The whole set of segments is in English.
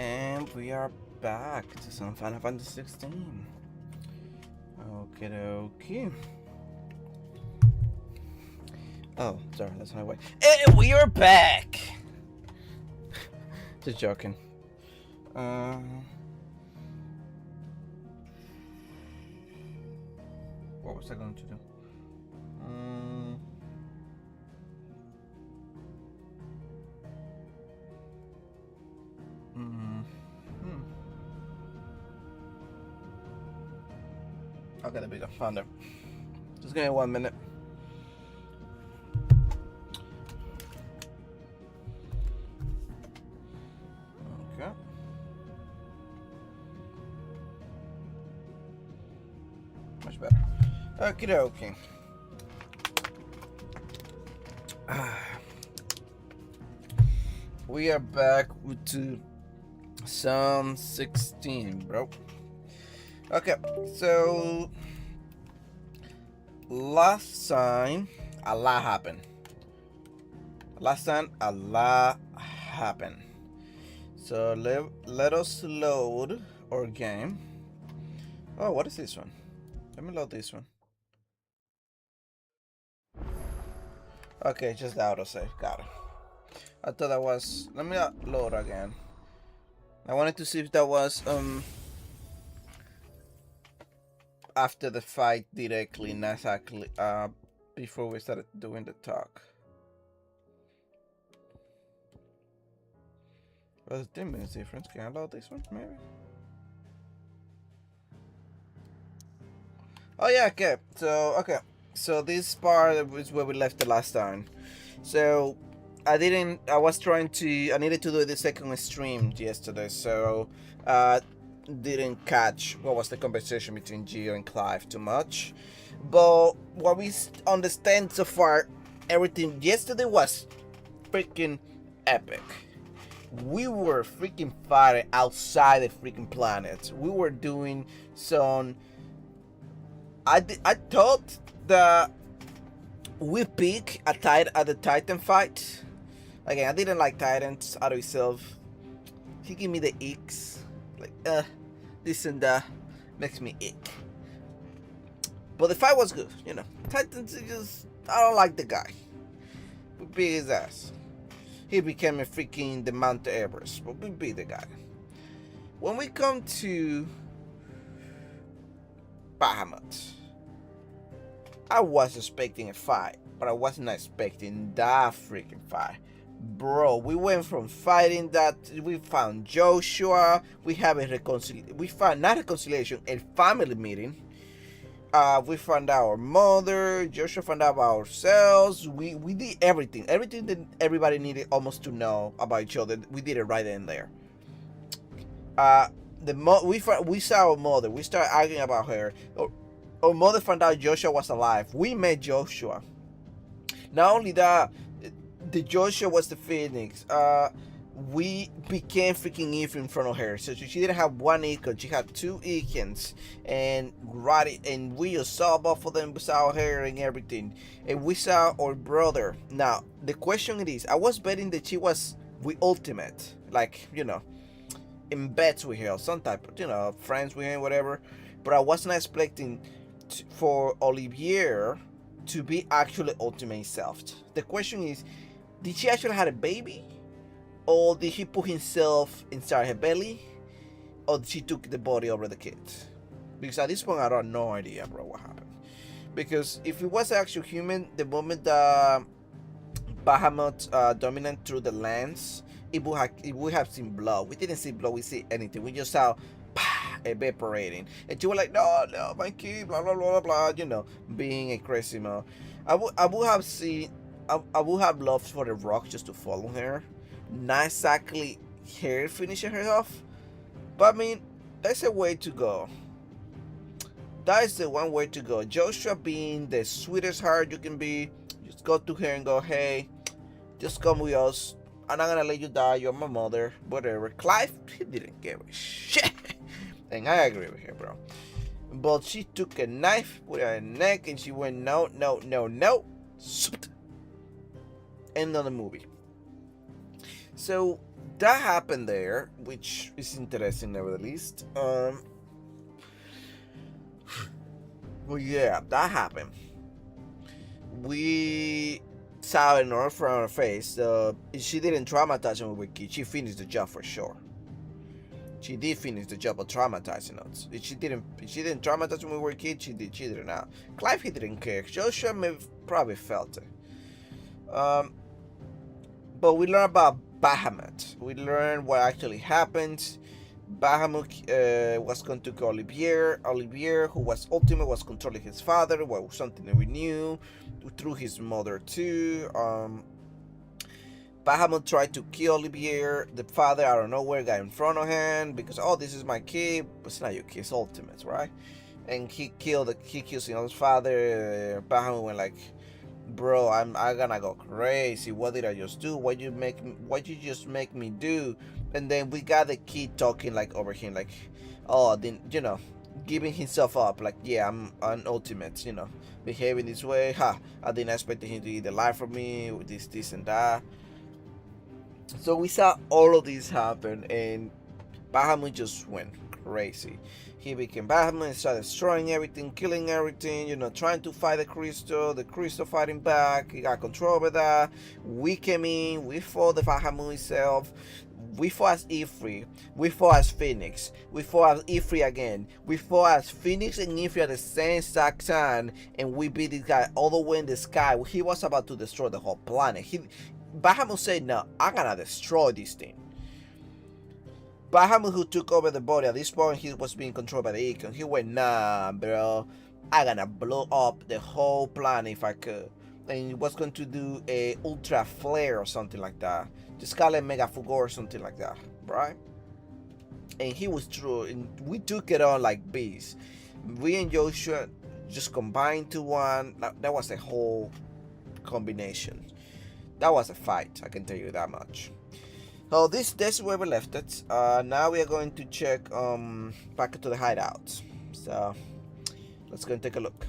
And we are back to some Final Fantasy 16. Okay, okay. Oh, sorry, that's my way. And we are back! Just joking. What was I going to do? Okay, there we go. Found it. Just give me 1 minute. Okay. Much better. Okie dokie. We are back to Psalm 16, bro. Okay, so last time a lot happened. So let us load our game. Oh, what is this one? Let me load this one. Okay, just the autosave. Got it. I thought that was. Let me load again. I wanted to see if that was after the fight directly, not exactly before we started doing the talk. What's the 10 minutes difference? Can I load this one maybe? Oh yeah, okay. So this part is where we left the last time. So I needed to do the second stream yesterday, so didn't catch what was the conversation between Gio and Clive too much. But what we understand so far, everything yesterday was freaking epic. We were freaking fighting outside the freaking planet. We were doing some. I thought that we pick a at the Titan fight. Again, I didn't like Titans out of itself. He give me the icks. Like, this and that makes me ick. But the fight was good, you know. Titans just, I don't like the guy. We beat his ass. He became a freaking the Mount Everest, but we beat the guy. When we come to Bahamut, I was expecting a fight, but I wasn't expecting that freaking fight. Bro, we went from fighting that, we found Joshua, we have a family meeting. We found our mother, Joshua found out about ourselves. We did everything that everybody needed almost to know about each other. We did it right in there. We saw our mother. We started arguing about her. Our mother found out Joshua was alive. We met Joshua. Not only that, the Joshua was the Phoenix. We became freaking evil in front of her. So she didn't have one Eikon, she had two Eikons. And we just saw both of them, we saw her and everything. And we saw our brother. Now, the question is, I was betting that she was with Ultimate. Like, you know, in bets with her, some type of, you know, friends with him, whatever. But I wasn't expecting for Olivier to be actually Ultimate self. The question is, did she actually have a baby? Or did he put himself inside her belly? Or did she took the body over the kid? Because at this point I have no idea, bro, what happened. Because if it was actual human, the moment Bahamut dominant through the lens, it would have seen blood. We didn't see blood, we see anything. We just saw evaporating. And she was like, no, my kid, blah, blah, blah, blah, you know, being a crazy man. I would have loved for the Rock just to follow her. Not exactly her finishing her off. But I mean, that's a way to go. That is the one way to go. Joshua being the sweetest heart you can be. Just go to her and go, hey, just come with us. I'm not gonna let you die. You're my mother. Whatever. Clive, he didn't give a shit. And I agree with her, bro. But she took a knife, put it on her neck, and she went, no, no, no, no. End of the movie. So that happened there, which is interesting nevertheless. Well, yeah, that happened. We saw it in front of her face. She didn't traumatize him with Kid. She finished the job for sure. She did finish the job of traumatizing us. She didn't. She didn't traumatize when we were kids. She did. She didn't. Now, Clive, he didn't care. Joshua may probably felt it. But we learned about Bahamut. We learned what actually happened. Bahamut was going to kill Olivier. Olivier, who was ultimate, was controlling his father. Was something that we knew through his mother too. Bahamut tried to kill Olivier. The father out of nowhere got in front of him because, oh, this is my kid. But it's not your kid. It's ultimate, right? And he kills his father. Bahamut went like, bro, I'm gonna go crazy. What did I just do? What you just make me do? And then we got the kid talking like over him, like, oh, then giving himself up, like, yeah, I'm an ultimate, behaving this way. Ha! I didn't expect him to eat the life from me. This, and that. So we saw all of this happen, and Bahamut just went crazy. He became Bahamut and started destroying everything, killing everything, trying to fight the crystal fighting back. He got control over that. We came in, we fought the Bahamut itself. We fought as Ifrit. We fought as Phoenix. We fought as Ifrit again. We fought as Phoenix and Ifrit at the same exact time, and we beat this guy all the way in the sky. He was about to destroy the whole planet. Bahamut said, no, I'm gonna destroy this thing. Bahamut, who took over the body, at this point he was being controlled by the Eikon. He went, nah, bro, I'm gonna blow up the whole planet if I could. And he was going to do a ultra flare or something like that. Just call it Mega Fugor or something like that, right? And he was true, and we took it on like bees. We and Joshua just combined to one. That was a whole combination. That was a fight, I can tell you that much. So this is where we left it. Now we are going to check back to the hideout. So let's go and take a look.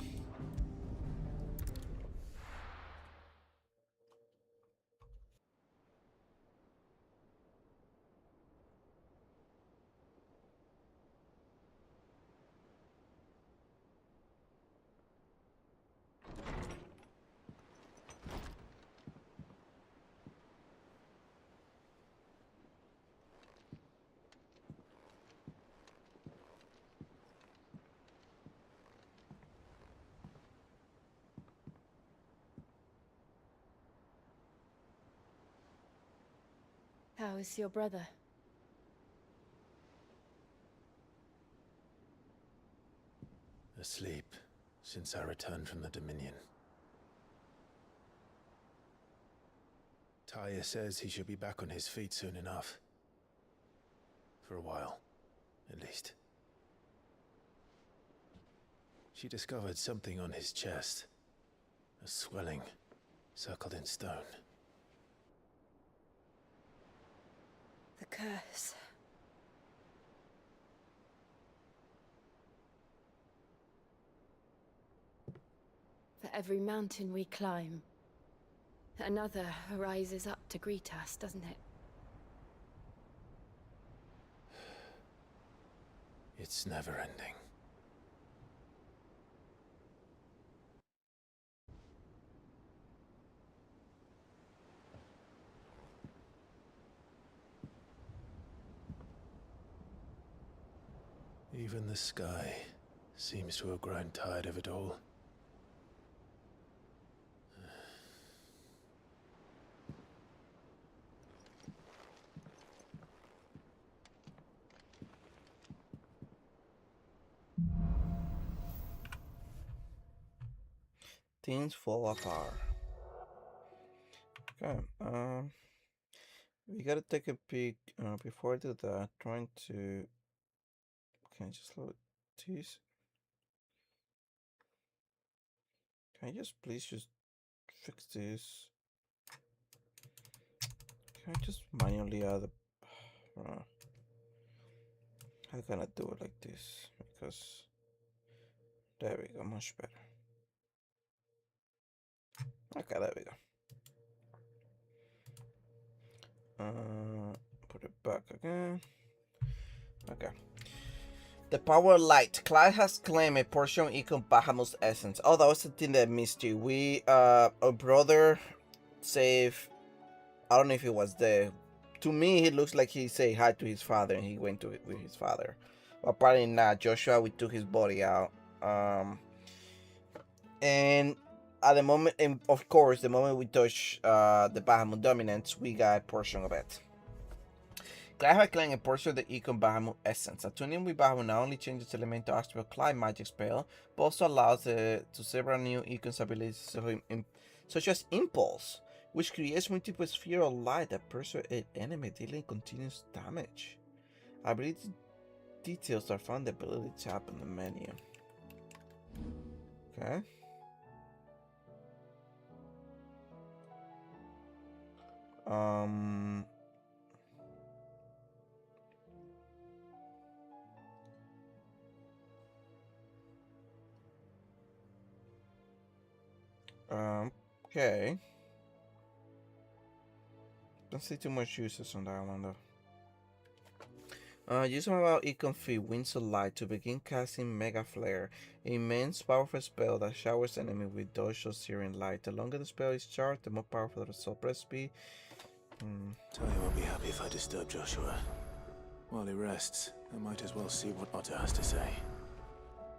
How is your brother? Asleep since I returned from the Dominion. Taya says he should be back on his feet soon enough. For a while, at least. She discovered something on his chest. A swelling, circled in stone. The curse. For every mountain we climb, another rises up to greet us, doesn't it? It's never ending. Even the sky seems to have grown tired of it all. Things fall apart. Okay. We gotta take a peek. Before I do that, trying to. Can I just load this? Can I just please just fix this? Can I just manually add a. How can I do it like this? Because. There we go, much better. Okay, there we go. back again. Okay. The power light. Clive has claimed a portion of Eikon Bahamut's essence. Oh, that was the thing that missed you. Our brother saved. I don't know if he was there. To me, he looks like he said hi to his father and he went to it with his father. But apparently not. Joshua, we took his body out. And at the moment, and of course, the moment we touch the Bahamut dominance, we got a portion of it. Clive had claimed a portion of the Eikon Bahamut essence. Attuning with Bahamut not only changes elemental aspect of Clive magic spell, but also allows to several new Eikon's abilities, such as Impulse, which creates multiple spheres of light that pursue an enemy, dealing continuous damage. Ability details are found in the ability tab in the menu. Okay. Okay. Don't see too much uses on that one though. Use one of our Eikon feet, Winds of Light, to begin casting Mega Flare, an immense powerful spell that showers enemy with dodge or searing light. The longer the spell is charged, the more powerful the result. Press B. Tell you won't be happy if I disturb Joshua. While he rests, I might as well see what Otter has to say.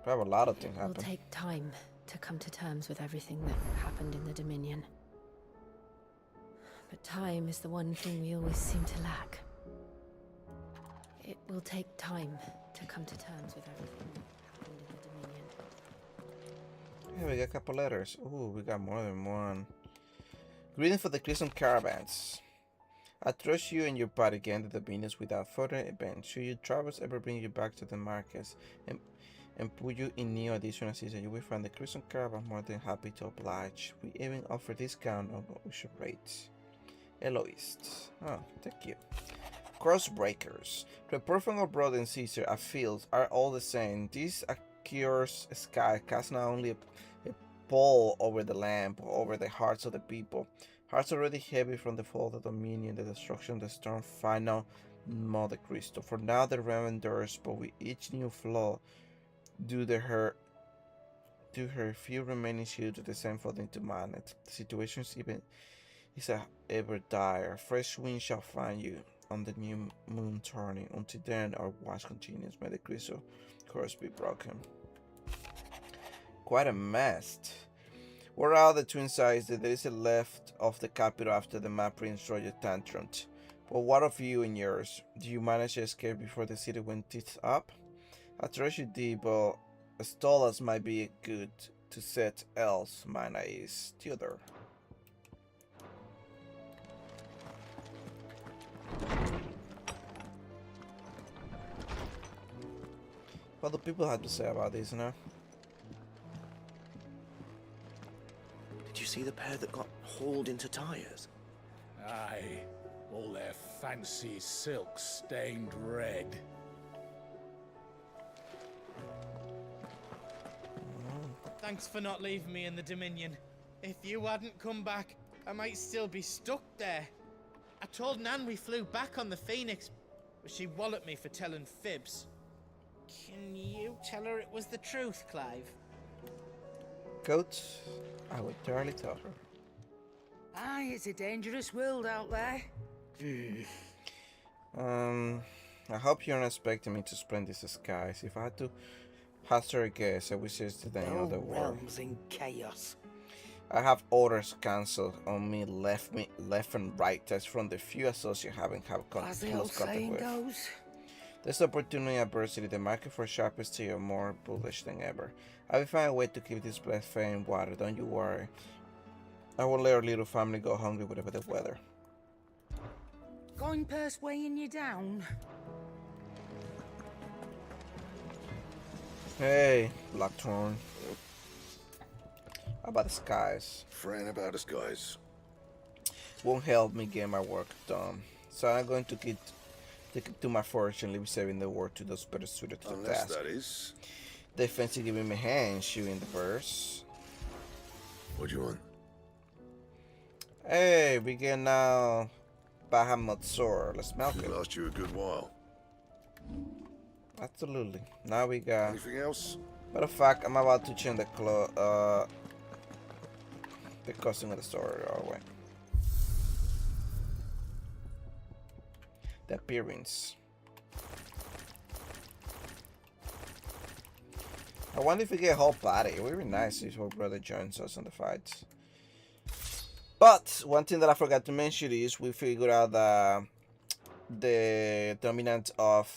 We have a lot of things It will happen. take time to come to terms with everything that happened in the Dominion. But time is the one thing we always seem to lack. It will take time to come to terms with everything that happened in the Dominion. Yeah, we got a couple letters. Ooh, we got more than one. Greeting for the Crimson Caravans. I trust you and your party again to the Venus without further event. Should your travels ever bring you back to the markets and put you in new additional season, you will find the Crimson Caravan more than happy to oblige. We even offer discount on ocean rates. Eloist. Oh, thank you. Crossbreakers. Report from our brother and sister at fields are all the same. This accures sky casts not only a pall over the land, but over the hearts of the people. Hearts already heavy from the fall of the Dominion, the destruction of the storm, final Mothercrystals. For now the realm endures, but with each new flaw, due to her few remaining shields to descend fall into madness. The situation is ever dire. Fresh wind shall find you on the new moon turning. Until then, our watch continues. May the crystal curse be broken. Quite a mess. Where are the twin sides that there is a left of the capital after the mad Prince Roger tantrumed? But what of you and yours? Do you manage to escape before the city went tits up? I trust you did, but Stolas might be good to set else. Mine is Theodore. What do people have to say about this, you know? Did you see the pair that got hauled into tires? Aye, all their fancy silks stained red. Thanks for not leaving me in the Dominion. If you hadn't come back, I might still be stuck there. I told Nan we flew back on the Phoenix, but she walloped me for telling fibs. Can you tell her it was the truth, Clive? Coach, I would thoroughly tell her. Aye, it's a dangerous world out there. I hope you're not expecting me to splend these skies. If I had to hazard a guess, I would suggest to the end of the world. Realms in chaos. I have orders cancelled on me left and right. That's from the few associates haven't have As the close old contact saying with. goes. This opportunity adversity, the market for sharper steel more bullish than ever. I will find a way to keep this place fair in water, don't you worry. I will let our little family go hungry whatever the weather. Going purse weighing you down. Hey, Blackthorn. How about the skies? Fran about us, guys. Won't help me get my work done. So I'm going to take it to my fortune, leave saving the work to those better suited to the Unless task. that is. They fancy giving me hands, shooting the purse. What do you want? Hey, we get now Bahamut sword. Let's milk Should it. last you a good while. Absolutely. Now we got. Anything else? Matter of fact, I'm about to change the costume of the sword. Oh wait. The appearance. I wonder if we get whole body. It would be nice if our brother joins us on the fights. But one thing that I forgot to mention is we figured out the dominant of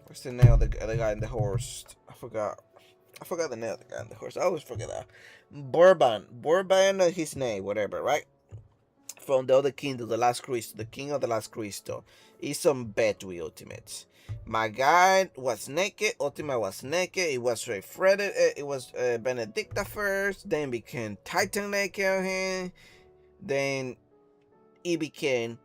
what's the name of the guy in the horse? I forgot the name of the guy in the horse. I always forget that. Bourbon is his name, whatever, right? From the other kingdom, the last Cristo, the king of the last Cristo, is some bet with ultimates. My guy was naked, Ultima was naked, it was Frederick, it was Benedicta first, then became Titan naked on him, then he became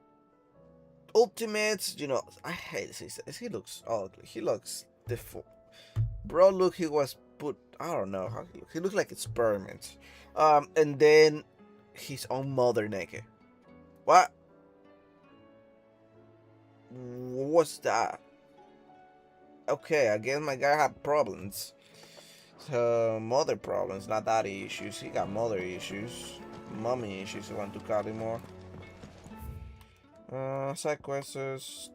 Ultimates, you know, I hate this, he looks ugly, he looks default. Bro, look, he was put, I don't know how he looks, he looks like experiments. And then his own mother naked. What? What's that? Okay, I guess my guy had problems. So, mother problems, not daddy issues. He got mother issues. Mommy issues, I want to call him more. Side quests. Okay.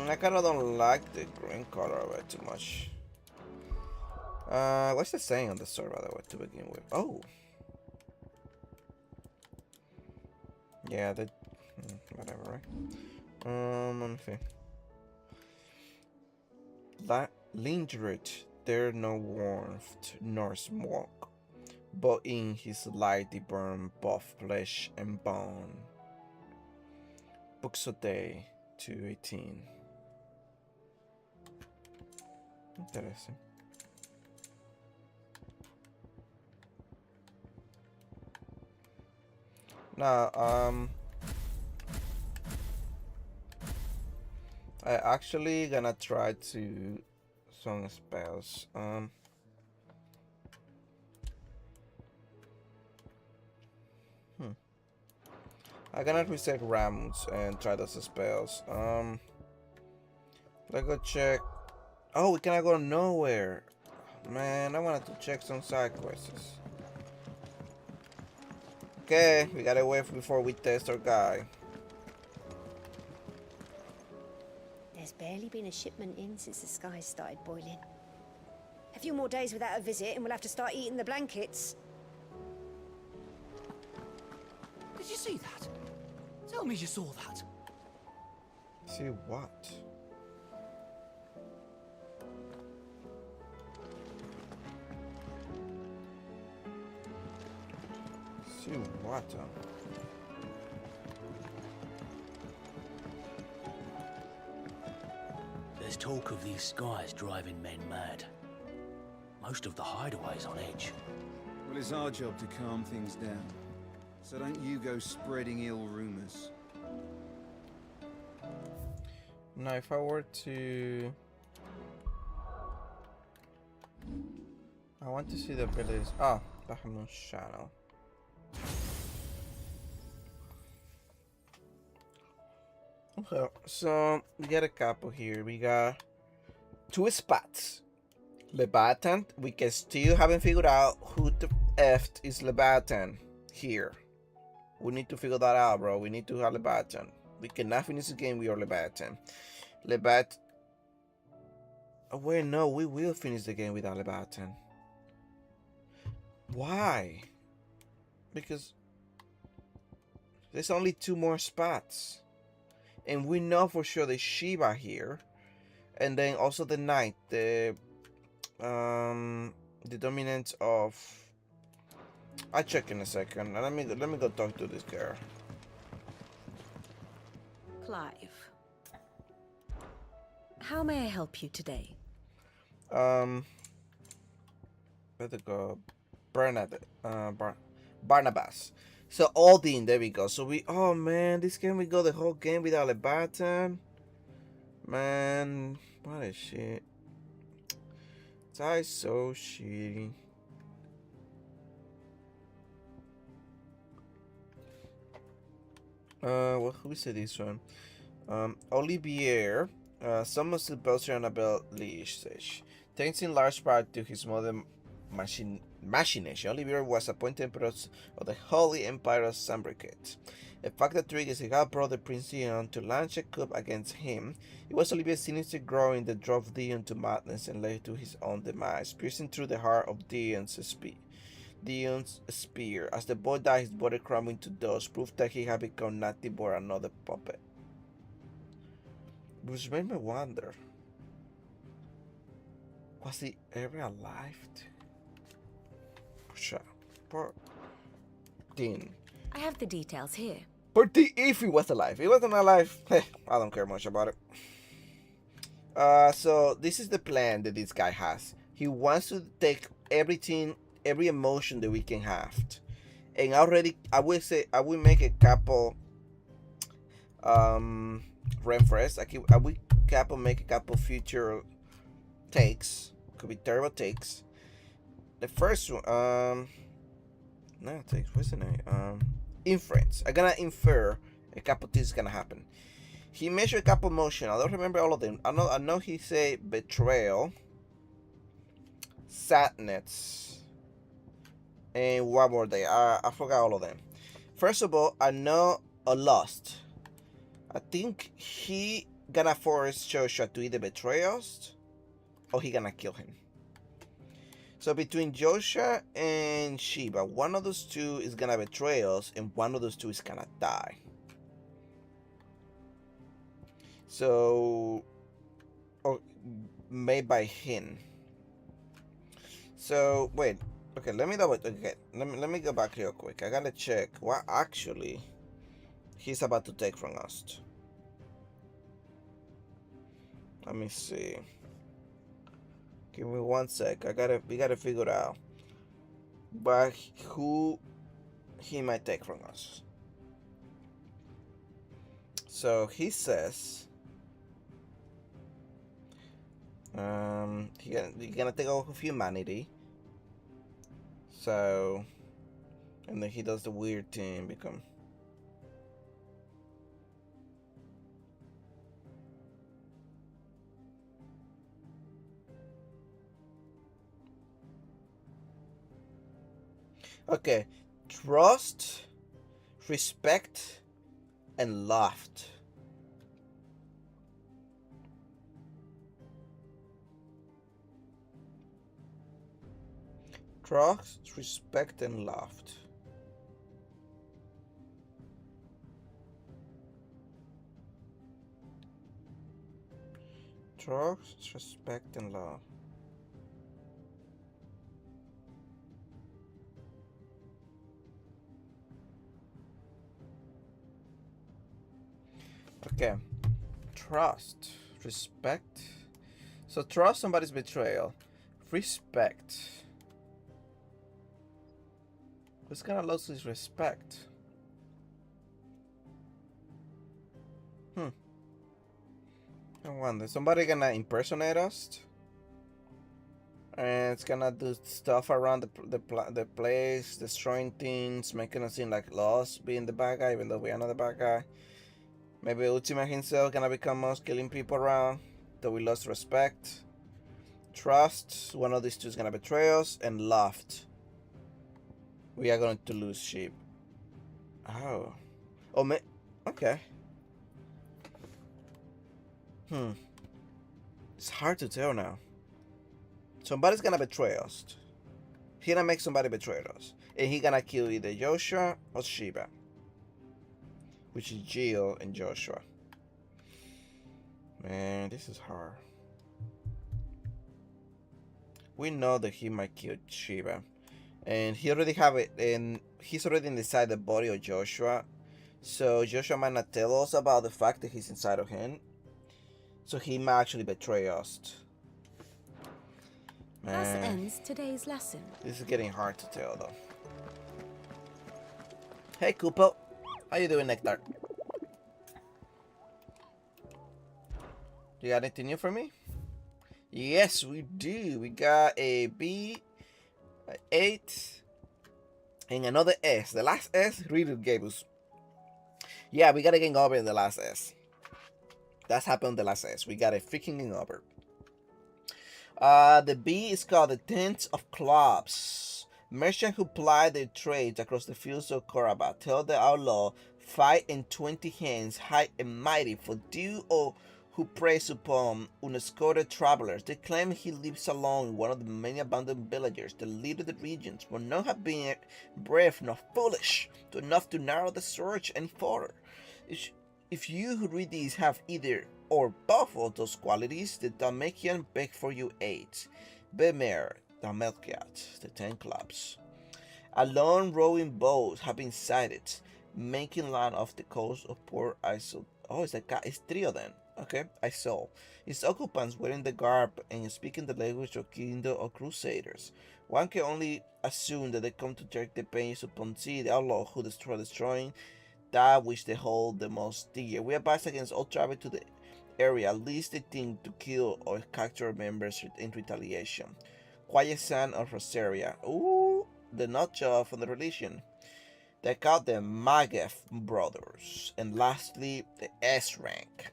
I kinda don't like the green color of it too much. What's the saying on the sword, by the way, to begin with? Oh! Yeah, that... whatever, right? Let me see. Lingered, there no warmth nor smoke, but in his light they burn both flesh and bone. Books a day, 218. Interesting. Now, I actually gonna try to some spells. I gonna reset rounds and try those spells. Let's go check. Oh, we cannot go nowhere. Man, I wanted to check some side quests. Okay, we gotta wait before we test our guy. There's barely been a shipment in since the skies started boiling. A few more days without a visit and we'll have to start eating the blankets. Did you see that? Tell me you saw that. See what? See what? There's talk of these skies driving men mad. Most of the hideaways on edge. Well, it's our job to calm things down. So don't you go spreading ill rumors. Now, if I were to... I want to see the abilities. Ah, Bahamut Shadow. Okay, so we got a couple here. We got two spots. Leviathan. We can still haven't figured out who the F is Leviathan here. We need to figure that out, bro. We need to have Leviathan. We cannot finish the game without Leviathan. Oh, wait, no. We will finish the game without Leviathan. Why? Because there's only two more spots. And we know for sure the Shiva here. And then also the Knight. The dominance of... I'll check in a second. Let me go talk to this girl. Clive. How may I help you today? Better go Barnabas. So Odin, there we go. So we, oh man, this game we go the whole game without a button. Man, what a shit. That is so shitty. Well, who said this one? Olivier, summons Sylvester Annabelle Leash. Thanks in large part to his mother machination, Olivier was appointed Emperor of the Holy Empire of Sambriket. The fact that triggers his half-brother Prince Dion to launch a coup against him, it was Olivier's sinister growing that drove Dion to madness and led to his own demise, piercing through the heart of Dion's spear. As the boy died, his body crumbling to dust, proof that he had become nothing but another puppet. Which made me wonder, was he ever alive? Poor Dean. I have the details here. Poor Dean, if he was alive. If he wasn't alive, I don't care much about it. So this is the plan that this guy has. He wants to take everything, every emotion that we can have. And already, I will make a couple reference. I will make a couple future takes. Could be terrible takes. The first one, no takes. What's the name? Inference. I'm gonna infer a couple things gonna happen. He measured a couple motion. I don't remember all of them. I know he said betrayal, sadness, and one more day. I forgot all of them. First of all, I know a lust. I think he gonna force Joshua to either betray us or he gonna kill him. So between Joshua and Sheba, one of those two is gonna betray us and one of those two is gonna die. So, or made by him. So wait, okay, let me let me go back real quick. I gotta check what actually he's about to take from us. Let me see. Give me 1 sec. We gotta figure it out. But who he might take from us. So he says he's gonna take off of humanity. So and then he does the weird thing become okay, trust, respect, and love. Trust, respect, and love. Trust, respect, and love. Okay, trust, respect. So trust somebody's betrayal. Respect. Who's gonna lose his respect? I wonder. Somebody gonna impersonate us? And it's gonna do stuff around the place, destroying things, making us seem like lost, being the bad guy, even though we are not the bad guy. Maybe Ultima himself gonna become us, killing people around, that we lost respect. Trust, one of these two is gonna betray us, and love. We are going to lose sheep. Oh. Oh, okay. It's hard to tell now. Somebody's gonna betray us. He gonna make somebody betray us. And he gonna kill either Joshua or Sheba. Which is Jill and Joshua. Man, this is hard. We know that he might kill Sheba. And he already have it, and he's already inside the body of Joshua. So Joshua might not tell us about the fact that he's inside of him. So he might actually betray us. Man, Thus ends today's lesson. This is getting hard to tell though. Hey Kupo, how you doing, Nectar? You got anything new for me? Yes, we do. We got a B, 8, and another S. The last S really gave us. Yeah, we got a game over in the last S. That's happened in the last S. We got a freaking game over. The B is called the Tents of Clubs. Merchants who ply their trades across the fields of Koraba tell the outlaw, fight in 20 hands, high and mighty, for due or who preys upon unescorted travelers. They claim he lives alone in one of the many abandoned villages that lead to the regions, but none have been brave nor foolish enough to narrow the search any further. If you who read these have either or both of those qualities, the Dalmatian beg for your aid. Bemer, Dalmatiat, the 10 clubs. Alone rowing boats have been sighted, making land off the coast of Port Isle. Oh, it's three of them. Okay, I saw. Its occupants wearing the garb and speaking the language of kingdom or crusaders. One can only assume that they come to take the pains upon sea, the outlaw who destroying that which they hold the most dear. We advise against all travel to the area, at least they think to kill or capture members in retaliation. Quiet son of Rosaria. Ooh, the nutjob from the religion. They called the Mageth brothers. And lastly, the S rank.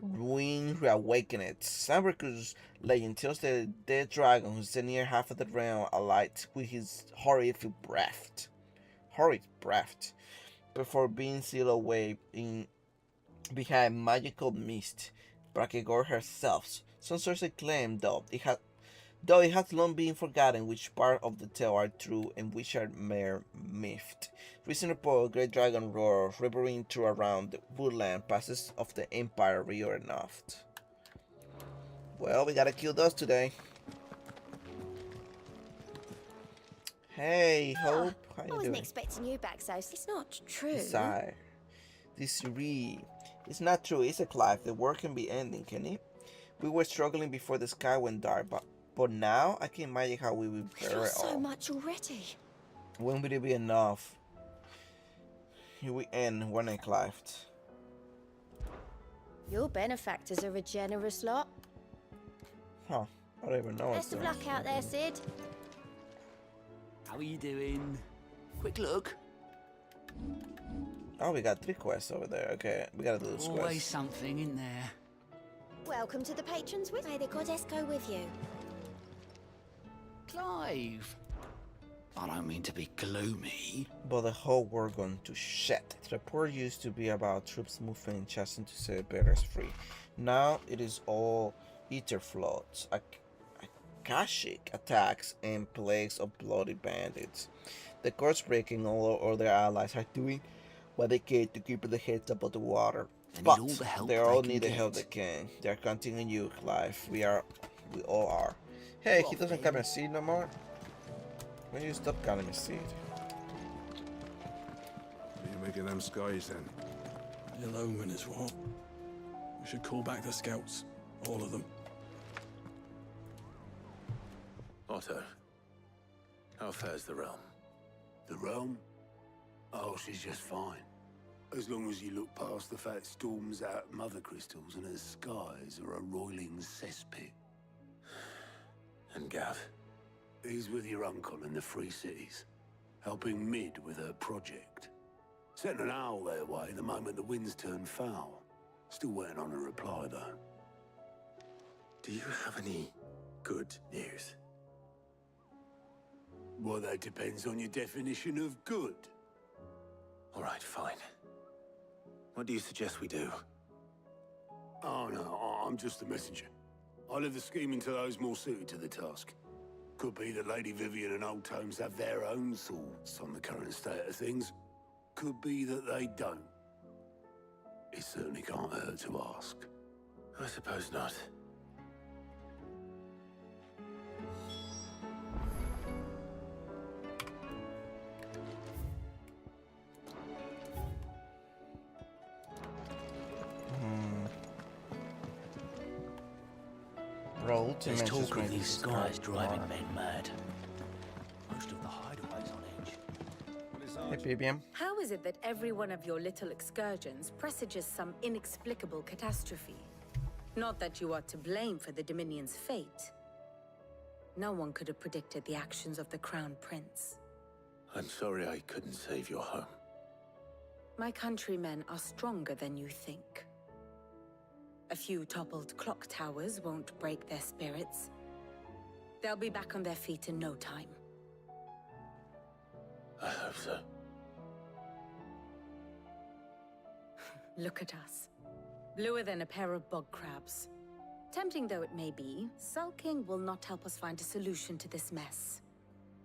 Ruin Reawakened. Sambricus legend tells the dead dragon who's near half of the realm alight with his horrific breath. Before being sealed away behind magical mist. Brakegor herself. Some sources claim, though it has long been forgotten which part of the tale are true and which are mere myth. Recent report of Great Dragon roar rippling through around the woodland passes of the Empire reornothed. Well, we gotta kill those today. Hey, Hope, how you doing? I wasn't expecting you back, so it's not true. Desire. Disarray. It's not true, is it, Clive? The war can be ending, can it? We were struggling before the sky went dark, but now I can imagine how we will bear it all. So much already. When will it be enough? Here we end, won't it, Clive? Your benefactors are a generous lot. Huh, I don't even know. Best of luck out there, Sid. How are you doing? Quick look. Oh, we got 3 quests over there. Okay, we gotta do this quest. Always something in there. Welcome to the patrons with. May the goddess go with you. Clive. I don't mean to be gloomy. But the whole world gone to shit. The report used to be about troops moving and chasing to set bearers free. Now it is all ether floods, Akashic attacks, and plagues of bloody bandits. The courts breaking all their allies are doing what they can to keep their heads above the water. But they all need the help they can. They are counting on you, Clive. We all are. Hey, he doesn't come and see no more. When you stop calling me seed? What are you making them skies then? Ill omen is what? We should call back the scouts. All of them. Otto, how fares the realm? The realm? Oh, she's just fine. As long as you look past the fact storms out Mothercrystals and her skies are a roiling cesspit. And Gav? He's with your uncle in the Free Cities, helping Mid with her project. Sent an owl their way the moment the winds turned foul. Still waiting on a reply, though. Do you have any good news? Well, that depends on your definition of good. All right, fine. What do you suggest we do? Oh, no, I'm just a messenger. I leave the scheming to those more suited to the task. Could be that Lady Vivian and Old Tomes have their own thoughts on the current state of things. Could be that they don't. It certainly can't hurt to ask. I suppose not. There's talk of these skies driving men mad. Most of the hideaways on edge. Hey, PBM. How is it that every one of your little excursions presages some inexplicable catastrophe? Not that you are to blame for the Dominion's fate. No one could have predicted the actions of the Crown Prince. I'm sorry I couldn't save your home. My countrymen are stronger than you think. A few toppled clock towers won't break their spirits. They'll be back on their feet in no time. I hope so. Look at us. Bluer than a pair of bog crabs. Tempting though it may be, sulking will not help us find a solution to this mess.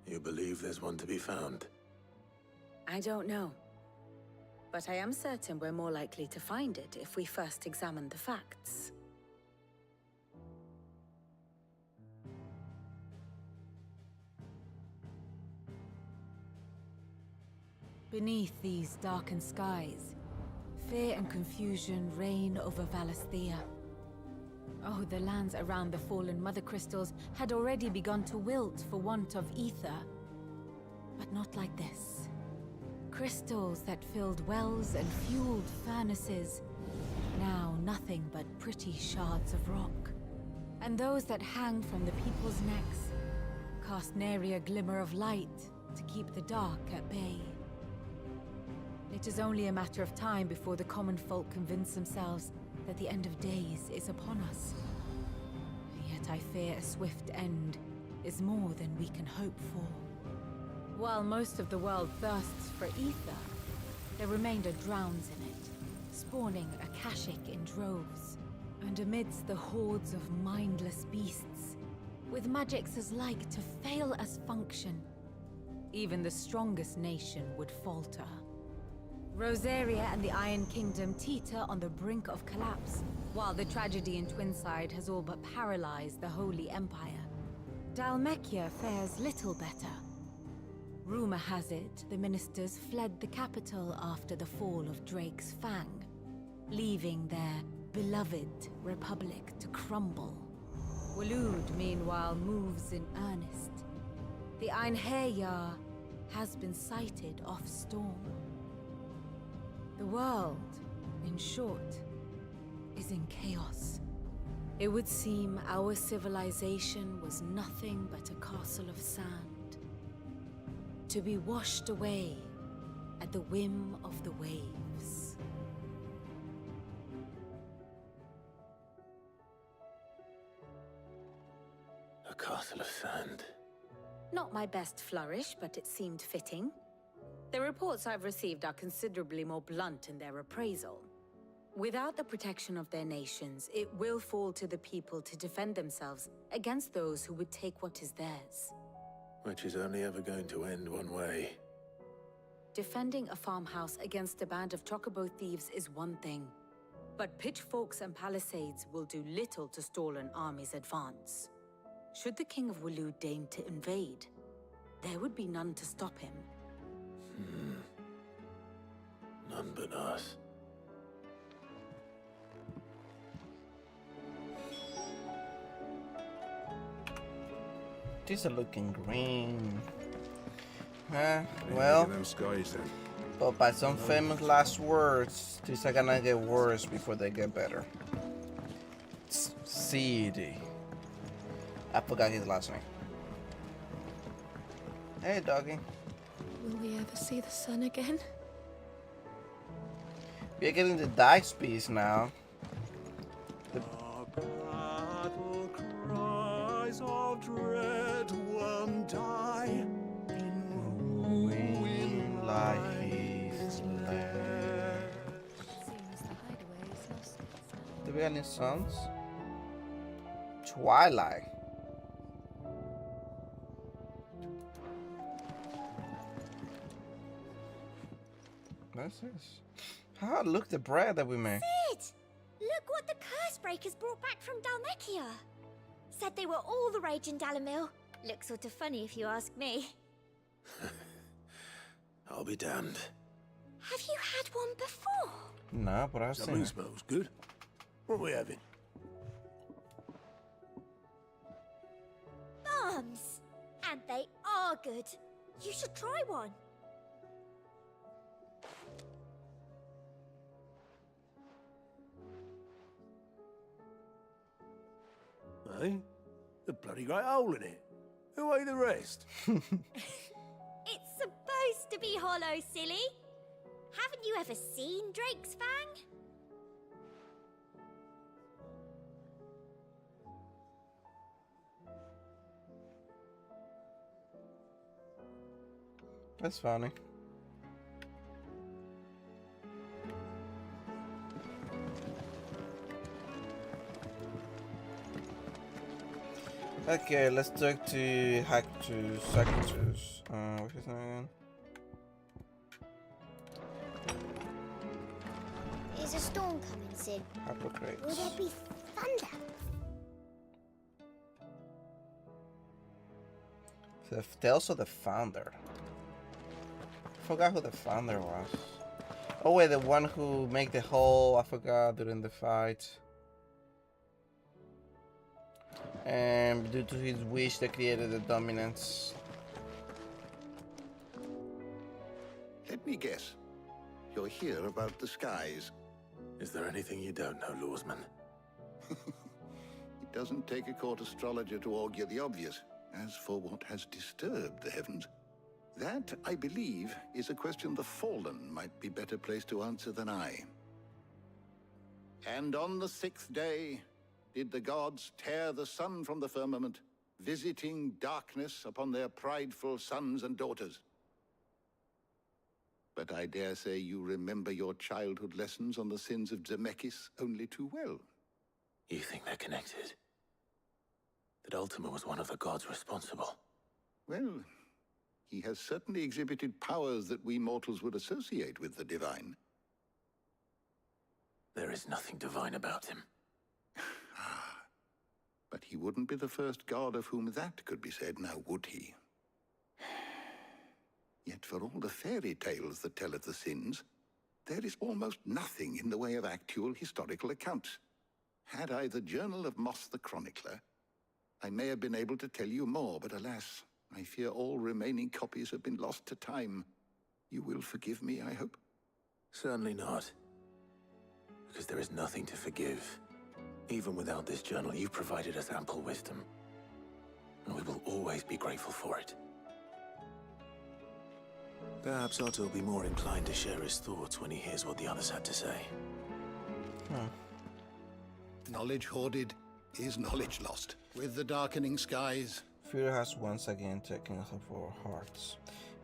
You believe there's one to be found? I don't know. But I am certain we're more likely to find it if we first examine the facts. Beneath these darkened skies, fear and confusion reign over Valisthea. Oh, the lands around the fallen Mothercrystals had already begun to wilt for want of ether. But not like this. Crystals that filled wells and fueled furnaces, now nothing but pretty shards of rock. And those that hang from the people's necks cast nary a glimmer of light to keep the dark at bay. It is only a matter of time before the common folk convince themselves that the end of days is upon us. Yet I fear a swift end is more than we can hope for. While most of the world thirsts for ether, the remainder drowns in it, spawning Akashic in droves. And amidst the hordes of mindless beasts, with magics as like to fail as function, even the strongest nation would falter. Rosaria and the Iron Kingdom teeter on the brink of collapse, while the tragedy in Twinside has all but paralyzed the Holy Empire. Dhalmekia fares little better. Rumor has it the ministers fled the capital after the fall of Drake's Fang, leaving their beloved republic to crumble. Waloed, meanwhile, moves in earnest. The Einherjar has been sighted off Storm. The world, in short, is in chaos. It would seem our civilization was nothing but a castle of sand, to be washed away at the whim of the waves. A castle of sand. Not my best flourish, but it seemed fitting. The reports I've received are considerably more blunt in their appraisal. Without the protection of their nations, it will fall to the people to defend themselves against those who would take what is theirs. Which is only ever going to end one way. Defending a farmhouse against a band of chocobo thieves is one thing, but pitchforks and palisades will do little to stall an army's advance. Should the King of Waloed deign to invade, there would be none to stop him. None but us. These are looking green. Well, them skies then. but by some famous last words, these are gonna get worse before they get better. CD. I forgot his last name. Hey, doggy. Will we ever see the sun again? We're getting the dice piece now. Our battle cries of dread one die in ruin life is left. Seems the hideaway is lost. Do we got any sons? Twilight. What's this? Ah, look, the bread that we made. Sid! Look what the curse breakers brought back from Dhalmekia. Said they were all the rage in Dalamil. Looks sort of funny if you ask me. I'll be damned. Have you had one before? No, but I've seen Something it. smells good. What are we having? Bombs! And they are good. You should try one. Eh? The bloody great hole in it. Who ate the rest? It's supposed to be hollow, silly. Haven't you ever seen Drake's Fang? That's funny. Okay, let's talk to Hactus. What's his name again? Is a storm coming, Sid? Hippocrates. Will there be thunder? The Tales of the Founder. I forgot who the founder was. Oh wait, the one who made the hole, I forgot, during the fight. And due to his wish, they created the dominance. Let me guess. You're here about the skies. Is there anything you don't know, Lawsman? It doesn't take a court astrologer to augur the obvious. As for what has disturbed the heavens, that, I believe, is a question the Fallen might be better placed to answer than I. And on the 6th day, did the gods tear the sun from the firmament, visiting darkness upon their prideful sons and daughters. But I dare say you remember your childhood lessons on the sins of Zemeckis only too well. You think they're connected? That Ultima was one of the gods responsible? Well, he has certainly exhibited powers that we mortals would associate with the divine. There is nothing divine about him. But he wouldn't be the first god of whom that could be said, now would he? Yet for all the fairy tales that tell of the sins, there is almost nothing in the way of actual historical accounts. Had I the Journal of Moss the Chronicler, I may have been able to tell you more, but alas, I fear all remaining copies have been lost to time. You will forgive me, I hope? Certainly not. Because there is nothing to forgive. Even without this journal, you provided us ample wisdom. And we will always be grateful for it. Perhaps Otto will be more inclined to share his thoughts when he hears what the others had to say. Knowledge hoarded is knowledge lost. With the darkening skies, fear has once again taken over our hearts.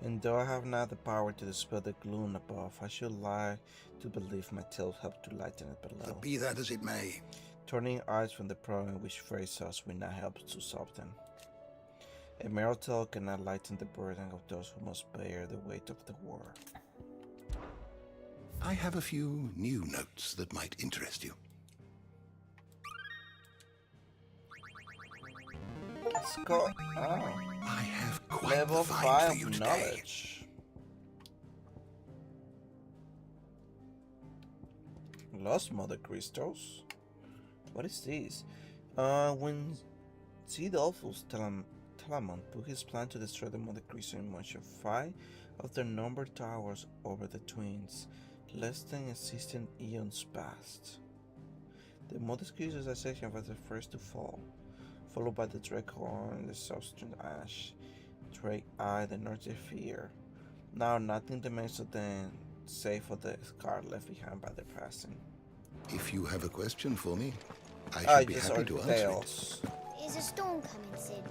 And though I have not the power to dispel the gloom above, I should like to believe my tales help to lighten it below. But be that as it may, turning eyes from the problem which faces us will not help to solve them. A mere tale cannot lighten the burden of those who must bear the weight of the war. I have a few new notes that might interest you. Let's go. Oh. I have quite level the find 5 for you today. knowledge. Lost Mothercrystals. What is this? When Zidolphus Telamon put his plan to destroy the Mothercrystals in motion, 5 of their numbered towers over the twins, less than existing eons passed. The Mothercrystals section was the first to fall, followed by the Dracon and the Substance Ash, Drake Eye, the North Fear. Now nothing remains of them, save for the scar left behind by their passing. If you have a question for me, I should be happy to answer it. Is a storm coming, Sid?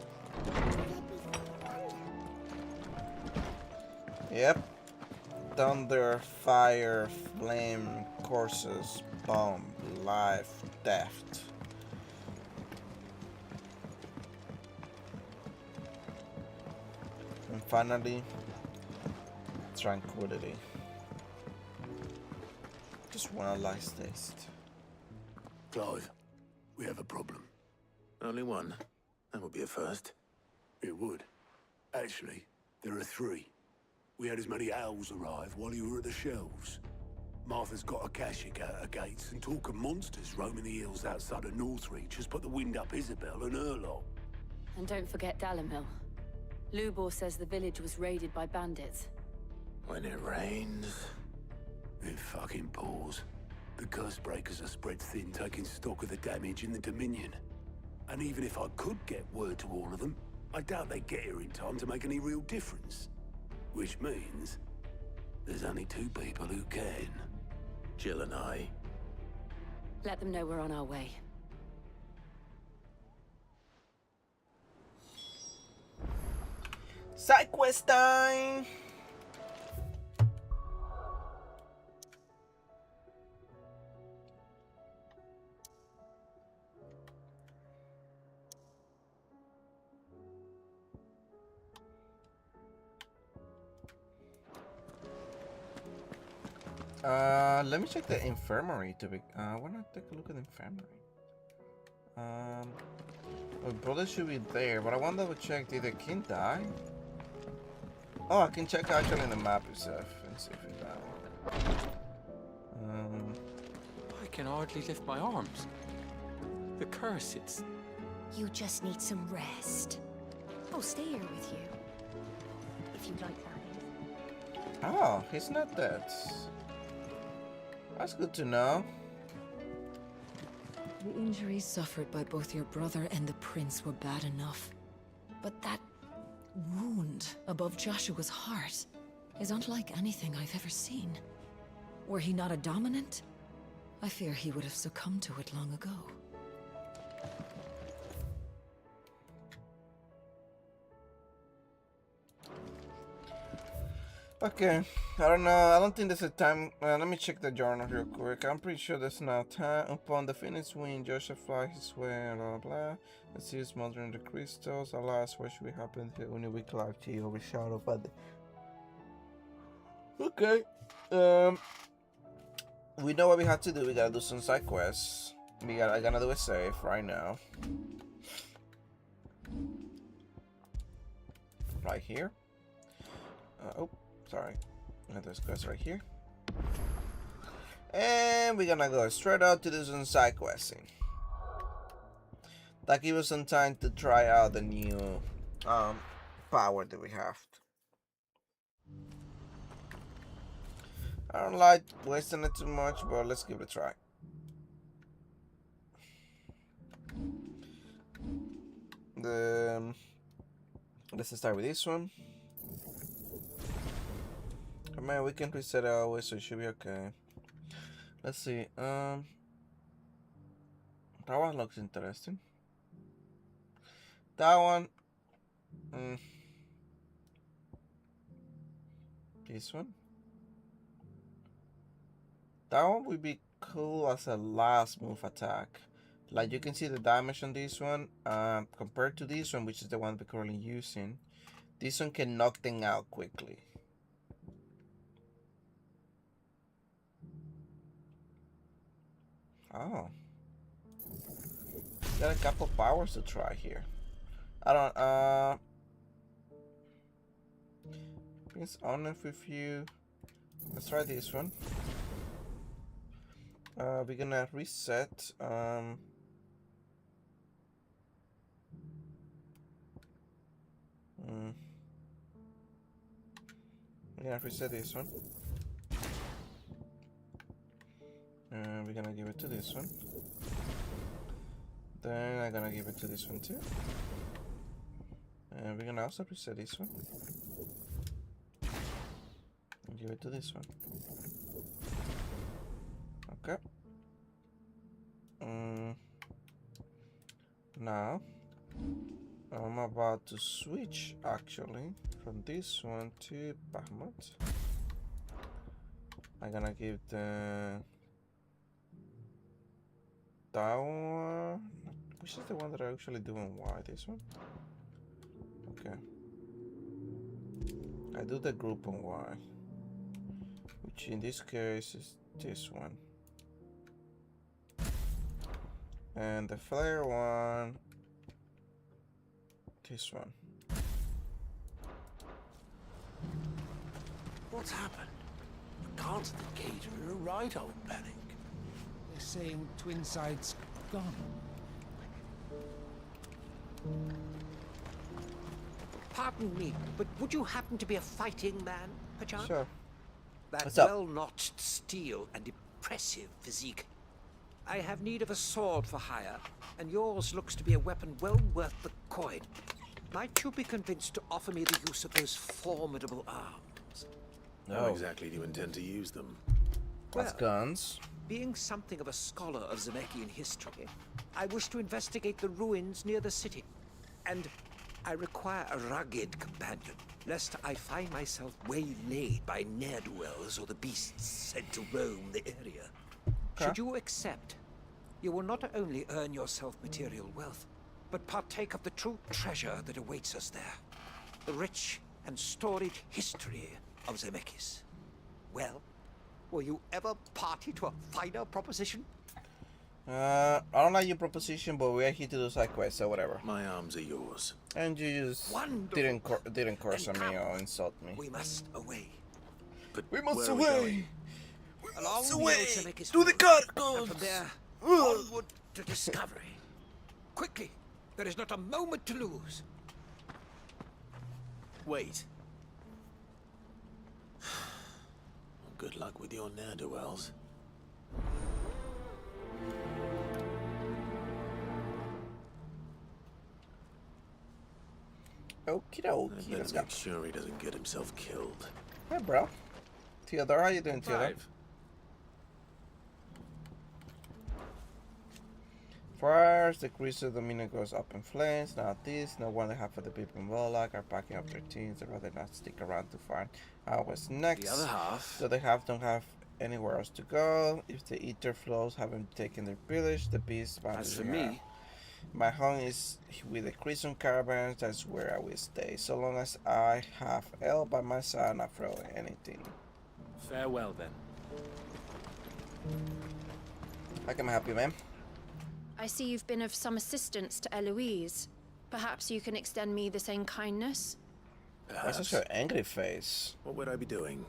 Yep. Thunder, fire, flame, courses, bomb, life, death. And finally, tranquility. Just one last taste. Clive, we have a problem. Only one. That would be a first. It would. Actually, there are 3. We had as many owls arrive while you were at the shelves. Martha's got a Akashic out her gates, and talk of monsters roaming the hills outside of Northreach has put the wind up Isabel and her lot. And don't forget Dalimil. Lubor says the village was raided by bandits. When it rains... It fucking pours. The curse breakers are spread thin, taking stock of the damage in the Dominion. And even if I could get word to all of them, I doubt they'd get here in time to make any real difference. Which means... There's only two people who can. Jill and I. Let them know we're on our way. Side quest time! Let me check the infirmary to be. I wanna take a look at the infirmary. Well, brother should be there, but I want to double check. Did the king die? Oh, I can check actually in the map itself and see if he died. I can hardly lift my arms. The curse, it's... You just need some rest. I'll stay here with you. If you'd like that. Oh, he's not dead. That's good to know. The injuries suffered by both your brother and the prince were bad enough. But that wound above Joshua's heart is unlike anything I've ever seen. Were he not a dominant, I fear he would have succumbed to it long ago. Okay, I don't know. I don't think there's a time. Let me check the journal real quick. I'm pretty sure there's no time. Upon the Phoenix win, Joshua flies his way, blah blah. Let's see, smothering the crystals. Alas, what should we happen to when we Clive T overshadowed by the. Okay. We know what we have to do. We gotta do some side quests. I gotta do a save right now. Right here. Oh. Sorry, this quest right here, and we're gonna go straight out to do some side questing. That gives us some time to try out the new power that we have. I don't like wasting it too much, but let's give it a try. Let's start with this one. Man, we can reset it always, so it should be okay. Let's see. That one looks interesting. That one. This one. That one would be cool as a last move attack. Like you can see the damage on this one, compared to this one, which is the one we're currently using. This one can knock things out quickly. Oh. Got a couple powers to try here. I don't, It's honest with you. Let's try this one. We're gonna reset, we're gonna reset this one. And we're gonna give it to this one. Then I'm gonna give it to this one too. And we're gonna also reset this one. And give it to this one. Okay. Now I'm about to switch actually from this one to Bahamut. I'm gonna give that one, which is the one that I actually do and why, this one? Okay. I do the group on Y, which in this case is this one. And the flare one, this one. What's happened? The guards at the gate are in a right old panic. They're saying Twinside's gone. Pardon me, but would you happen to be a fighting man, perchance? Sure. That What's up? well-notched steel and impressive physique. I have need of a sword for hire, and yours looks to be a weapon well worth the coin. Might you be convinced to offer me the use of those formidable arms? How exactly do you intend to use them? As guns. Being something of a scholar of Zemeckis history, I wish to investigate the ruins near the city. And I require a rugged companion, lest I find myself waylaid by ne'er-do-wells or the beasts sent to roam the area. Should you accept, you will not only earn yourself material wealth, but partake of the true treasure that awaits us there. The rich and storied history of Zemeckis. Well, will you ever party to a finer proposition? I don't like your proposition, but we are here to do side quests, so whatever. My arms are yours. And you just didn't curse on me or insult me. We must away. But we must where are we away. going? Along the away old Zemeckis to the road, catacombs. and from there, onward to discovery. Quickly, there is not a moment to lose. Wait. Good luck with your ne'er-do-wells. Okie dokie, let's go. Make sure he doesn't get himself killed. Hey, bro. Theodore, how you doing, Theodore? First, the crease of the Dominion goes up in flames. Now this, no wonder half of the people in Warlock are packing up their teams. They'd rather not stick around to find out what's next. The other half. So they don't have anywhere else to go. If the ether flows haven't taken their village, the beasts vanish. As for me, my home is with the Crimson Caravans. That's where I will stay. So long as I have El by my side, I'm not throwing anything. Farewell, then. I can help you, ma'am. I see you've been of some assistance to Eloise. Perhaps you can extend me the same kindness? Why such an angry face? What would I be doing?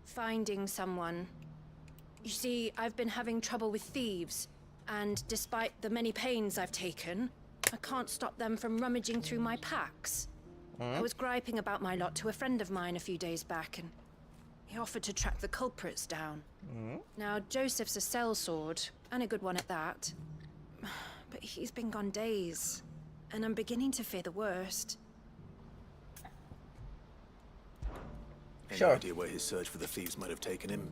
Finding someone. You see, I've been having trouble with thieves, and despite the many pains I've taken, I can't stop them from rummaging through my packs. I was griping about my lot to a friend of mine a few days back, and he offered to track the culprits down. Now, Joseph's a sellsword, and a good one at that. But he's been gone days, and I'm beginning to fear the worst. Any idea where his search for the thieves might have taken him?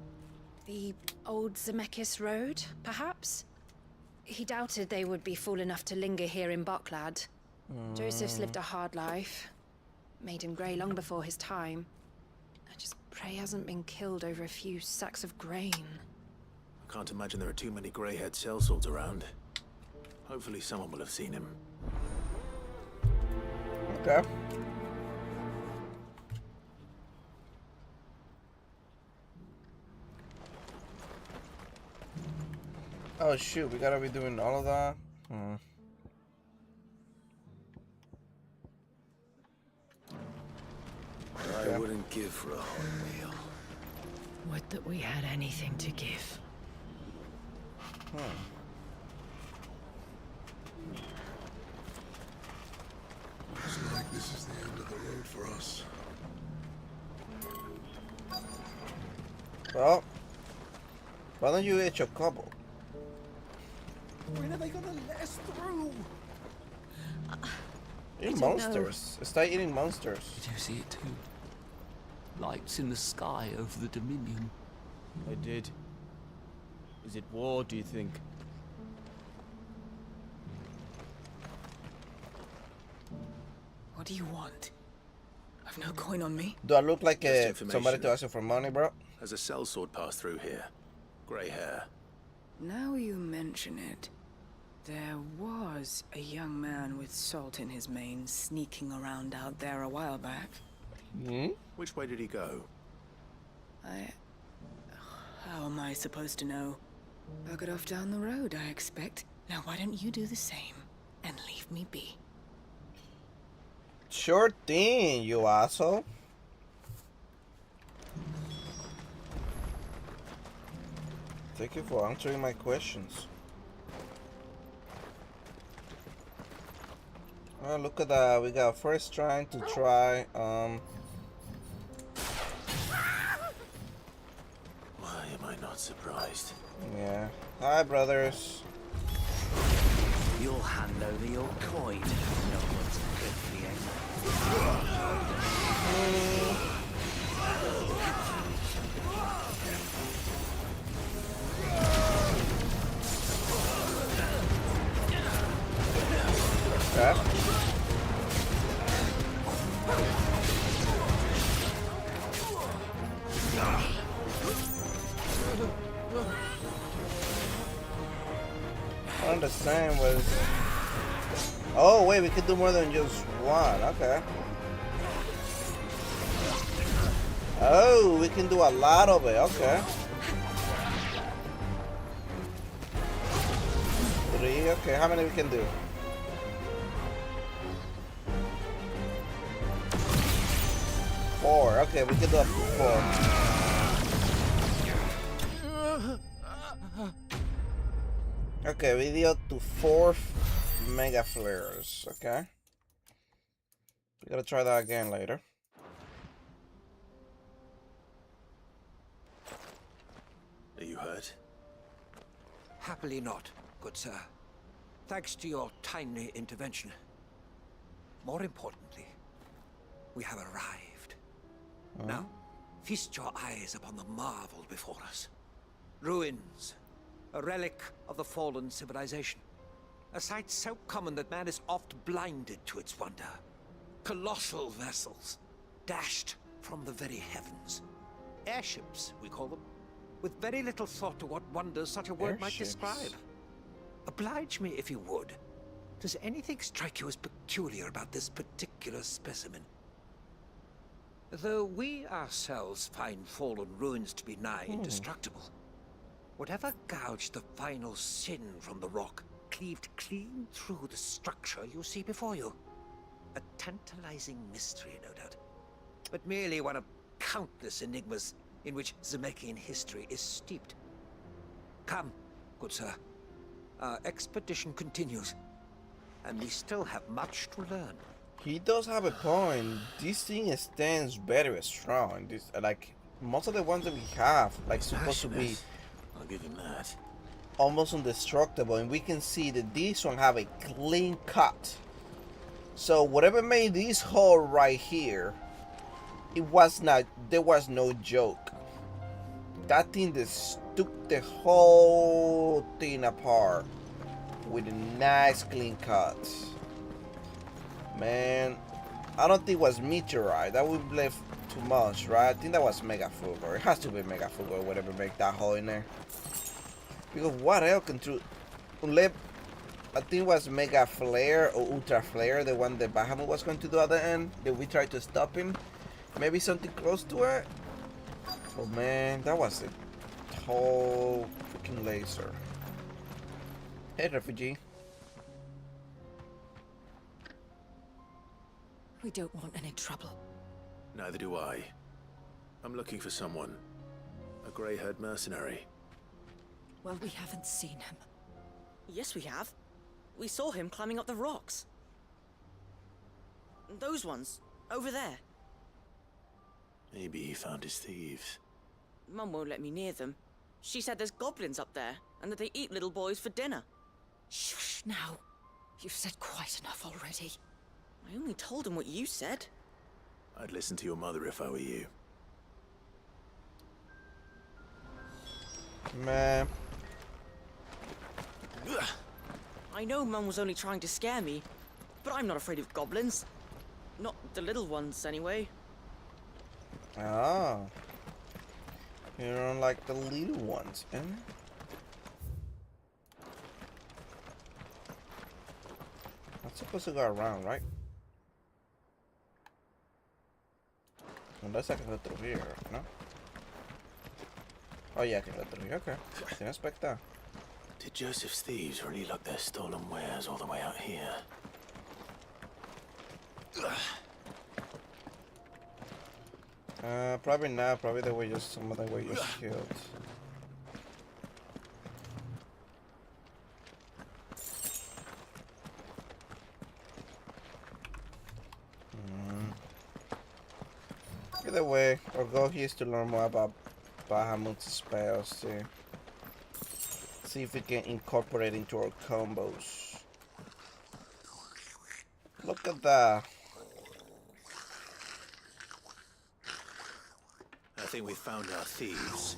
The old Zemeckis Road, perhaps? He doubted they would be fool enough to linger here in Boklad. Joseph's lived a hard life. Made him grey long before his time. I just pray he hasn't been killed over a few sacks of grain. I can't imagine there are too many grey-haired sellswords around. Hopefully someone will have seen him. Okay. Oh shoot, we gotta be doing all of that? I wouldn't give for a hard meal. Would that we had anything to give. Looks like this is the end of the road for us. Well, why don't you eat your cobble? When are they gonna let us through? Eat monsters. Start eating monsters. Did you see it too? Lights in the sky over the Dominion. I did. Is it war, do you think? What do you want? I've no coin on me. Do I look like Just somebody to ask you for money, bro? Has a sellsword passed through here? Grey hair. Now you mention it, there was a young man with salt in his mane sneaking around out there a while back. Which way did he go? How am I supposed to know? Buggered off down the road, I expect. Now why don't you do the same and leave me be? Sure thing, you asshole. Thank you for answering my questions. Oh, look at that. We got first trying to try, Why am I not surprised? yeah. Hi, brothers. You'll hand over your coin. No one's good for you. I understand was. Oh wait, we could do more than just one. Okay. Oh, we can do a lot of it. Okay. 3. Okay, how many we can do? 4. Okay, we can do up to 4. Okay, we did up to 4 mega flares. Okay. We gotta try that again later. Are you hurt? Happily not, good sir. Thanks to your timely intervention. More importantly, we have arrived. Now, feast your eyes upon the marvel before us. Ruins, a relic of the fallen civilization. A sight so common that man is oft blinded to its wonder. Colossal vessels, dashed from the very heavens. Airships, we call them. With very little thought to what wonders such a word might describe. Oblige me if you would. Does anything strike you as peculiar about this particular specimen? Though we ourselves find fallen ruins to be nigh indestructible, whatever gouged the final sin from the rock cleaved clean through the structure you see before you. A tantalizing mystery, no doubt, but merely one of countless enigmas in which Zemeckis history is steeped. Come, good sir. Our expedition continues, and we still have much to learn. He does have a point. This thing stands very strong. This, like most of the ones that we have, like supposed to be, I'll give him that, almost indestructible, and we can see that this one have a clean cut. So whatever made this hole right here, it was not. There was no joke. That thing just took the whole thing apart with a nice clean cut. Man, I don't think it was meteorite. That would have left too much, right? I think that was Mega Fulgor. It has to be Mega Fulgor, whatever make that hole in there. Because what else can through? Unless I think it was Mega Flare or Ultra Flare, the one that Bahamut was going to do at the end. That we tried to stop him. Maybe something close to it. Oh man, that was a whole freaking laser. Hey, refugee. We don't want any trouble. Neither do I. I'm looking for someone. A grey-haired mercenary. Well, we haven't seen him. Yes, we have. We saw him climbing up the rocks. Those ones, over there. Maybe he found his thieves. Mum won't let me near them. She said there's goblins up there, and that they eat little boys for dinner. Shush now. You've said quite enough already. I only told him what you said. I'd listen to your mother if I were you. Man. I know Mum was only trying to scare me, but I'm not afraid of goblins. Not the little ones, anyway. Ah. You don't like the little ones, eh? I'm supposed to go around, right? Unless I can go through here, no? Oh yeah, I can go through here, okay. Didn't expect that. Did Joseph's thieves really lug their stolen wares all the way out here? Probably not. Probably they were just some of them were just killed. Either way, our goal here is to learn more about Bahamut's spells too. See if we can incorporate into our combos. Look at that. I think we found our thieves.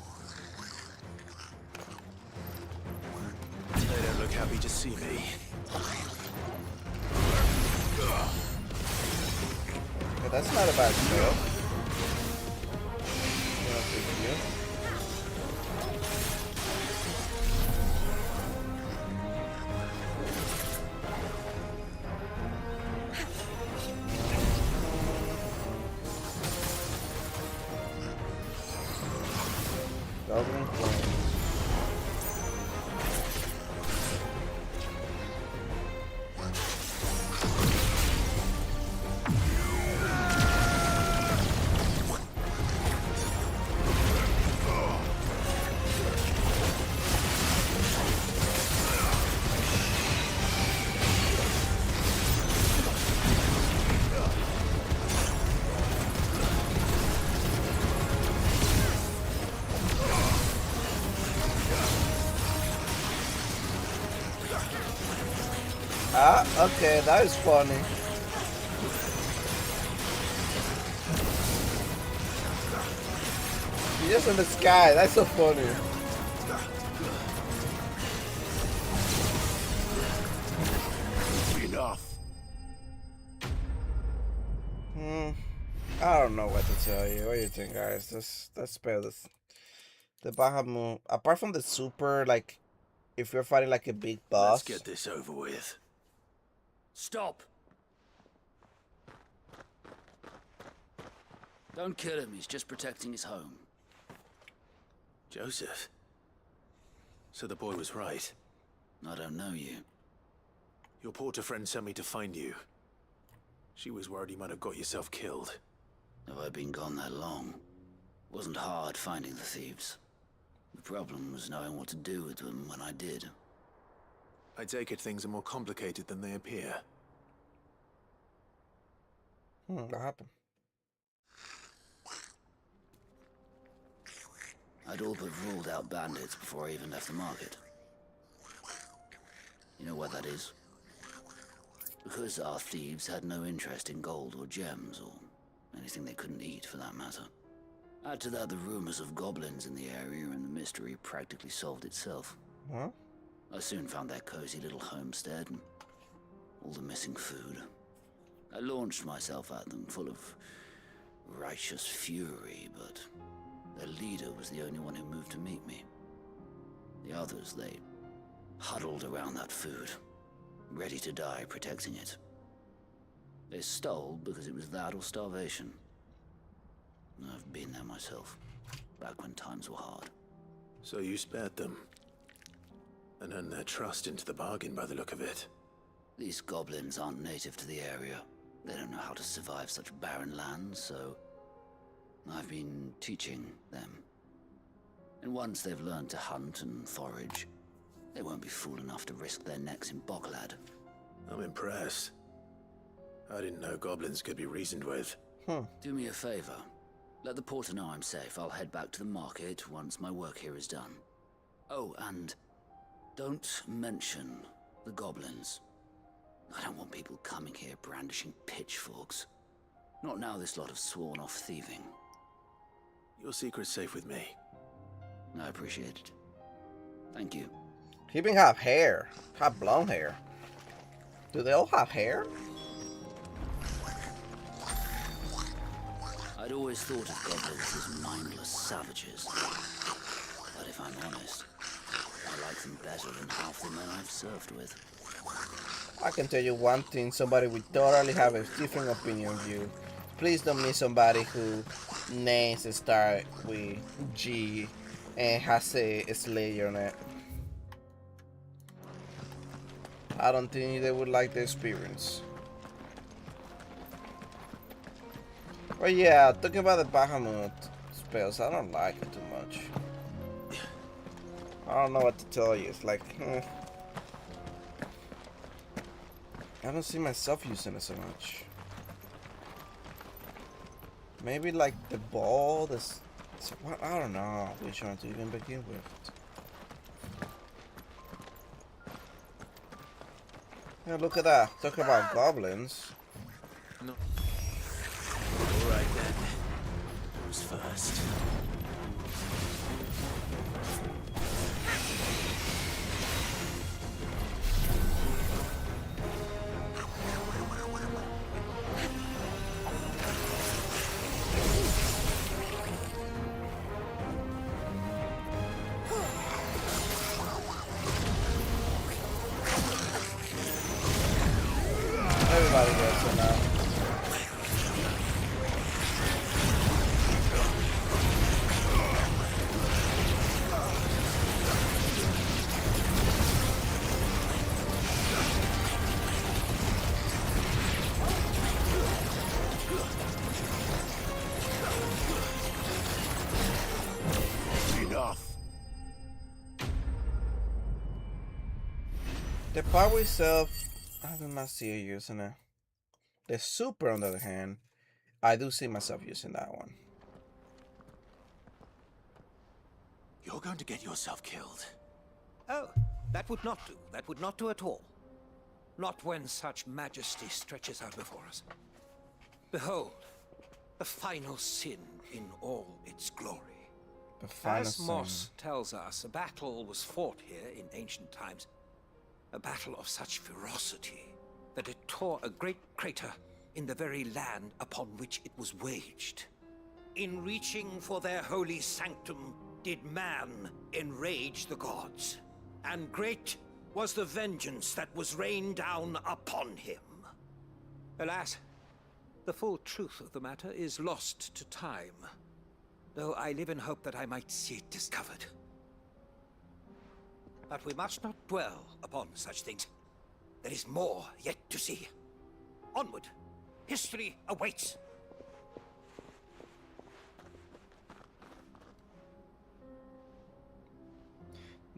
They don't look happy to see me. Okay, that's not a bad spell. Ah, okay, that is funny. He's just in the sky, that's so funny. Enough. I don't know what to tell you. What do you think, guys? Let's spell this. The Bahamut, apart from the super, like, if you're fighting like a big boss. Let's get this over with. Stop! Don't kill him, he's just protecting his home. Joseph? So the boy was right. I don't know you. Your porter friend sent me to find you. She was worried you might have got yourself killed. Have I been gone that long? Wasn't hard finding the thieves. The problem was knowing what to do with them when I did. I take it things are more complicated than they appear. What happened? I'd all but ruled out bandits before I even left the market. You know what that is? Because our thieves had no interest in gold or gems, or anything they couldn't eat for that matter. Add to that the rumors of goblins in the area, and the mystery practically solved itself. Huh? I soon found their cozy little homestead, and all the missing food. I launched myself at them, full of righteous fury, but their leader was the only one who moved to meet me. The others, they huddled around that food, ready to die protecting it. They stole because it was that or starvation. I've been there myself, back when times were hard. So you spared them, and earned their trust into the bargain by the look of it. These goblins aren't native to the area. They don't know how to survive such barren lands, so I've been teaching them. And once they've learned to hunt and forage, they won't be fool enough to risk their necks in Bocklad. I'm impressed. I didn't know goblins could be reasoned with. Do me a favor. Let the porter know I'm safe. I'll head back to the market once my work here is done. Oh, and don't mention the goblins. I don't want people coming here brandishing pitchforks. Not now this lot have sworn off thieving. Your secret's safe with me. I appreciate it. Thank you. He even have hair. Have blonde hair. Do they all have hair? I'd always thought of goblins as mindless savages. But if I'm honest, I like them better than half the men I've served with. I can tell you one thing, somebody will totally have a different opinion of you. Please don't meet somebody who names start with G and has a Slayer on it. I don't think they would like the experience. But yeah, talking about the Bahamut spells, I don't like it too much. I don't know what to tell you. It's like, I don't see myself using it so much. Maybe like the ball, this, what, I don't know which one to even begin with. Yeah, look at that. Talk about goblins. No. Alright then. Who's first? Everybody gets it now. Enough. The power itself, I do not see you using it. The super, on the other hand, I do see myself using that one. You're going to get yourself killed. Oh, That would not do. That would not do at all. Not when such majesty stretches out before us. Behold, the final sin in all its glory. The final As sin. Moss tells us, a battle was fought here in ancient times. A battle of such ferocity that it tore a great crater in the very land upon which it was waged. In reaching for their holy sanctum, did man enrage the gods, and great was the vengeance that was rained down upon him. Alas, the full truth of the matter is lost to time, though I live in hope that I might see it discovered. But we must not dwell upon such things. There is more yet to see. Onward! History awaits!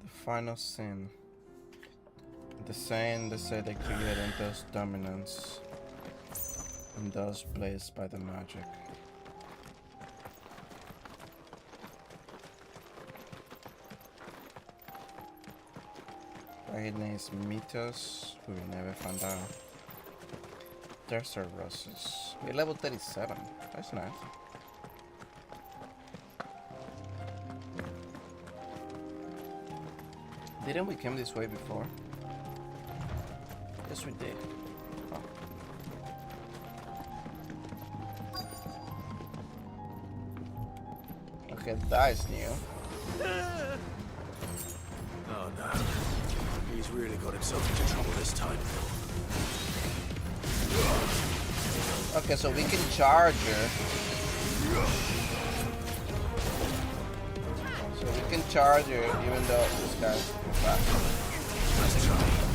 The final sin. The sin they say they created those dominance, and those blazed by the magic. His name is Mythos, who we never found out. There's our roses. We're level 37. That's nice. Didn't we come this way before? Yes, we did. Oh. Okay, that is new. Oh no. He's really got himself into trouble this time. Okay, so we can charge her. So we can charge her even though this guy's back. Let's try.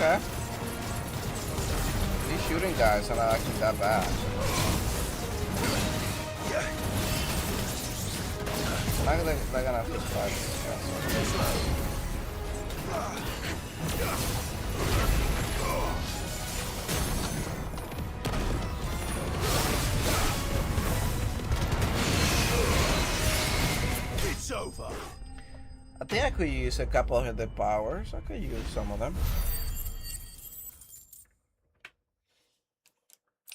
Okay. These shooting guys are not actually that bad. They're gonna have to fight. It's over. I think I could use a couple of the powers. I could use some of them.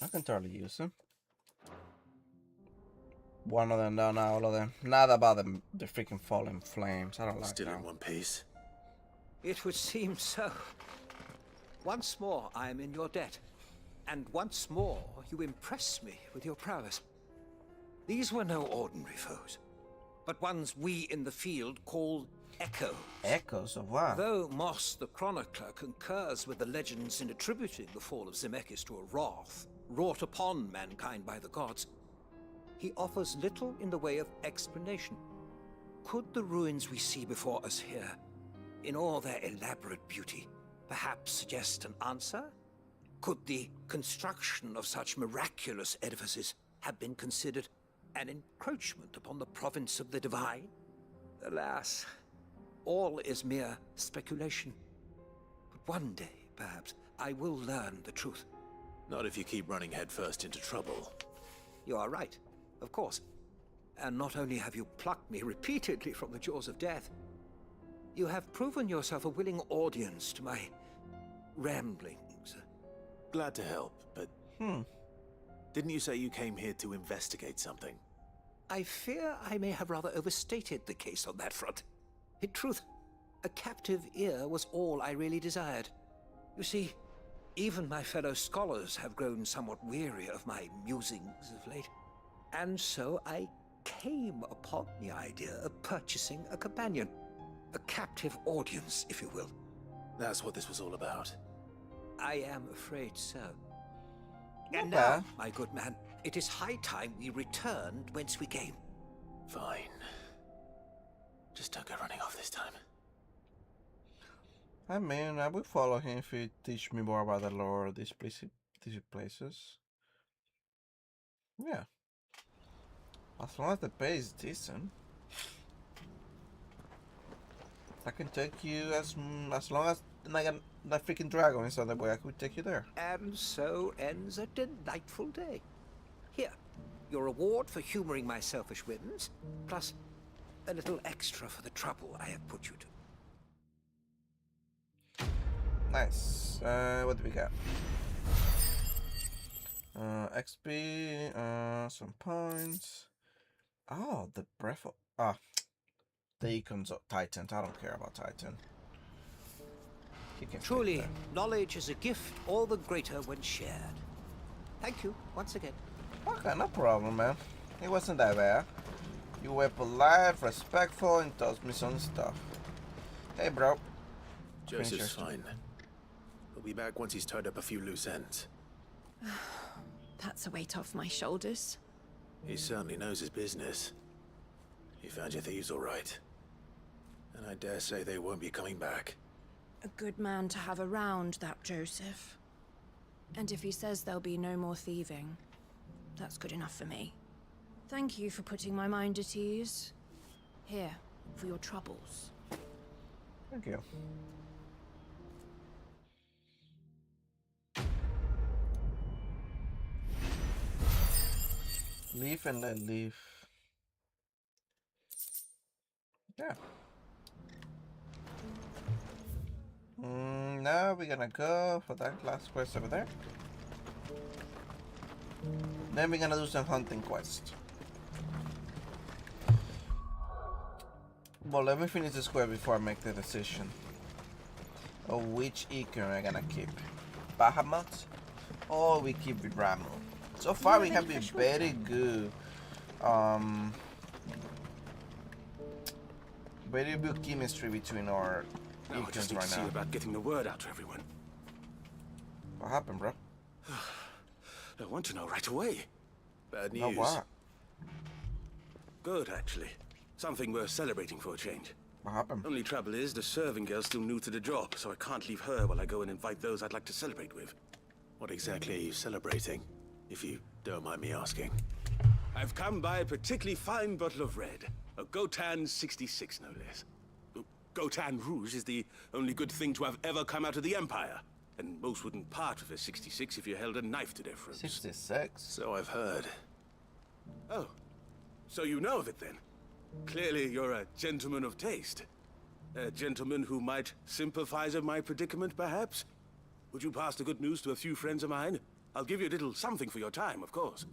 I can totally use them. One of them, no, not all of them. Not about the freaking falling flames. I don't like Still that. in one piece. It would seem so. Once more I am in your debt. And once more you impress me with your prowess. These were no ordinary foes, but ones we in the field call Echoes. Echoes of what? Though Moss the Chronicler concurs with the legends in attributing the fall of Zemeckis to a wrath wrought upon mankind by the gods, he offers little in the way of explanation. Could the ruins we see before us here, in all their elaborate beauty, perhaps suggest an answer? Could the construction of such miraculous edifices have been considered an encroachment upon the province of the divine? Alas, all is mere speculation. But one day, perhaps, I will learn the truth. Not if you keep running headfirst into trouble. You are right, of course. And not only have you plucked me repeatedly from the jaws of death, you have proven yourself a willing audience to my ramblings. Glad to help, but... Didn't you say you came here to investigate something? I fear I may have rather overstated the case on that front. In truth, a captive ear was all I really desired. You see, Even my fellow scholars have grown somewhat weary of my musings of late. And so I came upon the idea of purchasing a companion. A captive audience, if you will. That's what this was all about. I am afraid so. And Okay. now, my good man, it is high time we returned whence we came. Fine. Just don't go running off this time. I mean, I will follow him if he teach me more about the lore of these places. Yeah. As long as the pay is decent. I can take you as long as I get that freaking dragon, so that way I could take you there. And so ends a delightful day. Here, your reward for humoring my selfish whims, plus a little extra for the trouble I have put you to. Nice. What do we got? XP, some points. Oh, the breath of... the Eikons of Titans. I don't care about Titan. Truly, knowledge is a gift all the greater when shared. Thank you, once again. Okay, no problem, man. It wasn't that bad. You were polite, respectful, and told me some stuff. Hey, bro. Joseph's fine. He'll be back once he's tied up a few loose ends. That's a weight off my shoulders. He certainly knows his business. He found your thieves all right. And I dare say they won't be coming back. A good man to have around, that Joseph. And if he says there'll be no more thieving, that's good enough for me. Thank you for putting my mind at ease. Here, for your troubles. Thank you. Leave and let leave. Yeah. Now we're gonna go for that last quest over there. Then we're gonna do some hunting quest. Well, let me finish this quest before I make the decision of which Eikon I'm gonna keep. Bahamut or we keep Ramu. So far we have been very good. Very good chemistry between our Now I just Eikons need to right see now. about getting the word out to everyone. What happened, bro? I want to know right away. Bad news. No, what? Good, actually. Something worth celebrating for a change. What happened? Only trouble is, the serving girl's still new to the job, so I can't leave her while I go and invite those I'd like to celebrate with. What exactly are you celebrating, if you don't mind me asking? I've come by a particularly fine bottle of red. A Gotan 66, no less. Gotan Rouge is the only good thing to have ever come out of the Empire. And most wouldn't part with a 66 if you held a knife to their throats. 66? So I've heard. Oh, so you know of it then? Clearly you're a gentleman of taste. A gentleman who might sympathize with my predicament, perhaps? Would you pass the good news to a few friends of mine? I'll give you a little something for your time, of course.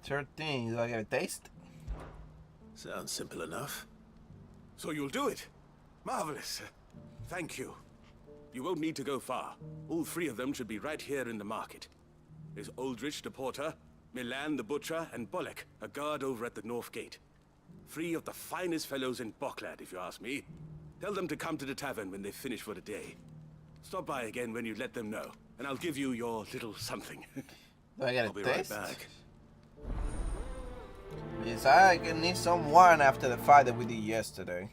13, do I get a taste? Sounds simple enough. So you'll do it? Marvelous. Thank you. You won't need to go far. All three of them should be right here in the market. There's Aldrich the porter, Milan the butcher, and Bolek, a guard over at the north gate. Three of the finest fellows in Boklad, if you ask me. Tell them to come to the tavern when they finish for the day. Stop by again when you let them know, and I'll give you your little something. Do I get a I'll be taste? right back. Yes, I need some wine after the fight that we did yesterday.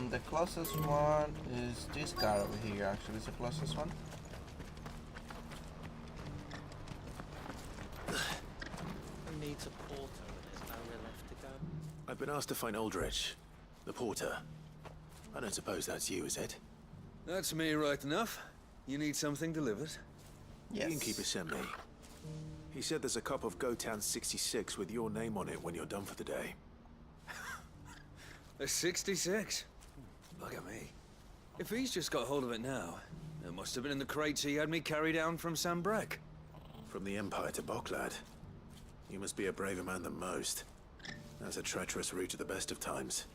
The closest one is this guy over here. Actually, is the closest one. Needs a porter and there's nowhere left to go. I've been asked to find Aldrich, the porter. I don't suppose that's you, is it? That's me right enough. You need something delivered? Yes. You can keep it sent me. He said there's a cup of Gotan 66 with your name on it when you're done for the day. A 66? Look at me. If he's just got hold of it now, It must have been in the crates he had me carry down from Sanbrek. From the Empire to Boklad. You must be a braver man than most. That's a treacherous route at the best of times.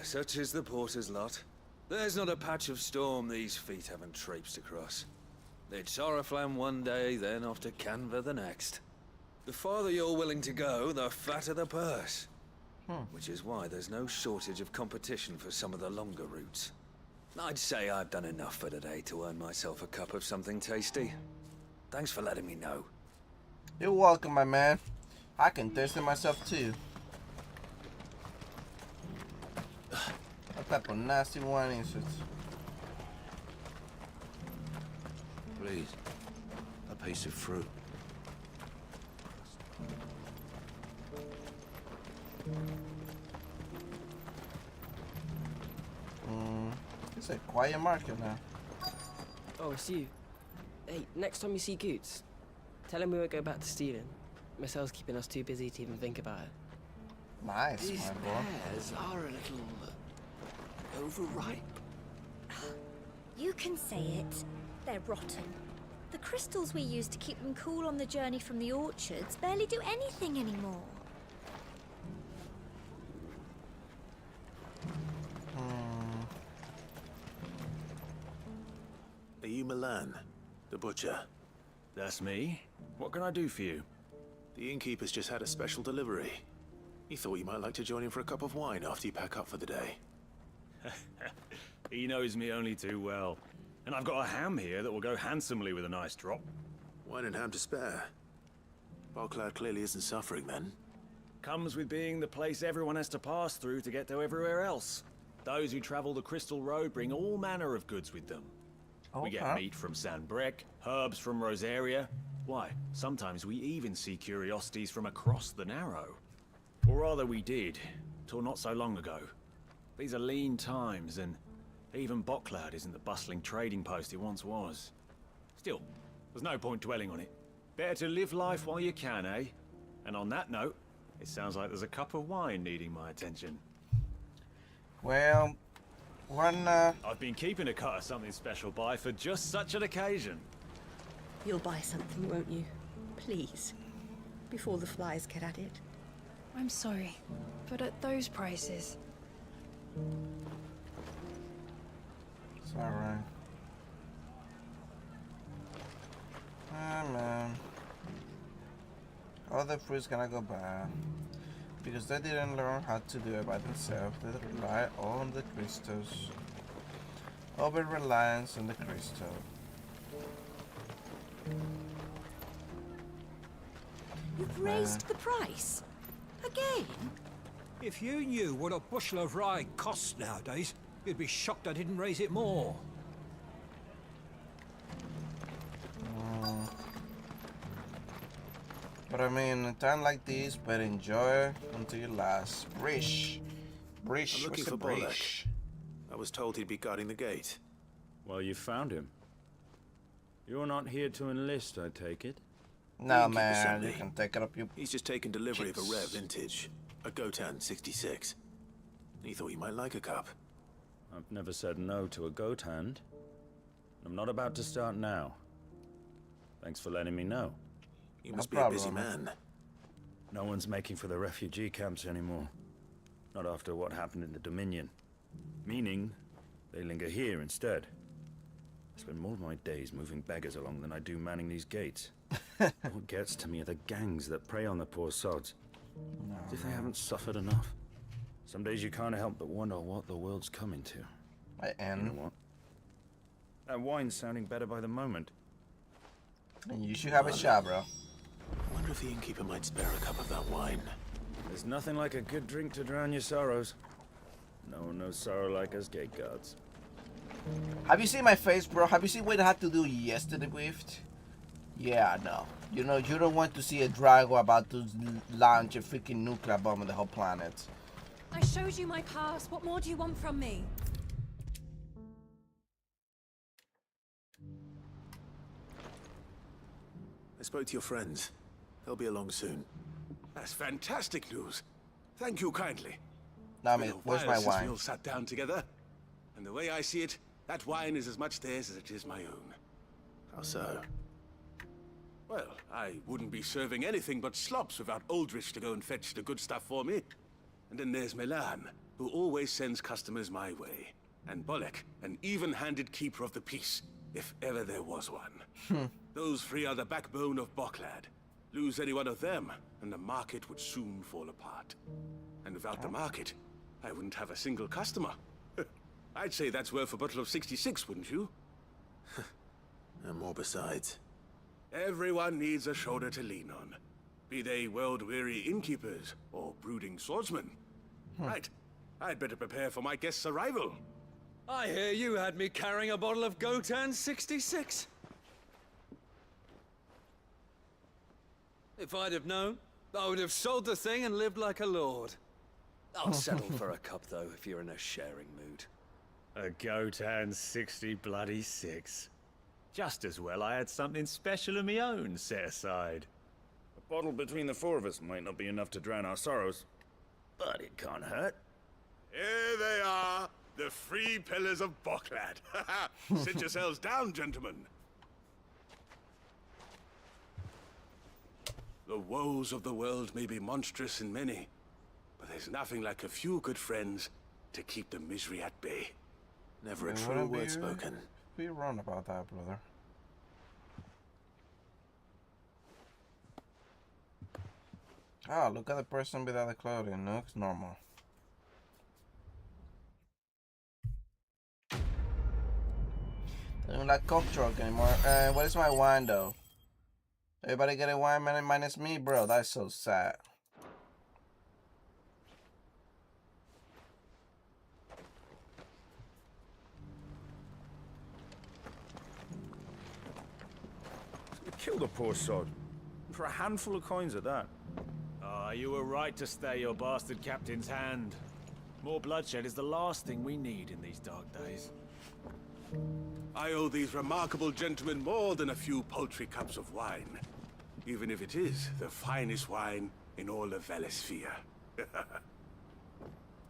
Such is the porter's lot. There's not a patch of storm these feet haven't traipsed across. It's Oriflamme one day, then off to Canva the next. The farther you're willing to go, the fatter the purse. Which is why there's no shortage of competition for some of the longer routes. I'd say I've done enough for today to earn myself a cup of something tasty. Thanks for letting me know. You're welcome, my man. I can taste it myself too. What type of nasty wine is it? Please, a piece of fruit. It's a quiet market now. Oh, it's you. Hey, next time you see Goots, tell him we won't go back to stealing. Marcel's keeping us too busy to even think about it. Nice, These my boy. pears are a little overripe. You can say it. They're rotten. The crystals we use to keep them cool on the journey from the orchards barely do anything anymore. Are you Milan, the butcher? That's me. What can I do for you? The innkeeper's just had a special delivery. He thought you might like to join him for a cup of wine after you pack up for the day. He knows me only too well. And I've got a ham here that will go handsomely with a nice drop. Wine and ham to spare. Boklad clearly isn't suffering then. Comes with being the place everyone has to pass through to get to everywhere else. Those who travel the Crystal Road bring all manner of goods with them. We get meat from Sanbrek, herbs from Rosaria. Why, sometimes we even see curiosities from across the Narrow. Or rather we did, till not so long ago. These are lean times, and even Boklad isn't the bustling trading post it once was. Still, there's no point dwelling on it. Better to live life while you can, eh? And on that note, it sounds like there's a cup of wine needing my attention. Well, I've been keeping a cut of something special by for just such an occasion. You'll buy something, won't you? Please. Before the flies get at it. I'm sorry, but at those prices... It's alright. Ah, man. All the fruits gonna go bad. Because they didn't learn how to do it by themselves. They rely on the crystals. Over-reliance on the crystal. You've raised the price? Again? If you knew what a bushel of rye costs nowadays, you'd be shocked I didn't raise it more. But I mean, a time like this, better enjoy until you last. Brish. Brish. I'm looking What's for a brish? Bolek. I was told he'd be guarding the gate. Well, you found him. You're not here to enlist, I take it? No, man, you can take it up your... He's just taken delivery of a rare vintage. A Gotan 66. He thought you might like a cup. I've never said no to a goat hand. I'm not about to start now. Thanks for letting me know. You must be a busy man. No one's making for the refugee camps anymore. Not after what happened in the Dominion. Meaning, they linger here instead. I spend more of my days moving beggars along than I do manning these gates. What gets to me are the gangs that prey on the poor sods. As if they haven't suffered enough. Some days you can't help but wonder what the world's coming to. You know what? That wine's sounding better by the moment. And you should have a shot, bro. I wonder if the innkeeper might spare a cup of that wine. There's nothing like a good drink to drown your sorrows. No sorrow like us gate guards. Have you seen my face, bro? Have you seen what I had to do yesterday with? Yeah, no. You know, you don't want to see a Drago about to launch a freaking nuclear bomb on the whole planet. I showed you my pass. What more do you want from me? I spoke to your friends. They'll be along soon. That's fantastic news. Thank you kindly. Now, mate, where's my since wine? we all sat down together. And the way I see it, That wine is as much theirs as it is my own. How so? Well, I wouldn't be serving anything but slops without Aldrich to go and fetch the good stuff for me. And then there's Milan, who always sends customers my way. And Bolek, an even-handed keeper of the peace, if ever there was one. Those three are the backbone of Boklad. Lose any one of them, and the market would soon fall apart. And without the market, I wouldn't have a single customer. I'd say that's worth a bottle of 66, wouldn't you? And more besides. Everyone needs a shoulder to lean on. Be they world-weary innkeepers or brooding swordsmen. Right. I'd better prepare for my guest's arrival. I hear you had me carrying a bottle of Gotan 66. If I'd have known, I would have sold the thing and lived like a lord. I'll settle for a cup, though, if you're in a sharing mood. A Gotan 66. Just as well I had something special of my own set aside. A bottle between the four of us might not be enough to drown our sorrows, but it can't hurt. Here they are, the three pillars of Boklad. Sit yourselves down, gentlemen. The woes of the world may be monstrous in many, but there's nothing like a few good friends to keep the misery at bay. Never a true word spoken. Be wrong about that, brother. Ah, look at the person without the clothing. Looks normal. I don't like cock truck anymore. What is my wine though? Everybody get a wine minus me, bro. That's so sad. Kill the poor sod. For a handful of coins at that. Ah, you were right to stay your bastard captain's hand. More bloodshed is the last thing we need in these dark days. I owe these remarkable gentlemen more than a few paltry cups of wine. Even if it is the finest wine in all of Valisthea.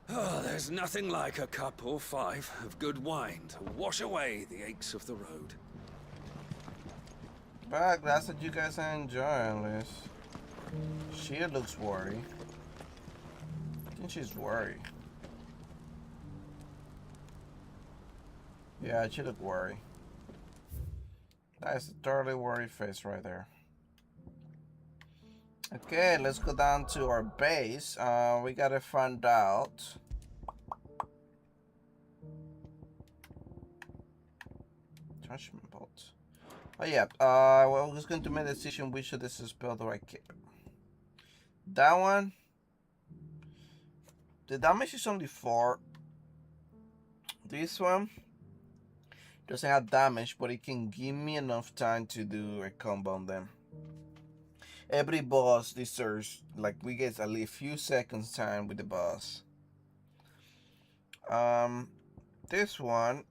Oh, there's nothing like a cup or five of good wine to wash away the aches of the road. But glad that you guys are enjoying this. She looks worried. I think she's worried. Yeah, she look worried. That's a totally worried face right there. Okay, let's go down to our base. We gotta find out. Judgment bolt. Oh yeah, well, we're just going to make a decision which of this spell do I keep. That one. The damage is only 4. This one doesn't have damage, but it can give me enough time to do a combo on them. Every boss deserves, like, we get at least a few seconds time with the boss. This one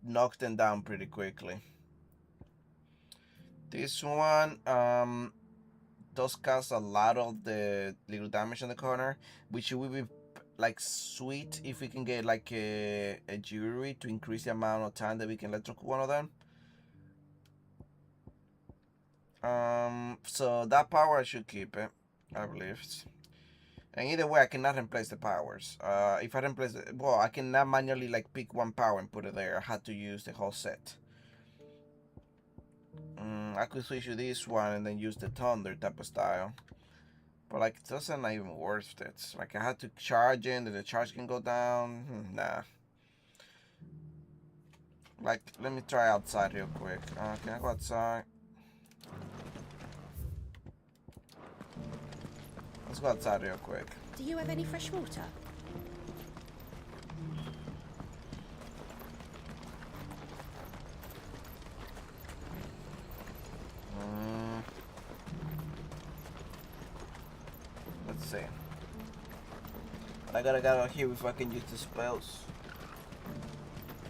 knocks them down pretty quickly. This one does cause a lot of the little damage on the corner, which would be like sweet if we can get like a jury to increase the amount of time that we can electrocute one of them. So that power I should keep it, I believe. And either way, I cannot replace the powers. If I replace it, well, I cannot manually like pick one power and put it there. I had to use the whole set. I could switch to this one and then use the thunder type of style. But like, it doesn't even worth it. Like, I had to charge in, that the charge can go down. Nah. Like, let me try outside real quick. Can I go outside? Let's go outside real quick. Do you have any fresh water? Let's see. I gotta get out here if I can use the spells.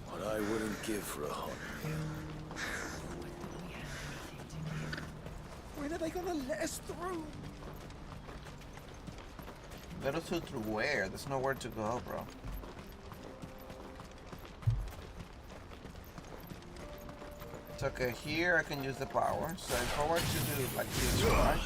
What I wouldn't give for a hot meal. When are they gonna let us through? Let us through where? There's nowhere to go, bro. So, okay, here I can use the power. So if I were to do it like this, right?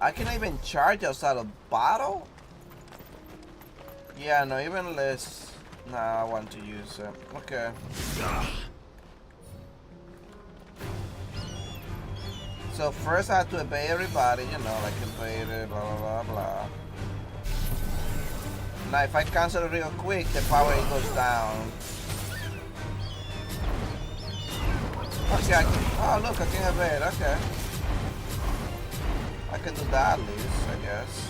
I can even charge outside of battle? Yeah, no, even less. Nah, I want to use it. Okay. So first I have to obey everybody, you know, like evade it, blah blah blah blah. Now if I cancel it real quick, the power goes down. Okay, oh look, I can evade, okay. I can do that at least, I guess.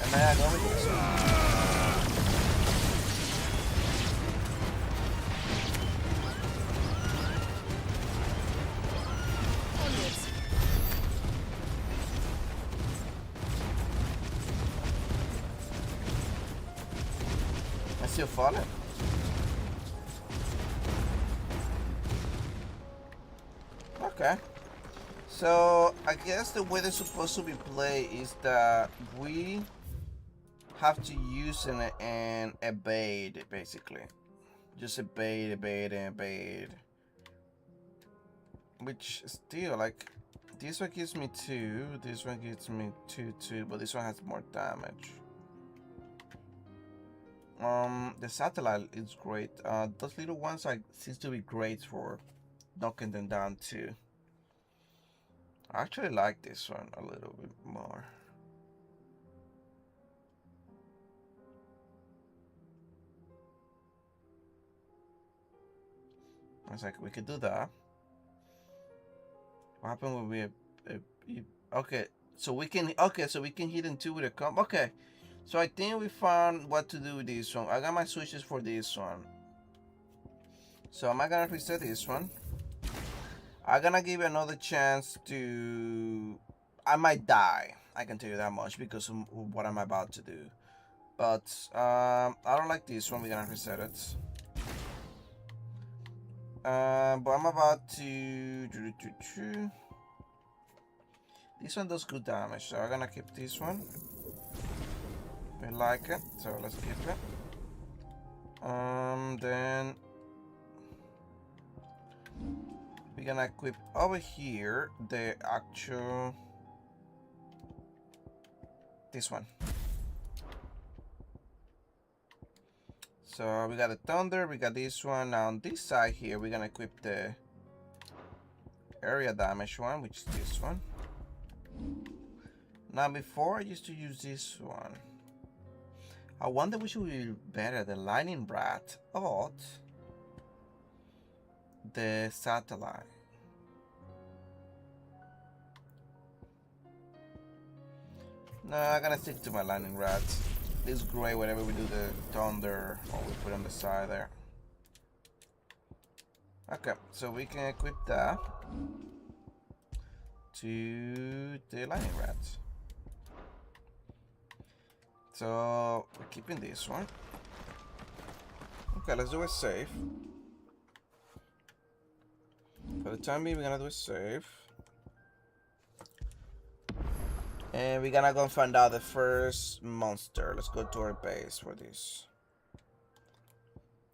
And then I go with this. I still falling. Okay. So I guess the way they're supposed to be played is that we have to use an evade basically. Just evade, evade, and evade. Which still like this one gives me 2, this one gives me 2, but this one has more damage. The satellite is great. Those little ones like seems to be great for knocking them down too. I actually like this one a little bit more. I was like, we could do that. What happened when we okay, so we can hit in 2 with a comp. Okay. So I think we found what to do with this one. I got my switches for this one. So am I gonna reset this one? I'm gonna give it another chance to... I might die. I can tell you that much because of what I'm about to do. But I don't like this one. We're gonna reset it. But I'm about to... This one does good damage, so I'm gonna keep this one. We like it, so let's keep it. Then we're gonna equip over here the actual... this one. So we got the thunder, we got this one. Now on this side here, we're gonna equip the area damage one, which is this one. Now before I used to use this one. I wonder which would be better, the lightning rat or the satellite. No, I'm gonna stick to my lightning rat. It's great whenever we do the thunder or we put on the side there. Okay, so we can equip that to the lightning rat. So we're keeping this one. Okay, let's do a save. For the time being, we're gonna do a save. And we're gonna go and find out the first monster. Let's go to our base for this.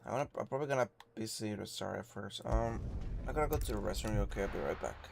I'm probably gonna visit Rosaria first. I gotta go to the restroom. Okay, I'll be right back.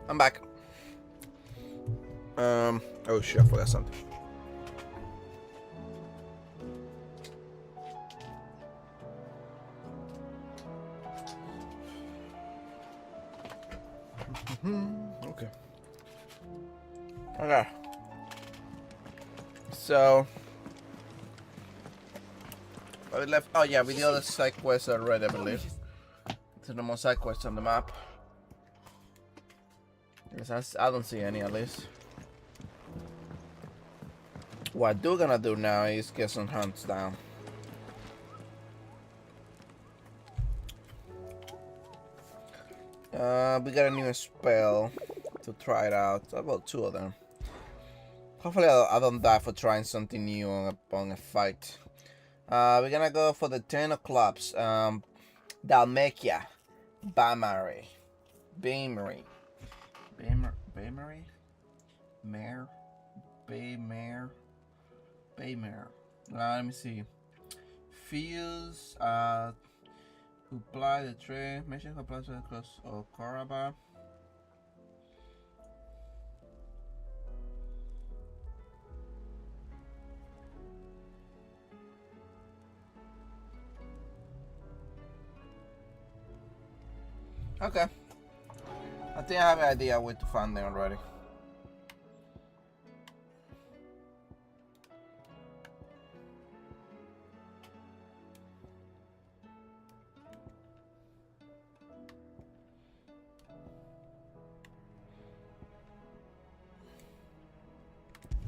I'm back. Oh shit, I forgot something. Okay. Okay. So we left. Oh yeah, with the other side quests already, I believe. To the more side quests on the map. Yes, I don't see any at least. What I'm gonna do now is get some hunts down. We got a new spell to try it out. About 2 of them. Hopefully I don't die for trying something new on a fight. We're gonna go for the 10 of clubs. Dalmacia. Baymare. Baymare. Mare. Baymare. Let me see. Feels who apply the tray. Mention who applies to cross or Koraba. Okay. I think I have an idea where to find them already.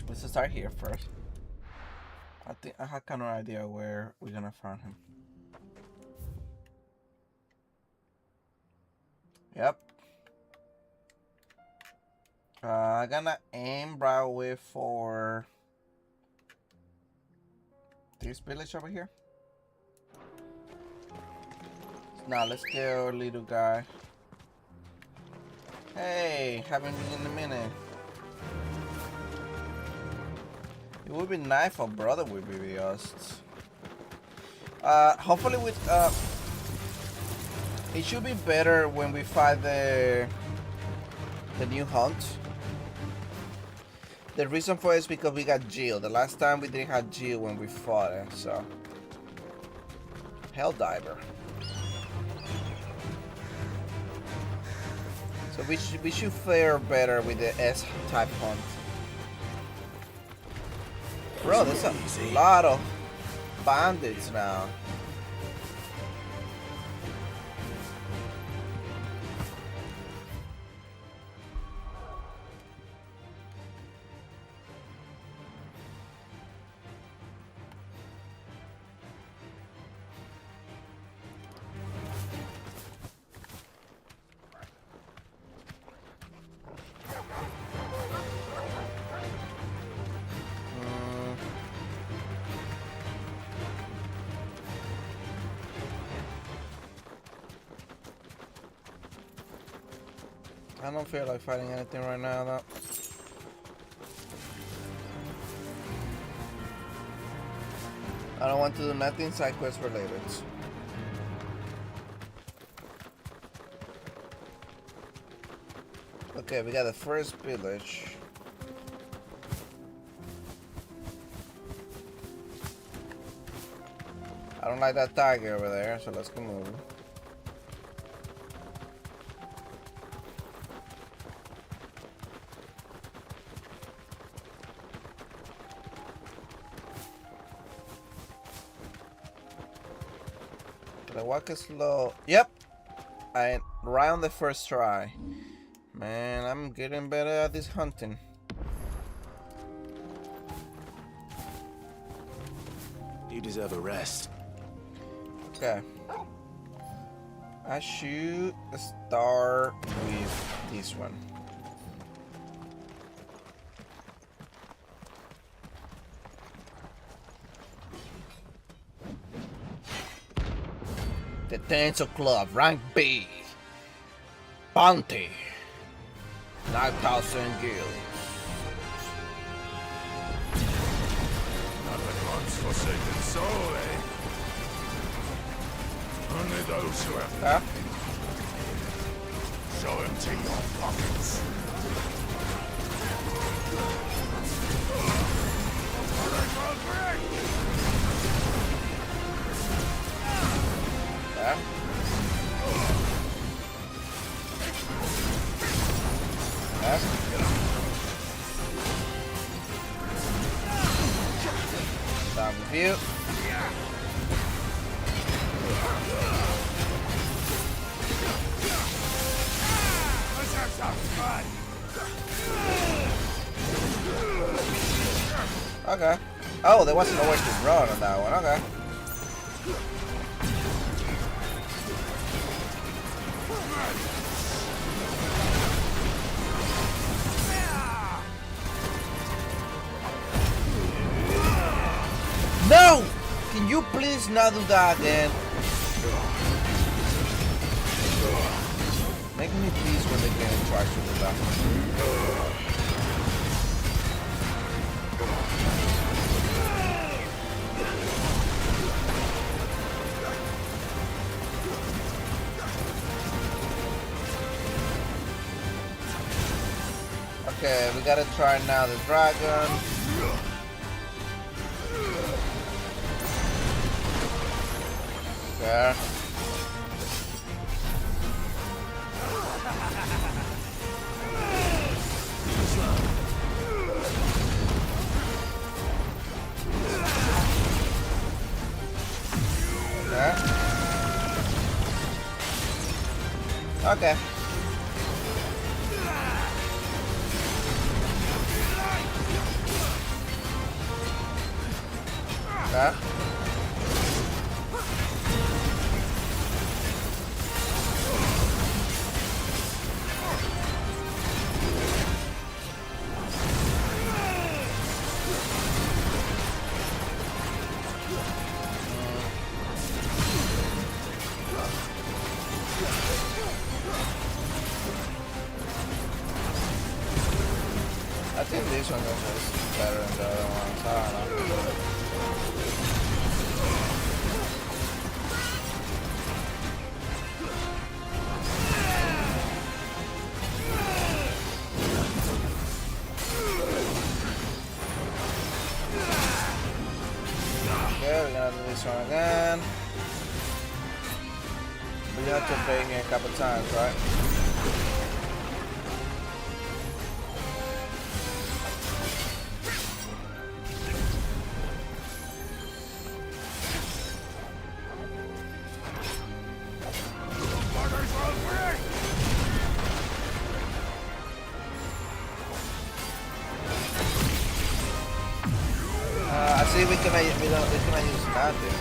Let's start here first. I think I have kind of an idea where we're gonna find him. Yep. I'm gonna aim right away for this village over here. Now let's get our little guy. Hey, haven't been in a minute. It would be nice for brother would be with us. Hopefully with it should be better when we fight the new hunt. The reason for it is because we got Jill. The last time we didn't have Jill when we fought it, so Helldiver. So we should fare better with the S-type hunt. Bro, there's a lot of bandits now. I don't feel like fighting anything right now, though. I don't want to do nothing side quest related. Okay, we got the first village. I don't like that tiger over there, so let's go move. Walk slow. Yep. I right on the first try. Man, I'm getting better at this hunting. You deserve a rest. Okay. I should start with this one. The Dance Club, rank B. Bounty. 9,000 guilds. Not the gods forsaken soul, eh? Only those who have... Huh? Show him empty your pockets. Yeah. Yeah. Down with you. Okay. Oh, there wasn't always to run on that one. Okay. No! Can you please not do that again? Make me please when the game tries to do that. Okay, we gotta try now the dragon. There. Okay. Okay. I think this one is better than the other ones. I don't know. Okay, we're gonna do this one again. We have to play here a couple times, right? I see we can use magic.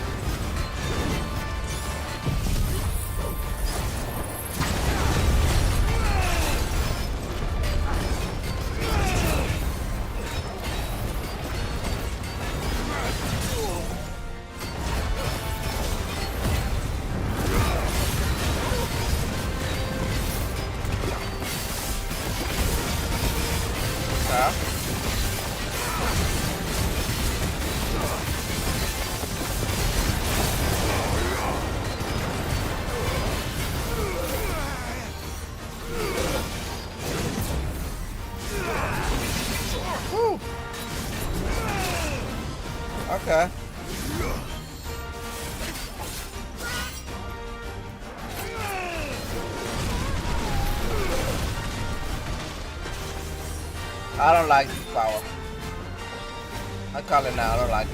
Okay. I don't like this power. I call it now, I don't like it.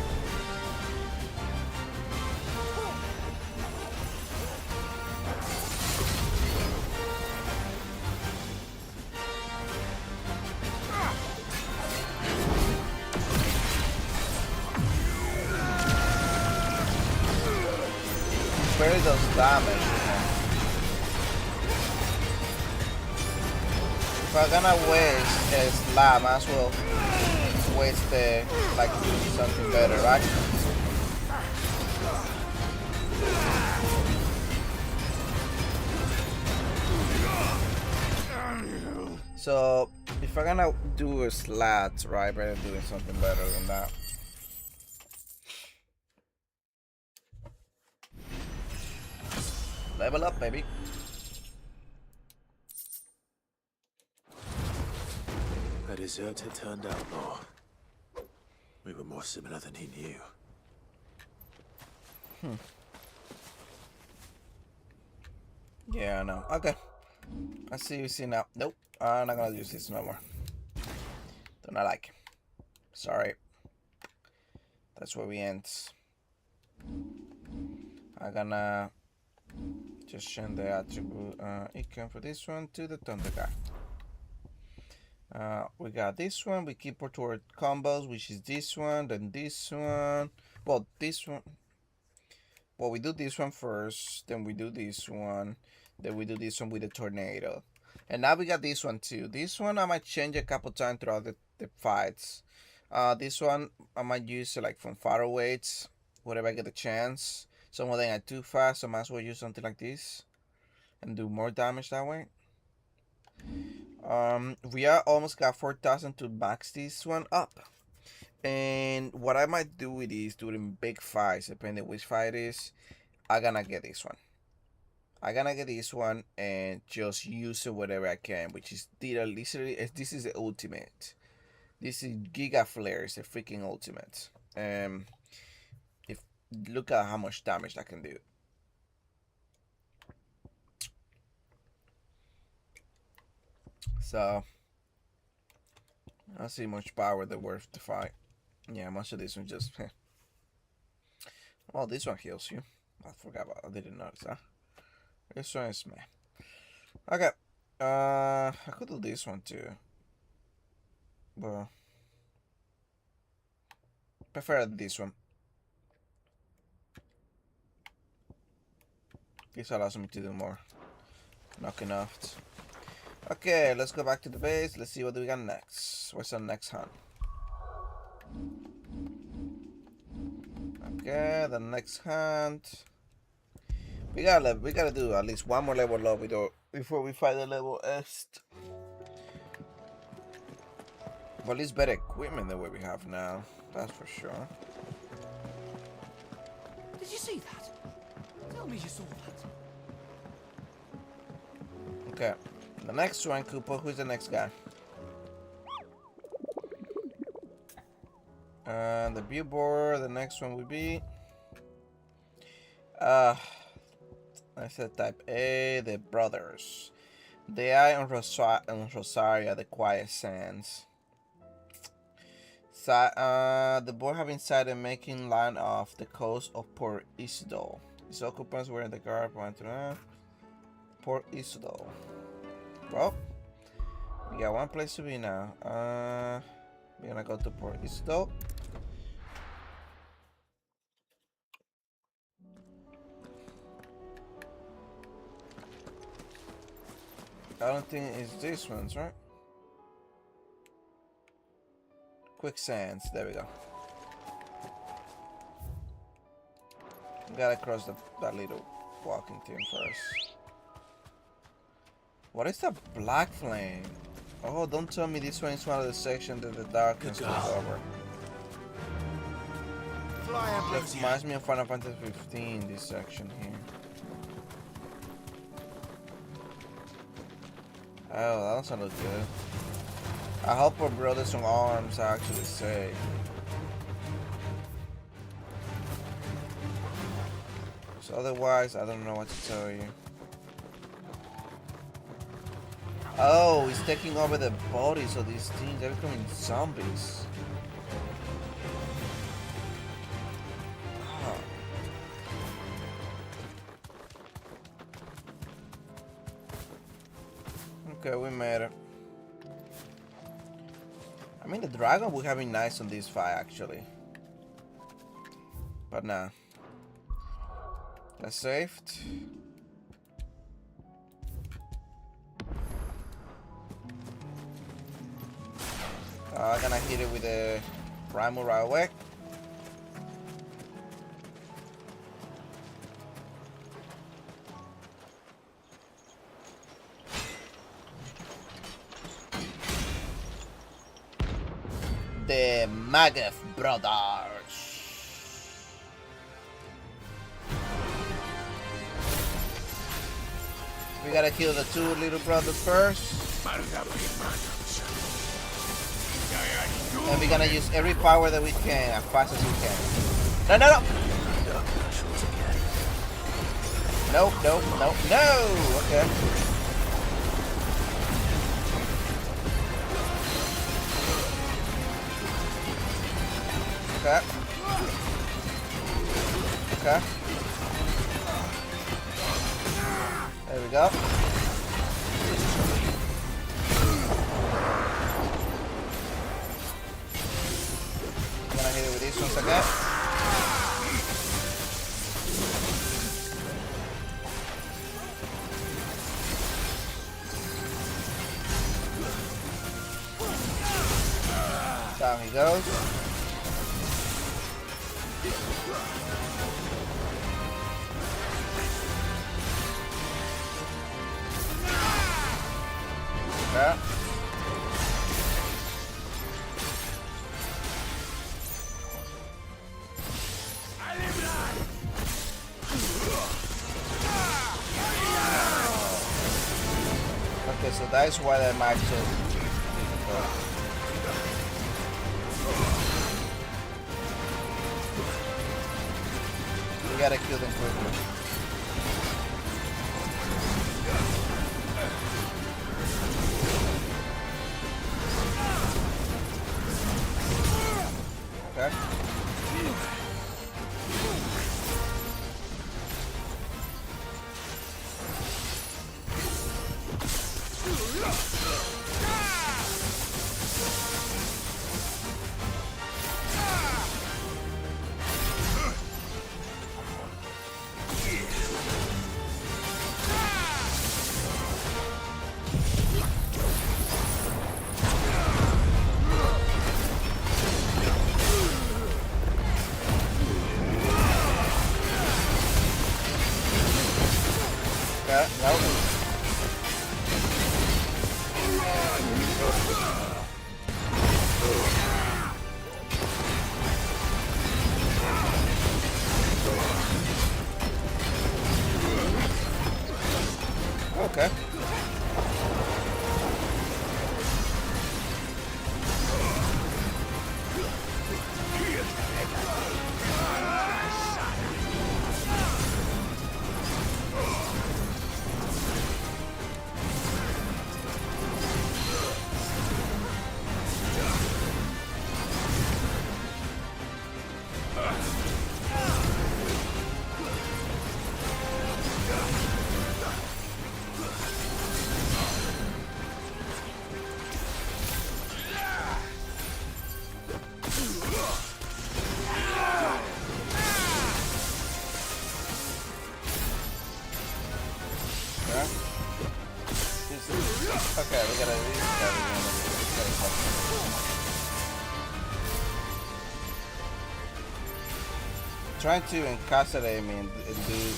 Barely does damage. If I'm gonna waste a slab, I might as well waste the, like, something better, right? So if I'm gonna do a slat, right, better doing something better than that. Level up, baby. A deserter turned outlaw. We were more similar than he knew. Yeah, no. Okay. I see you see now. Nope. I'm not gonna use this no more. Do not like. Sorry. That's where we end. I'm gonna just change the attribute Eikon for this one to the Thunder guy. We got this one. We keep toward combos, which is this one, then this one. Well, this one. Well, we do this one first, then we do this one, then we do this one with the tornado. And now we got this one too. This one I might change a couple times throughout the fights. This one I might use like from far away, whenever I get the chance. Some of them are too fast, so I might as well use something like this and do more damage that way. We are almost got 4,000 to max this one up. And what I might do with this during big fights, depending which fight it is, I'm gonna get this one. I'm gonna get this one and just use it wherever I can, which is literally, this is the ultimate. This is Giga Flare, is the freaking ultimate. If look at how much damage that can do. So I don't see much power that worth to fight. Yeah, much of this one just well, this one heals you. I forgot about I didn't notice that. This one is meh. Okay. I could do this one too. But prefer this one. This allows me to do more knocking off. Okay, let's go back to the base. Let's see what we got next. What's our next hunt? Okay, the next hunt. We gotta do at least one more level up before we fight the level est. But at least better equipment than what we have now. That's for sure. Did you see that? Tell me you saw that. Okay. The next one, Koopa. Who's the next guy? The billboard. The next one would be. I said type A. The brothers. They are on Rosaria, the Quiet Sands. The board have been sighted making land off the coast of Port Isidore. Its occupants were in the guard point to Port Isidore. Well, we got one place to be now. We're gonna go to Port Isidore. I don't think it's this one's right. Quicksands, there we go. We gotta cross that little walking thing first. What is that black flame? Oh, don't tell me this one is one of the sections that the darkness goes over. That reminds me of Final Fantasy 15, this section here. Oh, that doesn't look good. I hope our brothers in arms are actually safe. So otherwise, I don't know what to tell you. Oh, he's taking over the bodies of these things. They're becoming zombies. Huh. Okay, we made it. I mean, the dragon would have been nice on this fight, actually. But nah. That's saved. I'm gonna hit it with a primal right away. The Magath brothers. We gotta kill the two little brothers first. And we're gonna use every power that we can as fast as we can. No, no, no! No, no, no, no! Okay. Okay. Okay. There we go. I'm gonna hit it with this once again. Down he goes. Okay. Okay, so that's why that match so difficult. We gotta kill them quickly. Okay. Okay. Okay, we gotta trying to incarcerate me and do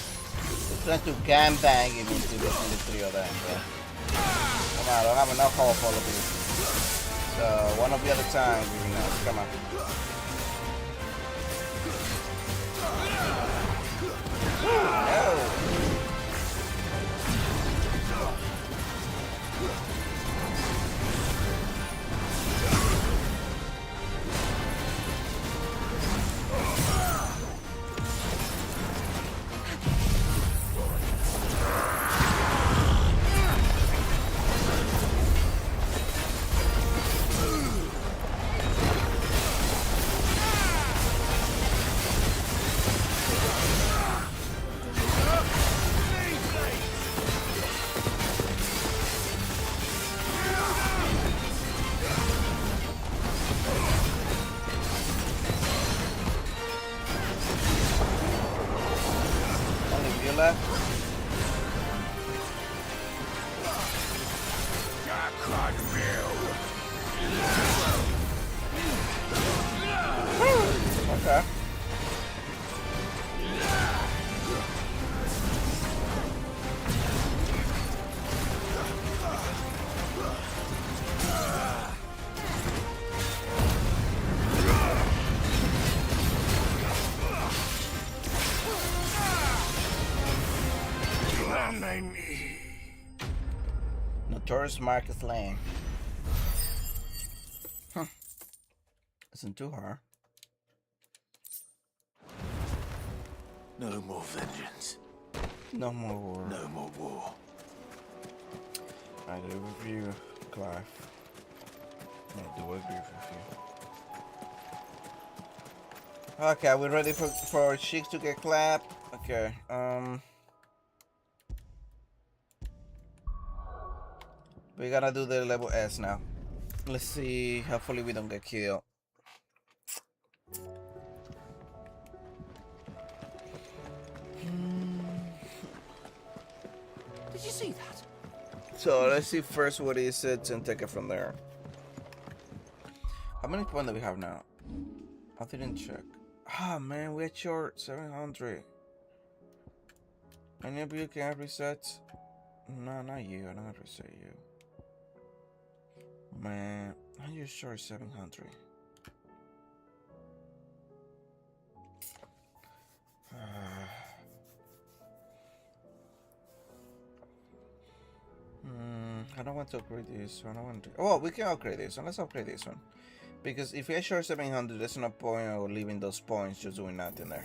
trying to gangbang him into between the three of them, bro. Come on, I don't have enough hope for all of this. So one of the other times, you know, come on. No. Left. Okay. Notorious Marcus Lane. Huh. Isn't too hard. No more vengeance. No more war. No more war. I do with you, Clive. I do agree with you. Okay, are we ready for chicks to get clapped? Okay, we gotta do the level S now. Let's see, hopefully we don't get killed. Did you see that? So let's see first what is it and take it from there. How many points do we have now? I didn't check. Ah man, we're short 700. Any of you can reset? No, not you. I'm not gonna reset you. Man, I'm just short 700. I don't want to upgrade this one. I want to. Oh, we can upgrade this one. Let's upgrade this one. Because if we're short 700, there's no point of leaving those points just doing nothing there.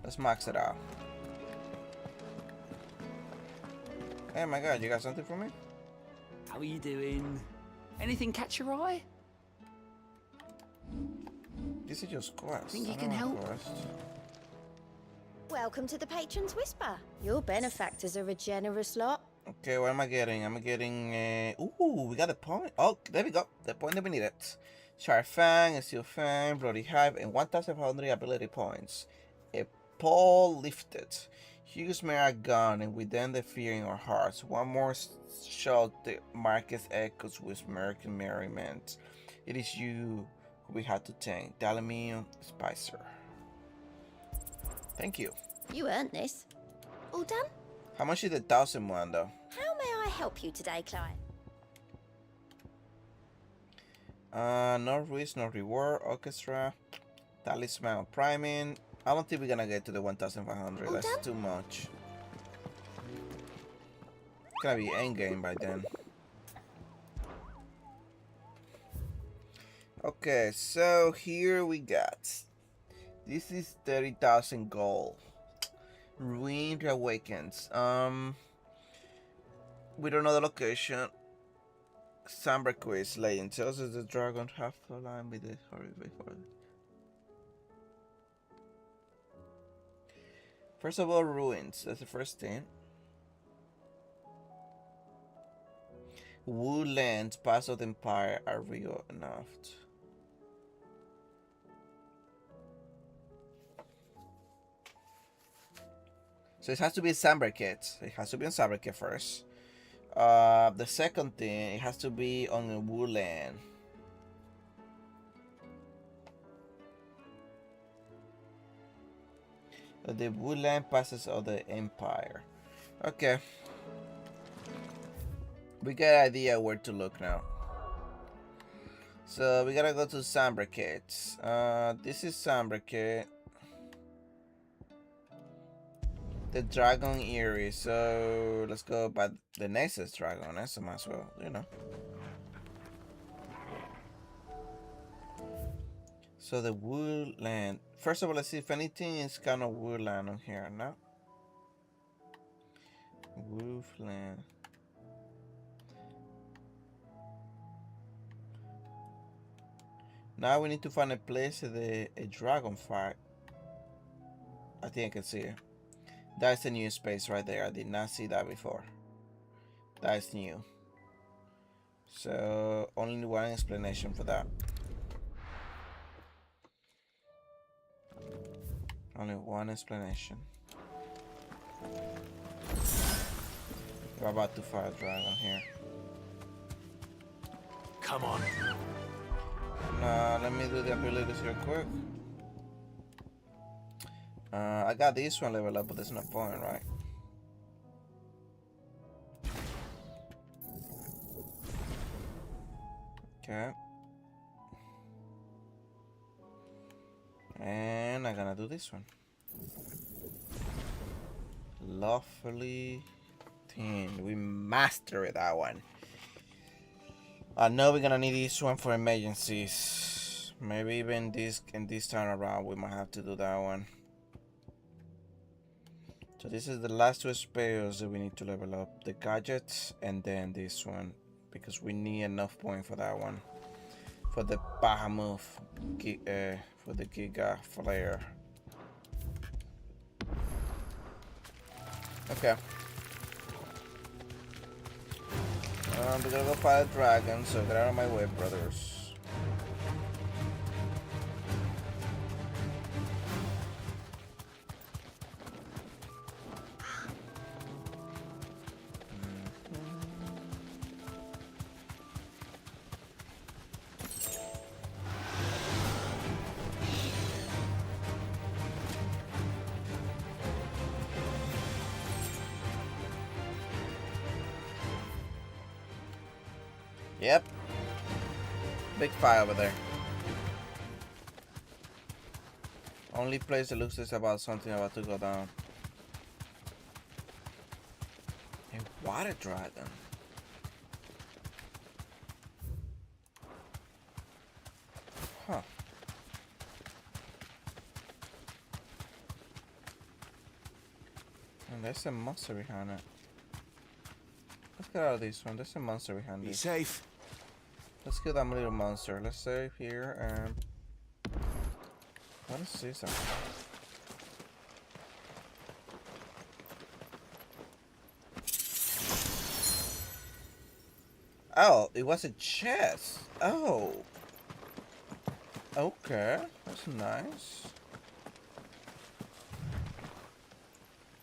Let's max it out. Hey, my God, you got something for me? How are you doing? Anything catch your eye? This is just quest. Think you can help? Welcome to the Patron's Whisper. Your benefactors are a generous lot. Okay, what am I getting? I'm getting. Ooh, we got a point. Oh, there we go. The point that we needed. Sharp Fang, a Steel Fang, Bloody Hive, and 1,500 ability points. A pole lifted. Huge Mera gun, and we then the fear in our hearts. One more shot that Marcus echoes with American merriment. It is you who we had to thank. Dalamio Spicer. Thank you. You earned this. All done? How much is the 1,000 one though? How may I help you today, Clive? No risk, no reward. Orchestra. Talisman of priming. I don't think we're gonna get to the 1,500. That's done? too much. It's gonna be endgame by then. Okay, so here we got. This is 30,000 gold. Ruined Awakens. We don't know the location. Samber quiz legend tells us the dragon half aligned with the horrible for. First of all, ruins. That's the first thing. Woodlands, past of the Empire are real enough. So it has to be Samberkit. It has to be on Samberkit first. The second thing, it has to be on a woodland. The woodland passes of the Empire. Okay. We got an idea where to look now. So we gotta go to Samberkit. This is Samberkit. The dragon eerie, so let's go by the nicest dragon. That's might as well, you know. So the woodland. First of all, let's see if anything is kind of woodland on here. No. Woodland. Now we need to find a place of a dragon fight. I think I can see it. That's a new space right there. I did not see that before. That's new. So only one explanation for that. Only one explanation. We're about to fight a dragon here. Come on. Nah, let me do the abilities real quick. I got this one level up, but there's no point, right? Okay. And I'm gonna do this one. Lawfully thin. We mastered that one. I know we're gonna need this one for emergencies. Maybe even this time around we might have to do that one. So this is the last two spells that we need to level up. The gadgets and then this one. Because we need enough point for that one. For the Bahamut, for the Giga Flare. Okay. We're gonna go fight a dragon, so get out of my way, brothers. Yep. Big fire over there. Only place that looks like about something about to go down. A water dragon. Huh. And there's a monster behind it. Let's get out of this one. There's a monster behind this. Be safe. Let's kill that little monster. Let's save here and let's see something. Oh, it was a chest. Oh. Okay, that's nice.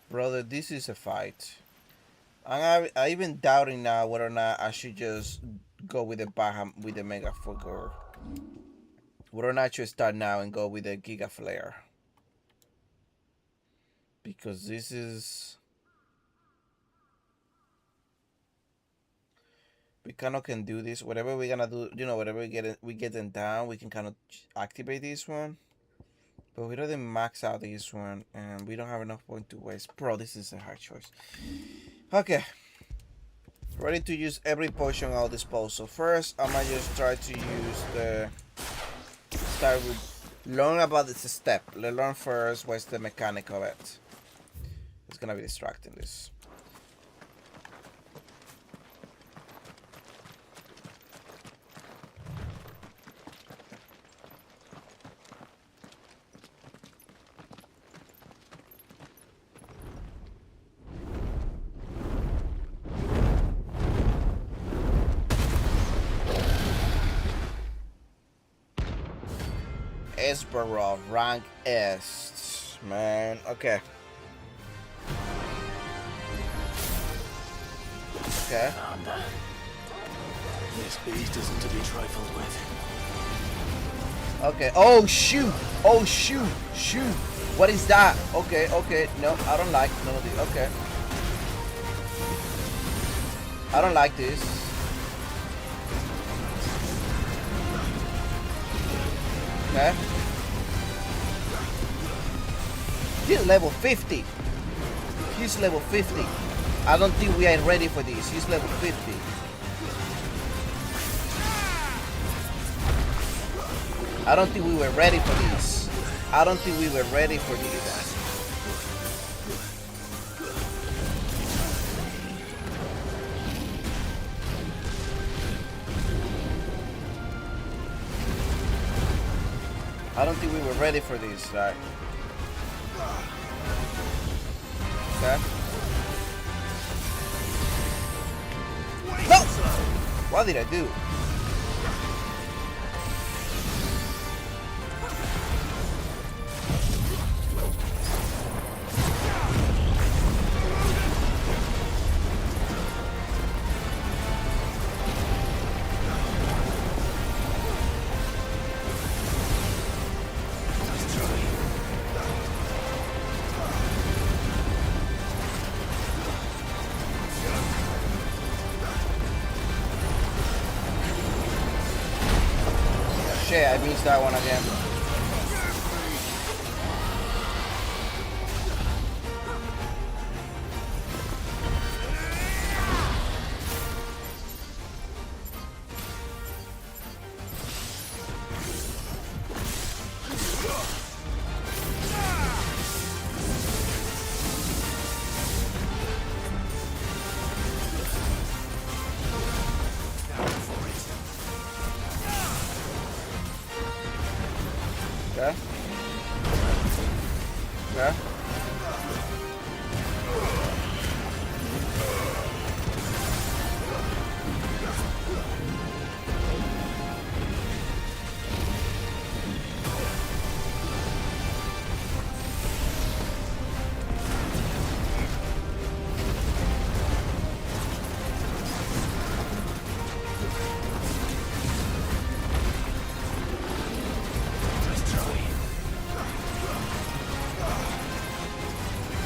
Brother, this is a fight. I'm even doubting now whether or not I should just go with the Mega Fugger. Whether or not I should start now and go with the Giga Flare. Because this is... We kind of can do this. Whatever we're gonna do, you know, whatever we get them down, we can kind of activate this one. But we don't max out this one, and we don't have enough point to waste. Bro, this is a hard choice. Okay. Ready to use every potion at our disposal. First, I might just try to use the... Start with... Learn about this step. Learn first what's the mechanic of it. It's gonna be distracting, this. Esbarov, rank S. Man, okay. Okay. This beast isn't to be trifled with. Okay. Oh shoot! Oh shoot! Shoot! What is that? Okay, okay. No, I don't like none of this. Okay. I don't like this. Okay. He's level 50. He's level 50. I don't think we are ready for this. He's level 50. I don't think we were ready for this. I don't think we were ready for this. I don't think we were ready for this, right? Okay. No! What did I do? Shit, I missed that one again. Okay. Okay.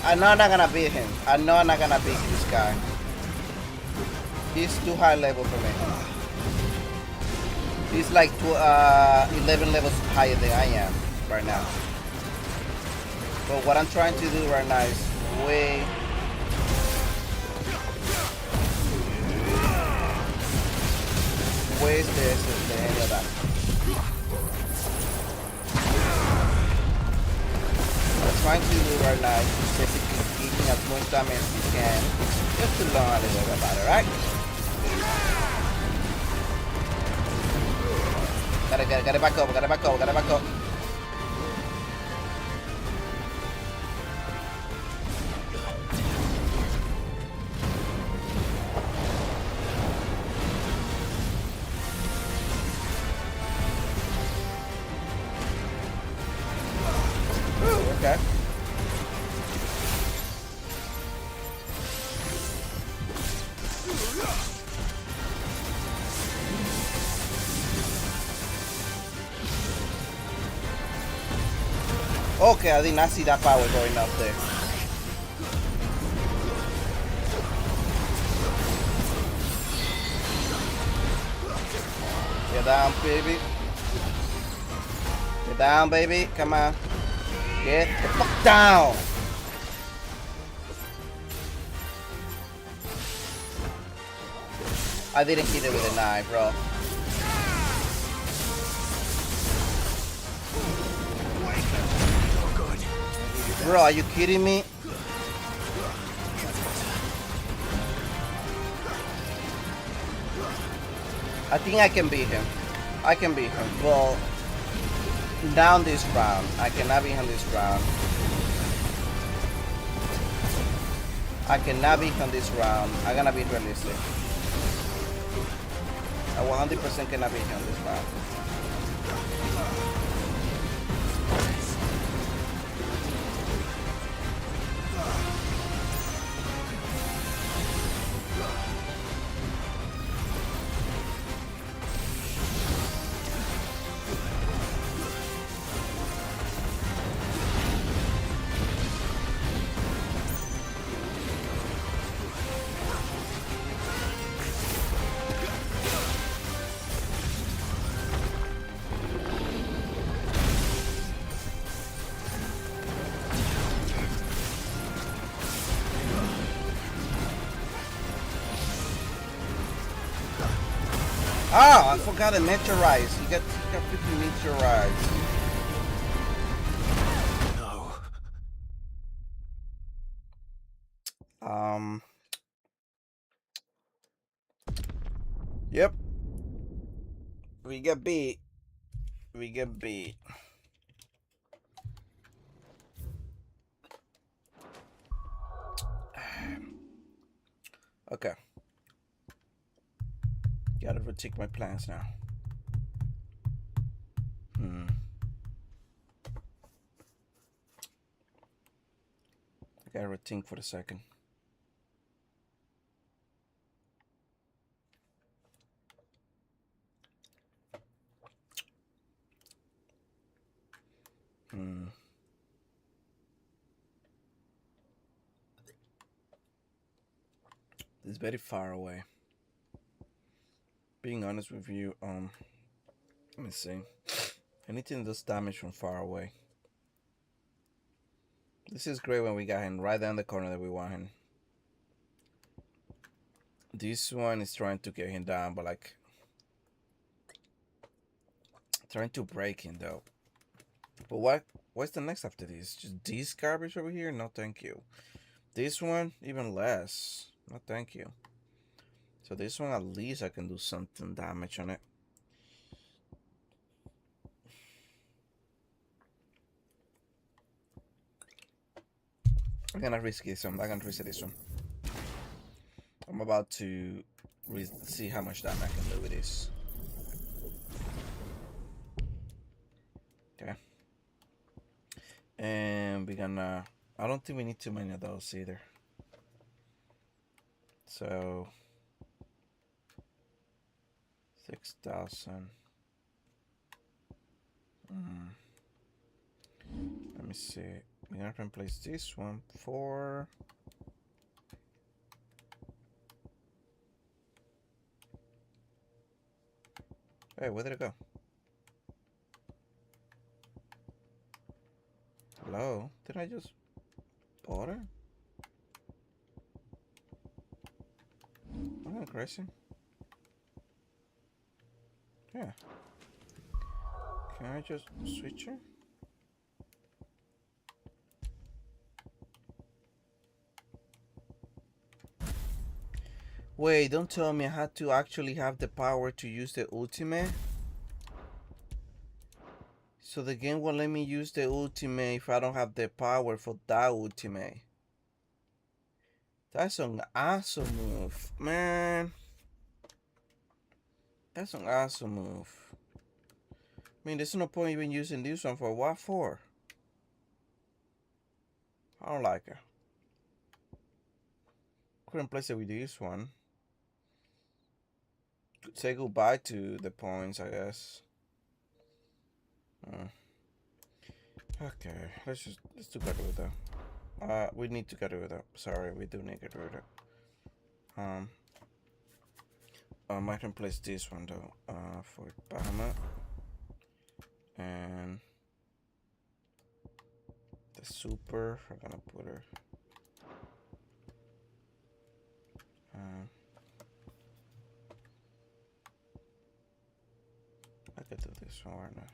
I know I'm not gonna beat him. I know I'm not gonna beat this guy. He's too high level for me. He's like 11 levels higher than I am right now. But what I'm trying to do right now is way... Waste this than any of that. What I'm trying to do right now is just basically keeping as much damage as you can, just to learn a little bit about it, right? Gotta back up, gotta back up, gotta back up. Okay. Okay, I did not see that power going up there. Get down, baby. Get down, baby. Come on. Get the fuck down! I didn't hit it with a knife, bro. Bro, are you kidding me? I think I can beat him. I can beat him. Well, down this round. I cannot beat him this round. I cannot beat him this round. I'm gonna be realistic. I 100% cannot beat him this round. Oh, I forgot a meteorize. He got freaking meteorized. No. Yep. We get beat. We get beat. Okay. Gotta retake my plans now. I gotta rethink for a second. It's very far away. Being honest with you, let me see. Anything does damage from far away. This is great when we got him right down the corner that we want him. This one is trying to get him down, but like trying to break him though. But what's the next after this? Just this garbage over here? No thank you. This one, even less. No thank you. So this one, at least I can do something damage on it. I'm gonna risk this one. I'm gonna risk this one. I'm about to see how much damage I can do with this. Okay. And we're gonna... I don't think we need too many of those either. So... 6,000. Let me see. We're gonna replace this one for... Hey, where did it go? Hello? Did I just bought it? Am I crazy? Yeah. Can I just switch her? Wait, don't tell me I had to actually have the power to use the ultimate. So the game won't let me use the ultimate if I don't have the power for that ultimate. That's an awesome move, man. That's an awesome move. I mean, there's no point even using this one for what for? I don't like it. Couldn't place it with this one. Say goodbye to the points, I guess. Okay, let's do get rid of that. We need to get rid of that. Sorry, we do need to get rid of it. I might replace this one though. For Bahama and the super. I'm gonna put her. I could do this one right now.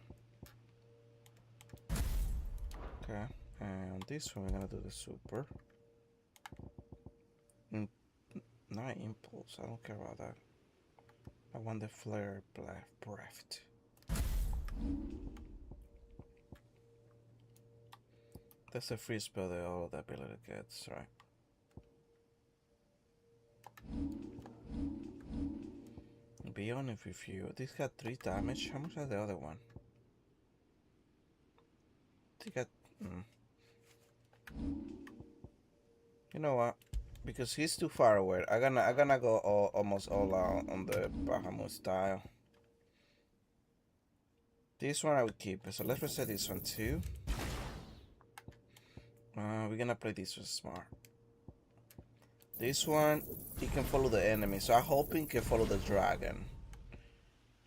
Okay, and this one we're gonna do the super. Not impulse. I don't care about that. I want the flare breath. That's a free spell that all of the ability gets, right? Be honest with you, this got 3 damage. How much has the other one? They got... You know what? Because he's too far away, I'm gonna go almost all out on the Bahamut style. This one I would keep, so let's reset this one too. We're gonna play this one smart. This one, he can follow the enemy, so I hope he can follow the dragon.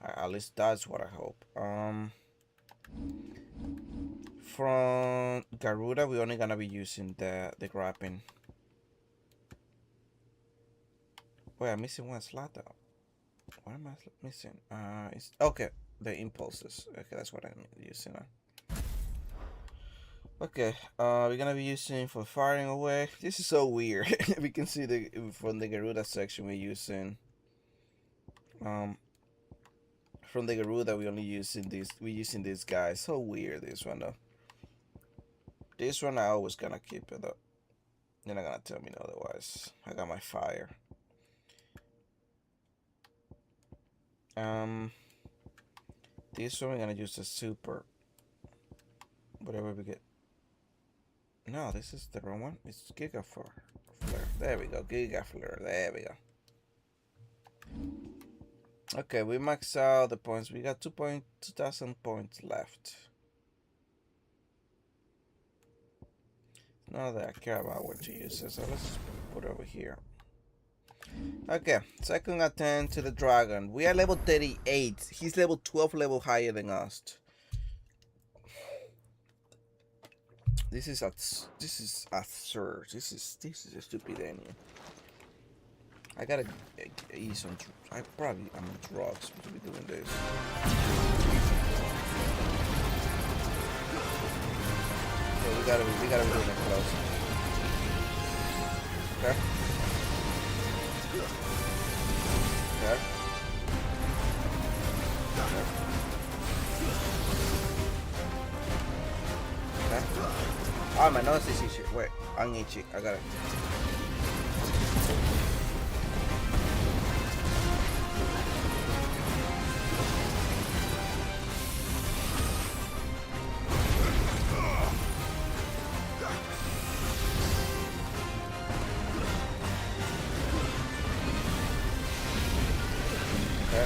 At least that's what I hope. From Garuda, we're only gonna be using the grappling. Wait, I'm missing one slot though. What am I missing? It's okay. The impulses. Okay, that's what I'm using now. Okay, we're gonna be using for firing away. This is so weird. We can see from the Garuda section we're using. From the Garuda we're only using this. We're using this guy. So weird this one though. This one I always gonna keep it though. You're not gonna tell me otherwise. I got my fire. This one we're gonna use the super. Whatever we get. No, this is the wrong one. It's Giga Flare. There we go. Giga Flare. There we go. Okay, we maxed out the points. We got 2,000 points left. Now that I care about what to use it, so let's just put it over here. Okay, second attempt to the dragon. We are level 38. He's level 12 level higher than us. This is absurd. This is a stupid enemy. I gotta eat some. I'm on drugs to be doing this. So we gotta be doing it close. Okay. Okay. Oh, my nose is itchy. Wait, I'm itchy. I got it.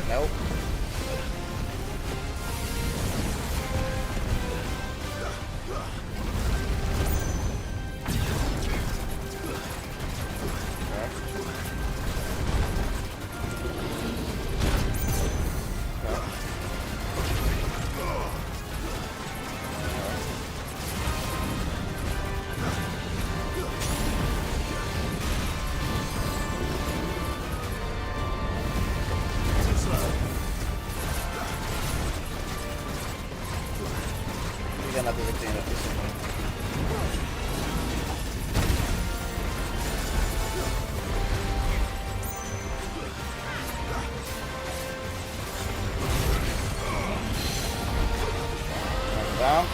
Nope. Down.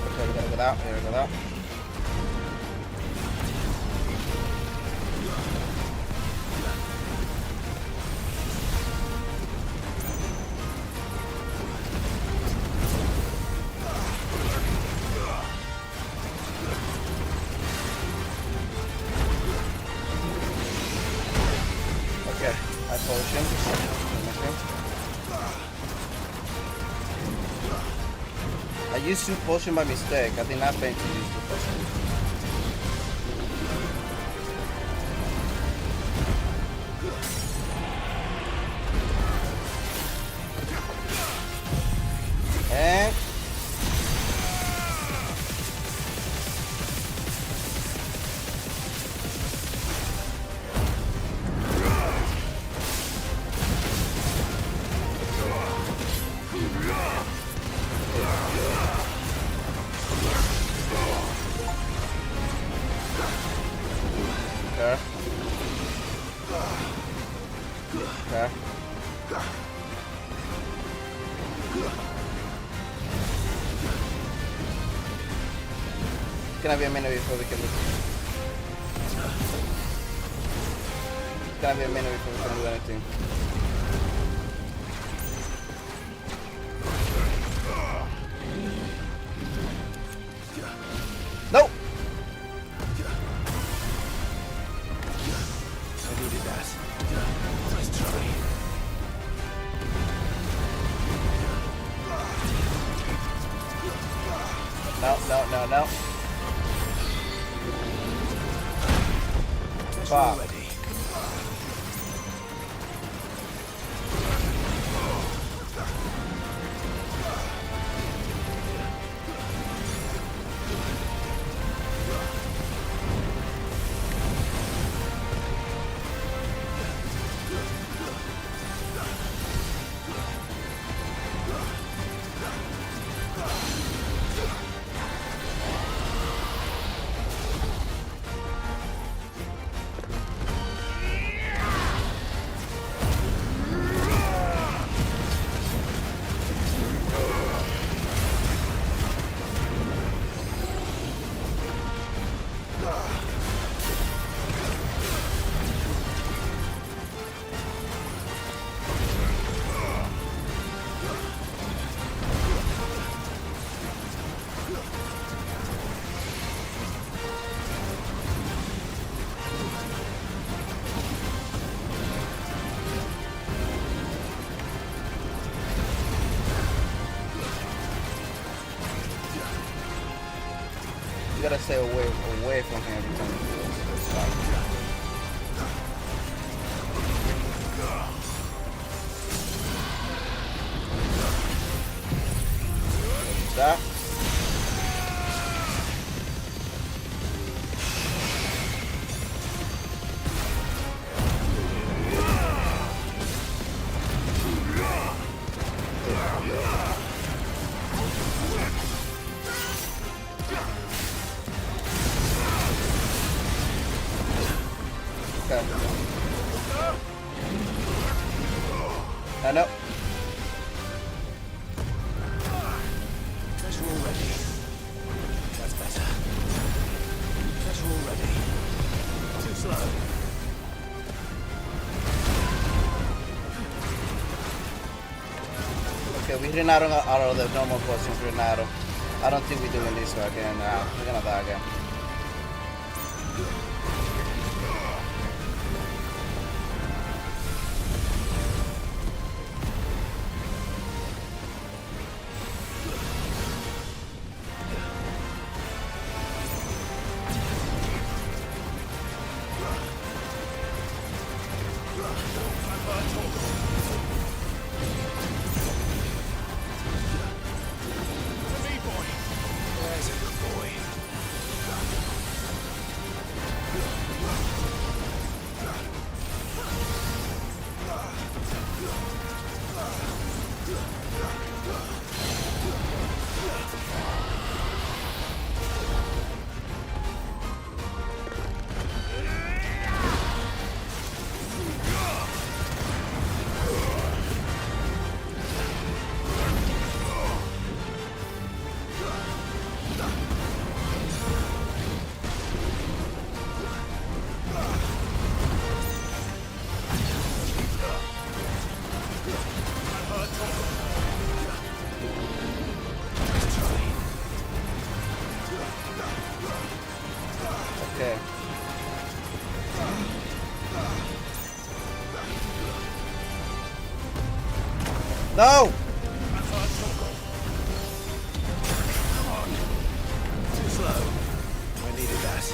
Okay, we gotta get out. Here we go out. I used 2 potion by mistake. I did not think to use 2 potion. And Can I be a minute before we can do Can I be a minute before we can do anything? Nope! I needed that. Nice try. No. Fuck. You gotta stay away from him every time you do this. It's fine. That. Okay. Okay, we ran out of the normal potions. We ran out of. I don't think we're doing this one again. We're gonna die again. Okay. No! Too slow. I needed that.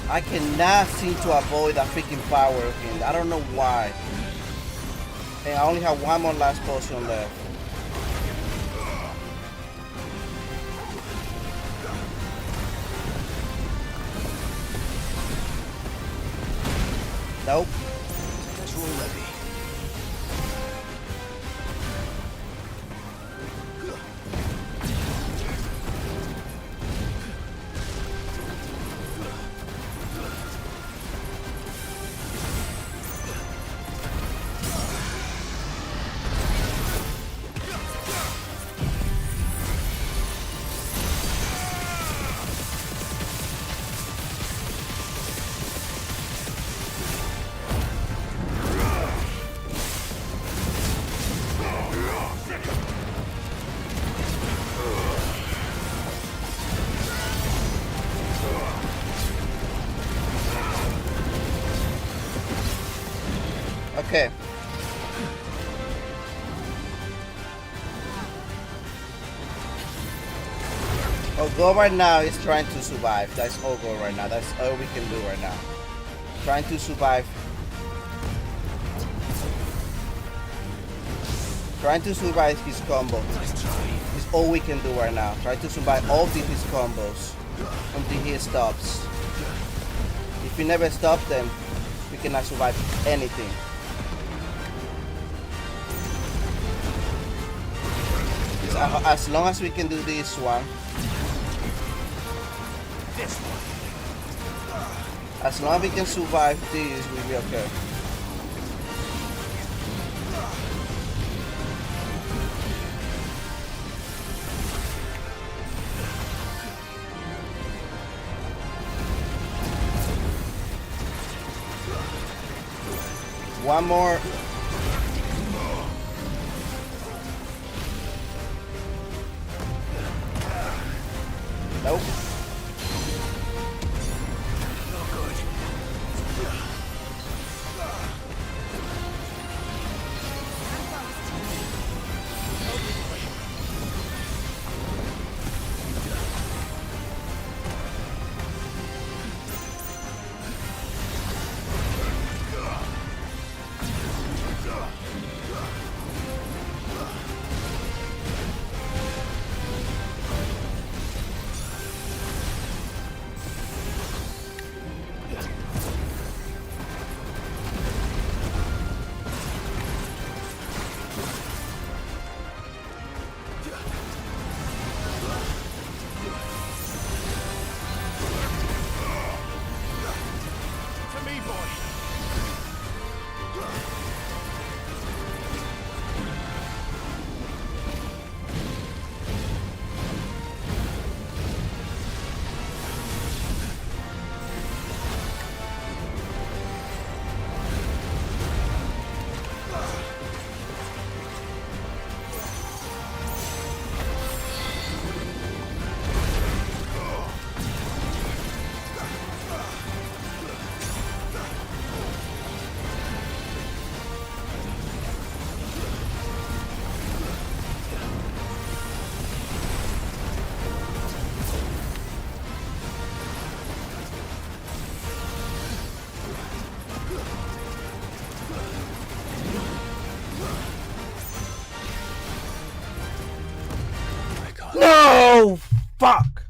I cannot seem to avoid that freaking power again. I don't know why. And I only have one more last potion left. Nope. That's all ready. Okay. Ogo right now is trying to survive. That's Ogo right now. That's all we can do right now. Trying to survive. Trying to survive his combo. Is all we can do right now. Try to survive all of his combos until he stops. If we never stop them, we cannot survive anything. As long as we can do this one. As long as we can survive this, we'll be okay. One more. Nope. Fuck!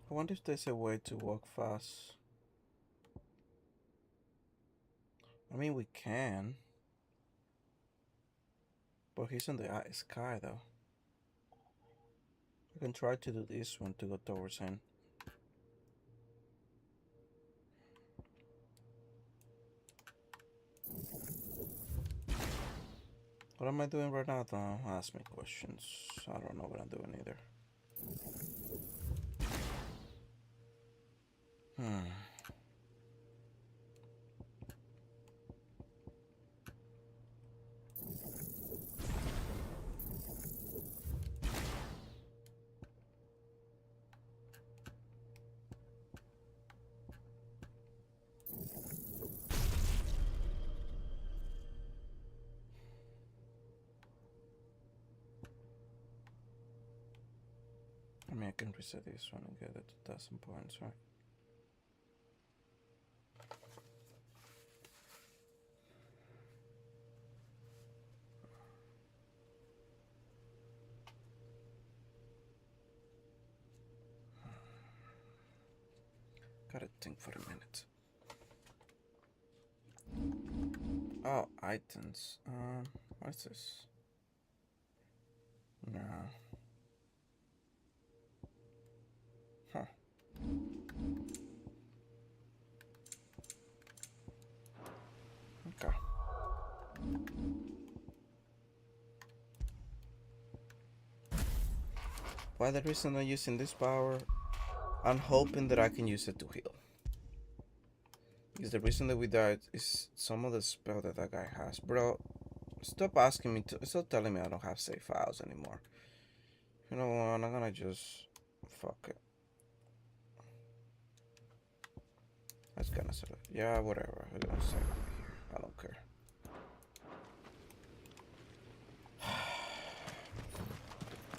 I wonder if there's a way to walk fast. I mean, we can. But he's in the sky, though. I can try to do this one to go towards him. What am I doing right now? Don't ask me questions. I don't know what I'm doing either. I mean, I can reset this one and get it to 2,000 points, right? Gotta think for a minute. Oh, items. What's this? No. Huh. Okay. Why the reason I'm using this power? I'm hoping that I can use it to heal. Because the reason that we died is some of the spell that guy has. Bro, stop asking me to... Stop telling me I don't have save files anymore. You know what? I'm gonna just... Fuck it. That's gonna sort of... Yeah, whatever. I'm gonna save it here. I don't care.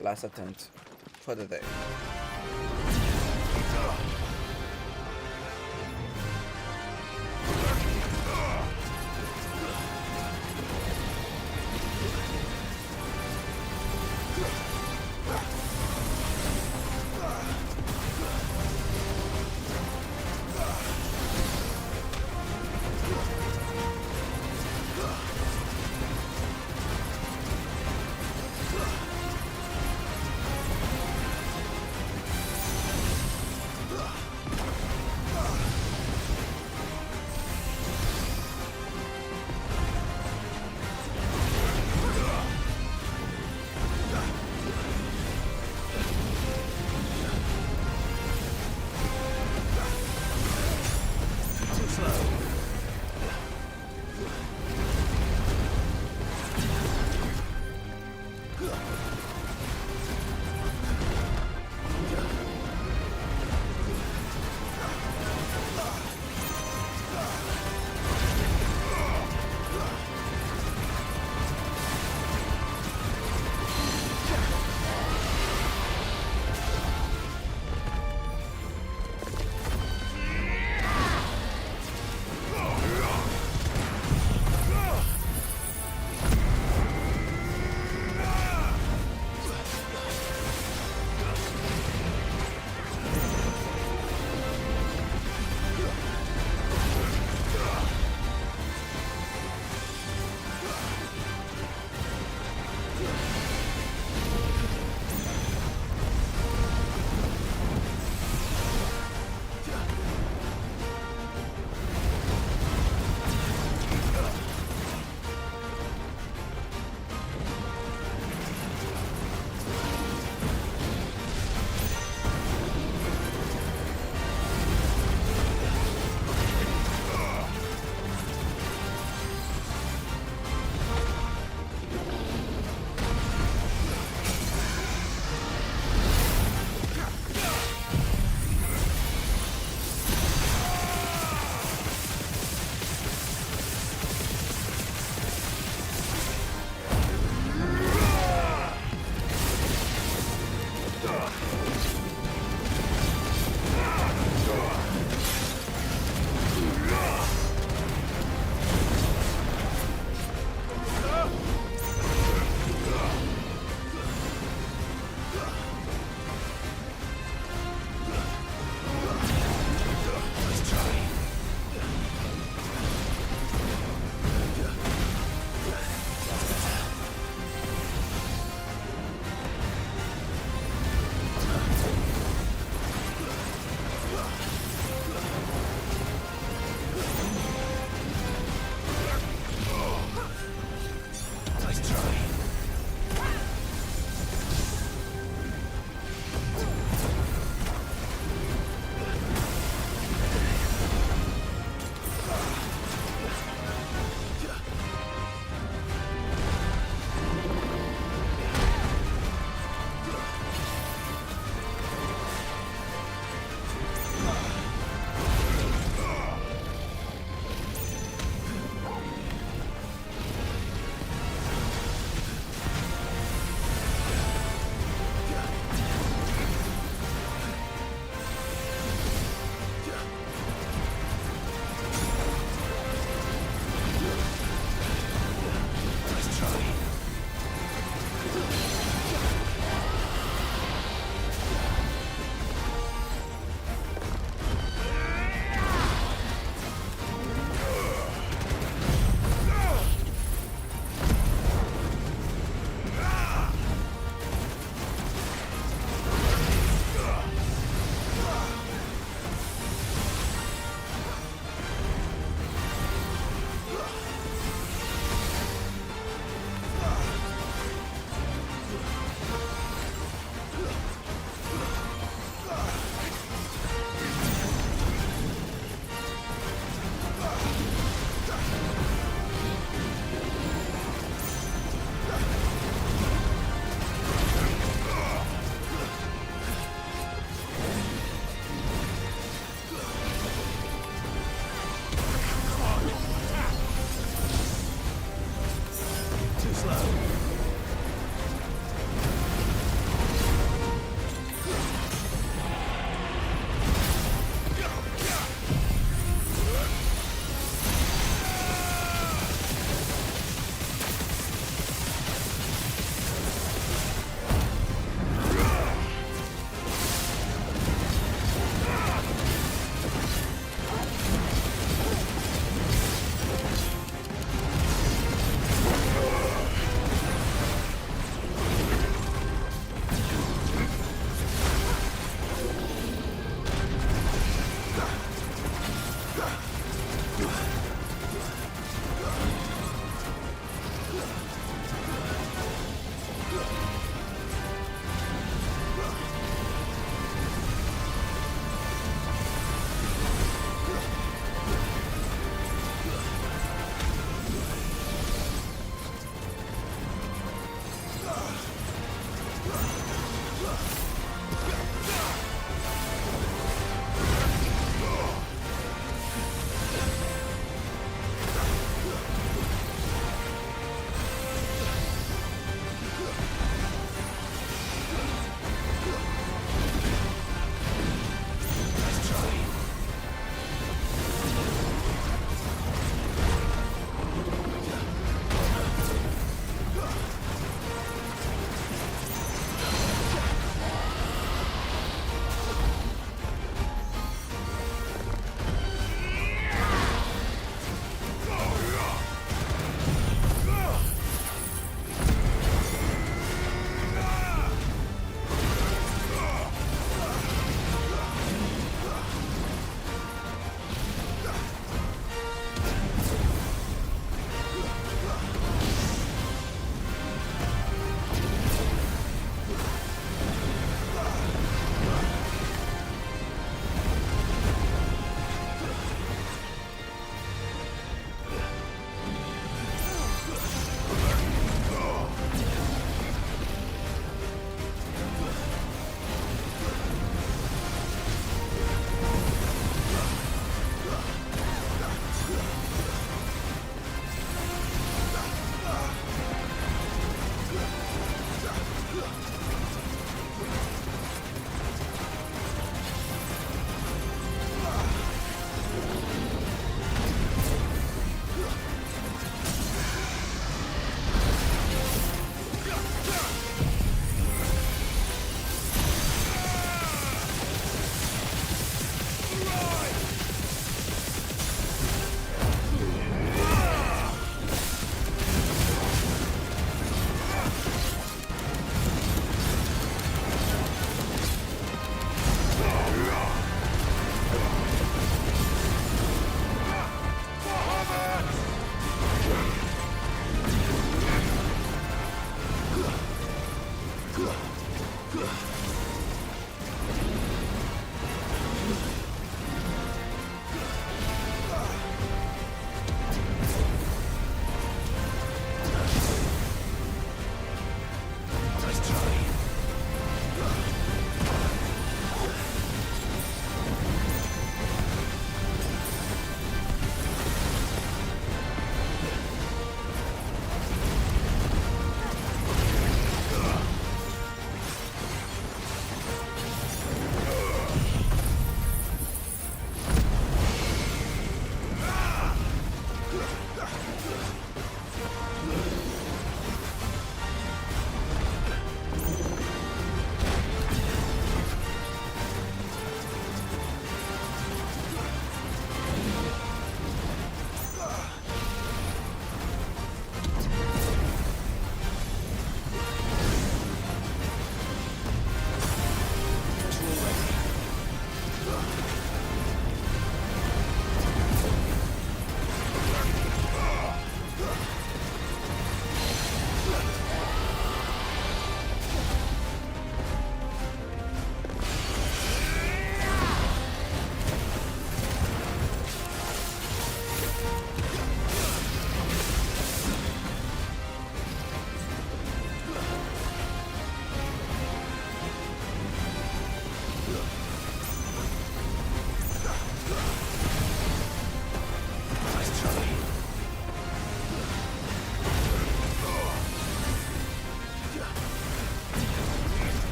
Last attempt for the day. slow.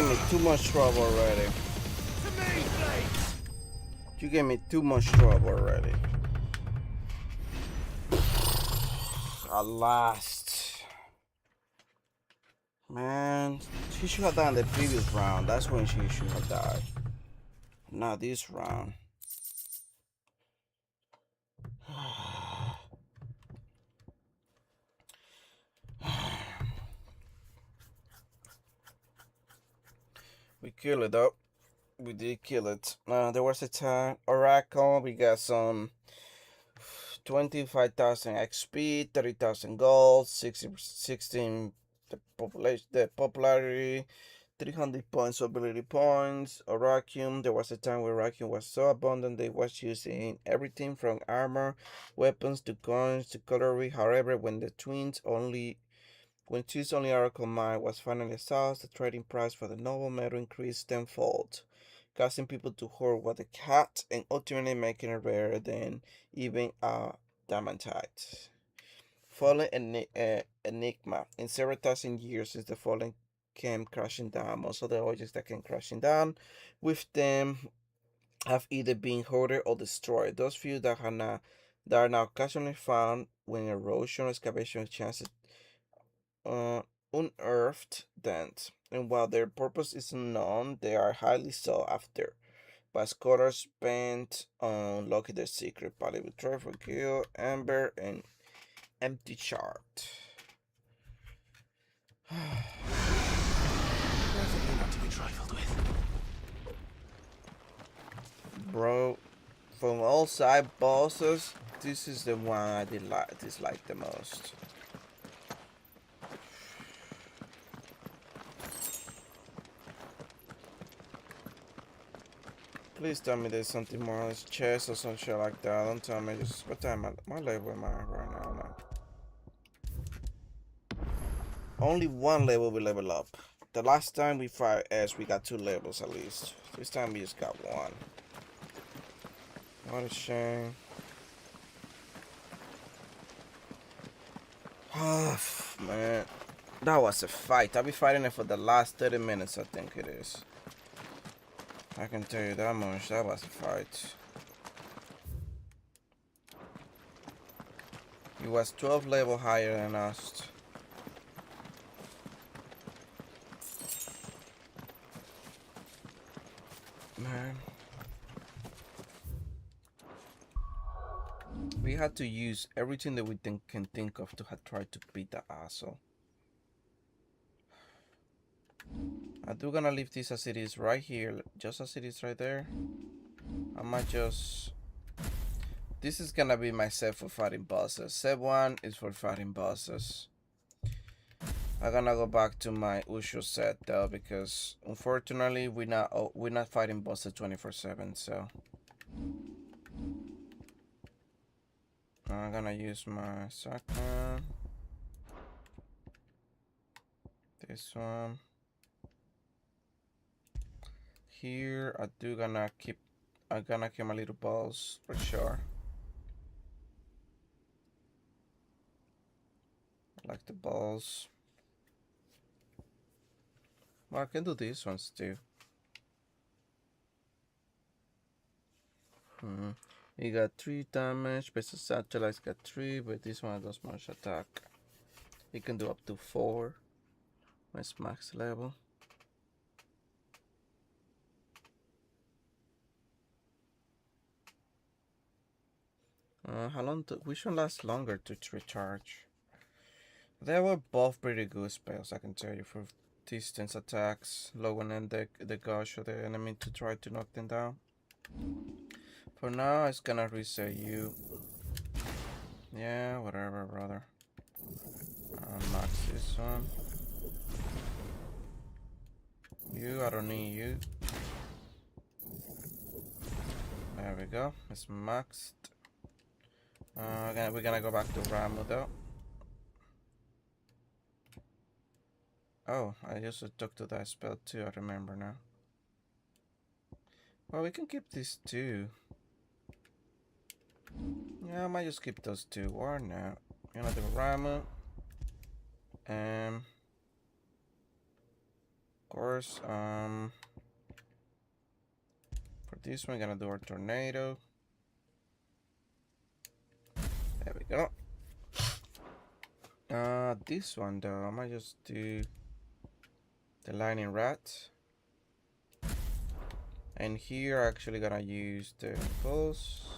gave me too much trouble already. You gave me too much trouble already. At last. Man, she should have done the previous round. That's when she should have died. Not this round. We killed it though. We did kill it. There was a time Oracle. We got some 25,000 XP, 30,000 gold, 16 the popularity, 300 points ability points. Oracle. There was a time where Oracle was so abundant they was using everything from armor, weapons to coins to cutlery. However, when Twins only Oracle mine was finally solved, the trading price for the noble metal increased tenfold, causing people to hoard what they had and ultimately making it rarer than even a diamantite. Fallen Enigma. In several thousand years since the fallen came crashing down, most of the objects that came crashing down with them have either been hoarded or destroyed. Those few that are now occasionally found when erosion or excavation chances unearthed them, and while their purpose is unknown, they are highly sought after by scholars bent on locking their secret, valuable treasure, gil, amber, and empty shard. Definitely not to be trifled with. Bro, from all side bosses, this is the one I dislike the most. Please tell me there's something more on his chest or some shit like that. Don't tell me just what time my level am I right now, man? Only one level we level up. The last time we fought S, we got 2 levels at least. This time we just got 1. What a shame. Oh, man. That was a fight. I'll be fighting it for the last 30 minutes, I think it is. I can tell you that much. That was a fight. He was 12 level higher than us. Man. We had to use everything that we can think of to try to beat the asshole. I do gonna leave this as it is right here, just as it is right there. I might just... This is gonna be my set for fighting bosses. Set 1 is for fighting bosses. I'm gonna go back to my usual set though, because unfortunately we're not fighting bosses 24/7. So I'm gonna use my second. This one. Here I'm gonna keep my little balls for sure. I like the balls. Well, I can do these ones too. You got 3 damage, basic satellites got 3, but this one does much attack. You can do up to 4. What's max level? How long? Which one lasts longer to recharge? They were both pretty good spells, I can tell you, for distance attacks, lowering the gush of the enemy to try to knock them down. For now, it's gonna reset you. Yeah, whatever, brother. Max this one. I don't need you. There we go. It's maxed. We're gonna go back to Ramu though. Oh, I just took to that spell too, I remember now. Well, we can keep these 2. Yeah, I might just keep those 2. Why not? I'm gonna do Ramu. course. For this one, we're gonna do our tornado. There we go. This one though, I might just do the lightning rat. And here, I'm actually gonna use the impulse.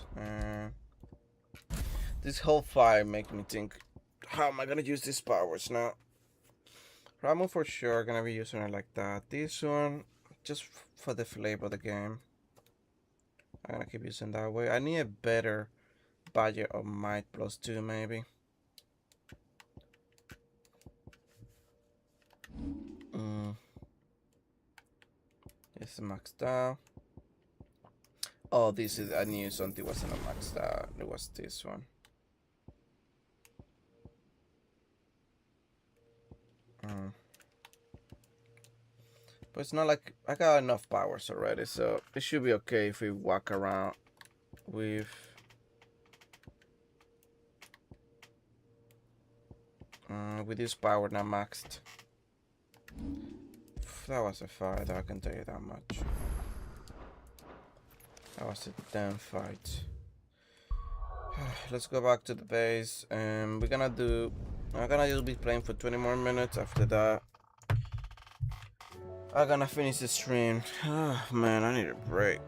This whole fire makes me think, how am I gonna use these powers now? Ramon for sure gonna be using it like that. This one, just for the flavor of the game, I'm gonna keep using that way. I need a better budget of might +2 maybe. This is maxed out. Oh, this is, I knew something wasn't maxed out. It was this one. But it's not like I got enough powers already, so it should be okay if we walk around with this power not maxed. That was a fight, I can tell you that much. That was a damn fight. Let's go back to the base, and we're gonna do. I'm gonna just be playing for 20 more minutes. After that, I'm gonna finish the stream. Oh man, I need a break.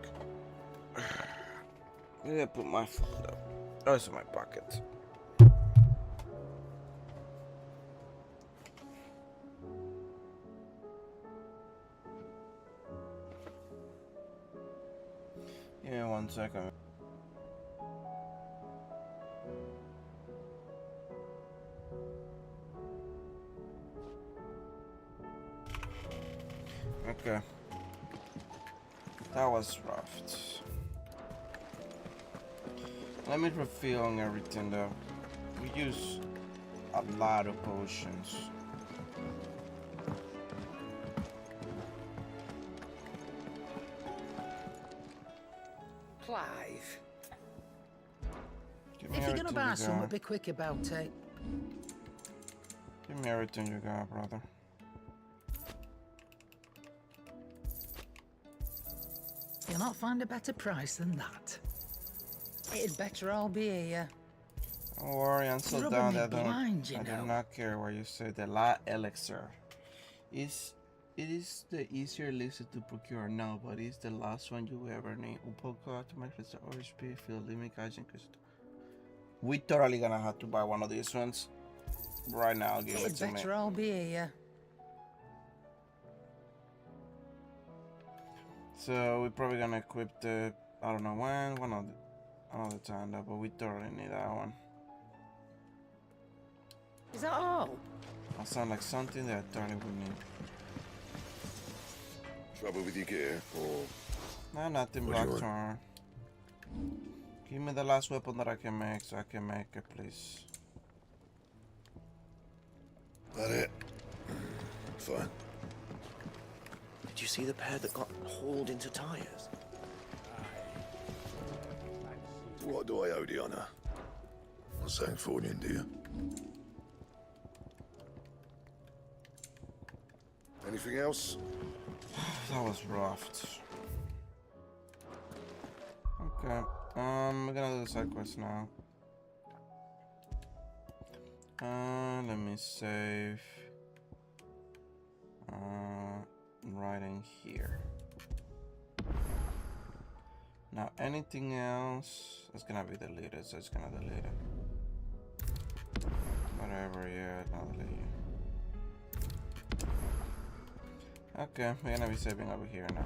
I'm gonna put my phone up. Oh, it's in my pocket. Yeah, 1 second. Okay. That was rough. Let me refill on everything though. We use a lot of potions. Clive. Give me If you're gonna everything buy you something, got. be quick about it. Give me everything you got, brother. You'll not find a better price than that. It'd better all be here. Don't worry, I'm so You're down rubbing me that blind, you I do know. not care what you say. The La Elixir. It is the easier elixir to procure now, but it's the last one you ever need. Un poco automatic or speed field limit catching crystal. We totally gonna have to buy one of these ones. Right now, give it It'd to me. better all be here. So we're probably gonna equip the, I don't know when, another time though, but we totally need that one. Is that all? That sounds like something that I totally would need. Trouble with your gear, or No, nothing, what Black do you want? Turn. Give me the last weapon that I can make so I can make it, please. That it? Fine. Did you see the pair that got hauled into tires? What do I owe the honor? Not saying fortune, do you? Anything else? That was rough. Okay, we're gonna do the side quest now. Let me save. Right in here. Now anything else is gonna be deleted, so it's gonna delete it. Whatever, yeah, not delete it. Okay, we're gonna be saving over here now.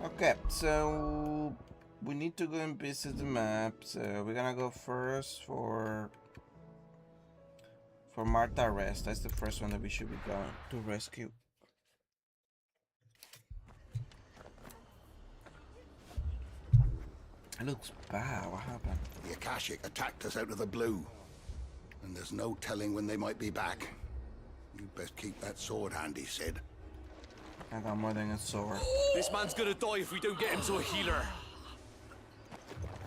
Okay, so we need to go and visit the map. So we're gonna go first for Martha Rest. That's the first one that we should be going to rescue. It looks bad. What happened? The Akashic attacked us out of the blue. And there's no telling when they might be back. You best keep that sword handy, Sid. I got more than a sword. This man's gonna die if we don't get him to a healer.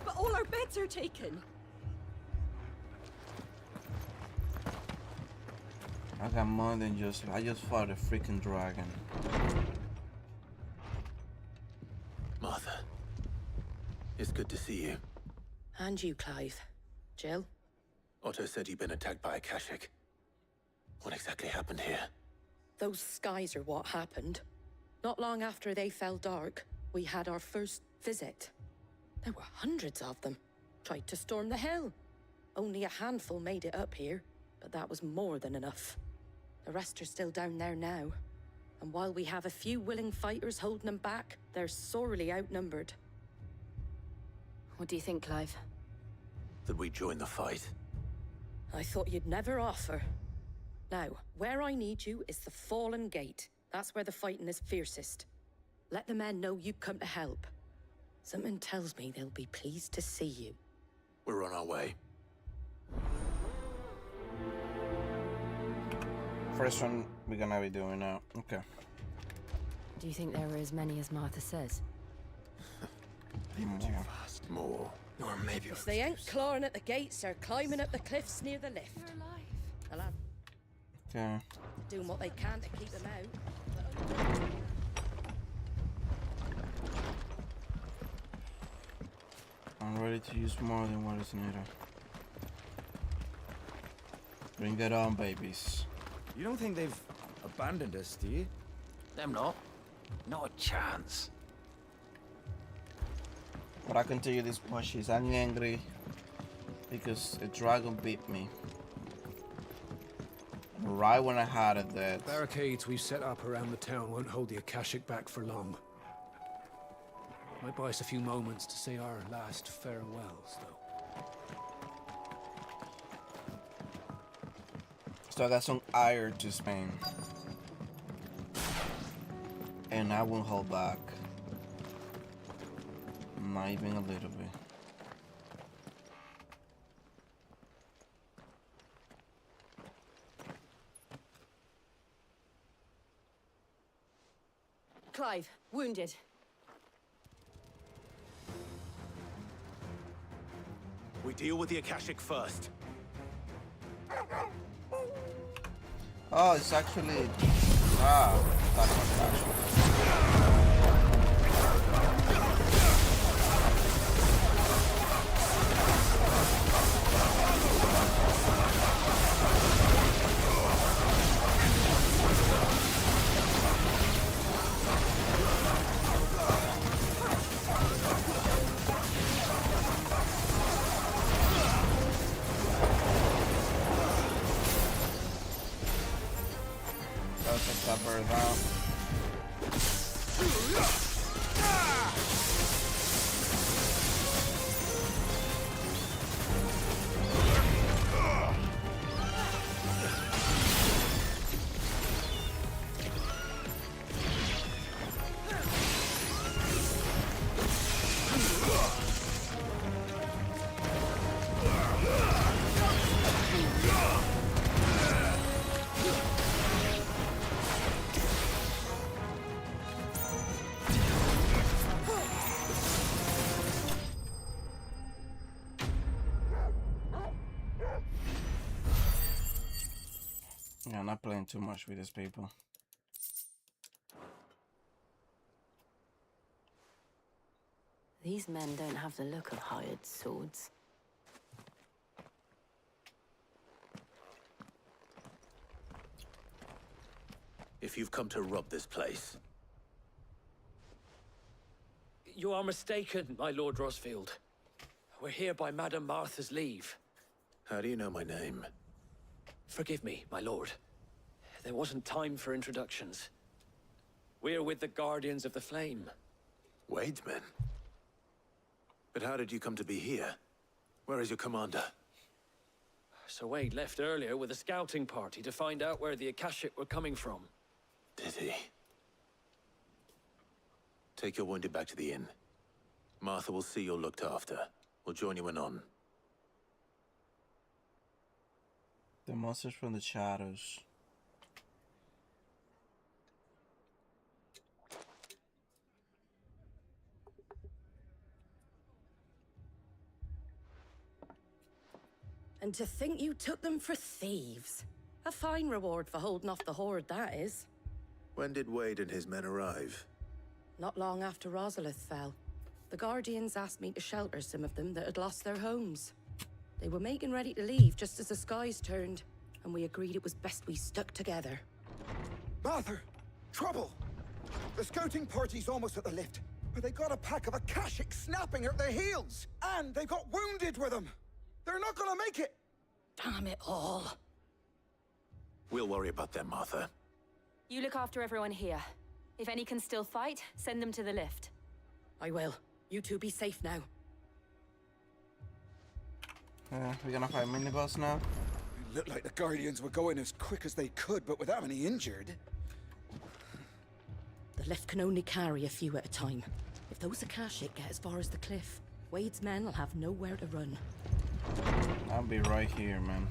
But all our beds are taken. I got more than just... I just fought a freaking dragon. Martha, it's good to see you. And you, Clive. Jill? Otto said you'd been attacked by a Akashic. What exactly happened here? Those skies are what happened. Not long after they fell dark, we had our first visit. There were hundreds of them. Tried to storm the hill. Only a handful made it up here, but that was more than enough. The rest are still down there now. And while we have a few willing fighters holding them back, they're sorely outnumbered. What do you think, Clive? That we join the fight? I thought you'd never offer. Now, where I need you is the Fallen Gate. That's where the fighting is fiercest. Let the men know you come to help. Something tells me they'll be pleased to see you. We're on our way. First one we're gonna be doing now. Okay. Do you think there are as many as Martha says? Too fast. More. Or maybe... If they ain't clawing at the gates, they're climbing up the cliffs near the lift. They'll have Okay. doing what they can to keep them out. I'm ready to use more than what is needed. Bring it on, babies. You don't think they've abandoned us, do you? Them not. Not a chance. But I can tell you this much, I'm angry because a dragon beat me. Right when I had it dead. Barricades we've set up around the town won't hold the Akashic back for long. Might buy us a few moments to say our last farewells, though. So I got some ire to Spain. And I won't hold back. Not even a little bit. Clive, wounded. We deal with the Akashic first. Oh, it's actually... Ah, that was actually... Yeah, I'm not playing too much with these people. These men don't have the look of hired swords. If you've come to rob this place... You are mistaken, my Lord Rosfield. We're here by Madame Martha's leave. How do you know my name? Forgive me, my lord. There wasn't time for introductions. We're with the Guardians of the Flame. Wade's men? But how did you come to be here? Where is your commander? Sir Wade left earlier with a scouting party to find out where the Akashic were coming from. Did he? Take your wounded back to the inn. Martha will see you're looked after. We'll join you anon. The monsters from the shadows. And to think you took them for thieves. A fine reward for holding off the horde, that is. When did Wade and his men arrive? Not long after Rosalith fell. The Guardians asked me to shelter some of them that had lost their homes. They were making ready to leave just as the skies turned, and we agreed it was best we stuck together. Martha! Trouble! The scouting party's almost at the lift, but they got a pack of Akashic snapping at their heels! And they got wounded with them! They're not gonna make it! Damn it all. We'll worry about them, Martha. You look after everyone here. If any can still fight, send them to the lift. I will. You two be safe now. We're gonna fight miniboss now. It looked like the Guardians were going as quick as they could, but without any injured. The lift can only carry a few at a time. If those Akashic get as far as the cliff, Wade's men will have nowhere to run. I'll be right here, man.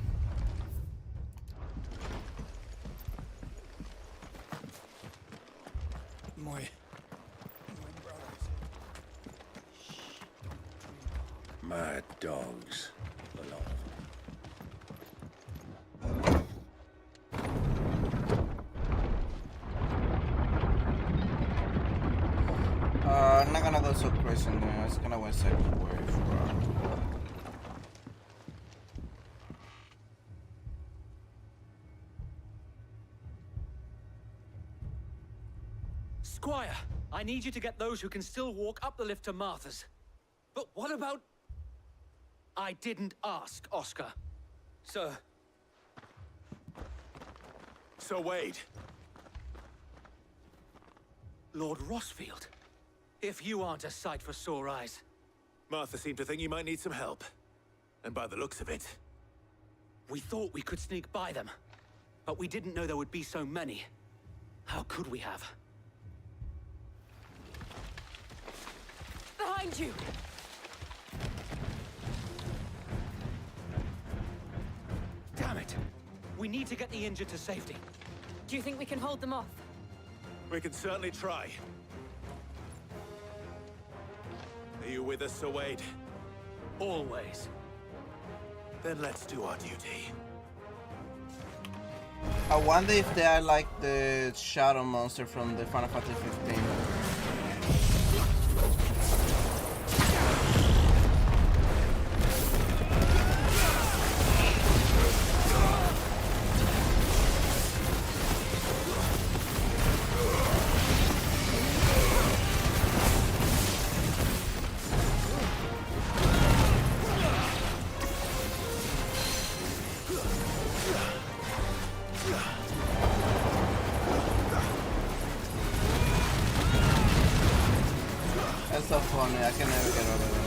My Mad dogs. A lot of I'm not gonna go so crazy now. It's gonna waste a wave, bro. Squire, I need you to get those who can still walk up the lift to Martha's. But what about... I didn't ask, Oscar. Sir. So Wade. Lord Rosfield. If you aren't a sight for sore eyes. Martha seemed to think you might need some help. And by the looks of it... We thought we could sneak by them. But we didn't know there would be so many. How could we have? Behind you! Damn it! We need to get the injured to safety. Do you think we can hold them off? We can certainly try. Are you with us, Sir Wade? Always. Then let's do our duty. I wonder if they are like the shadow monster from the Final Fantasy 15. That's so funny, I can never get over that.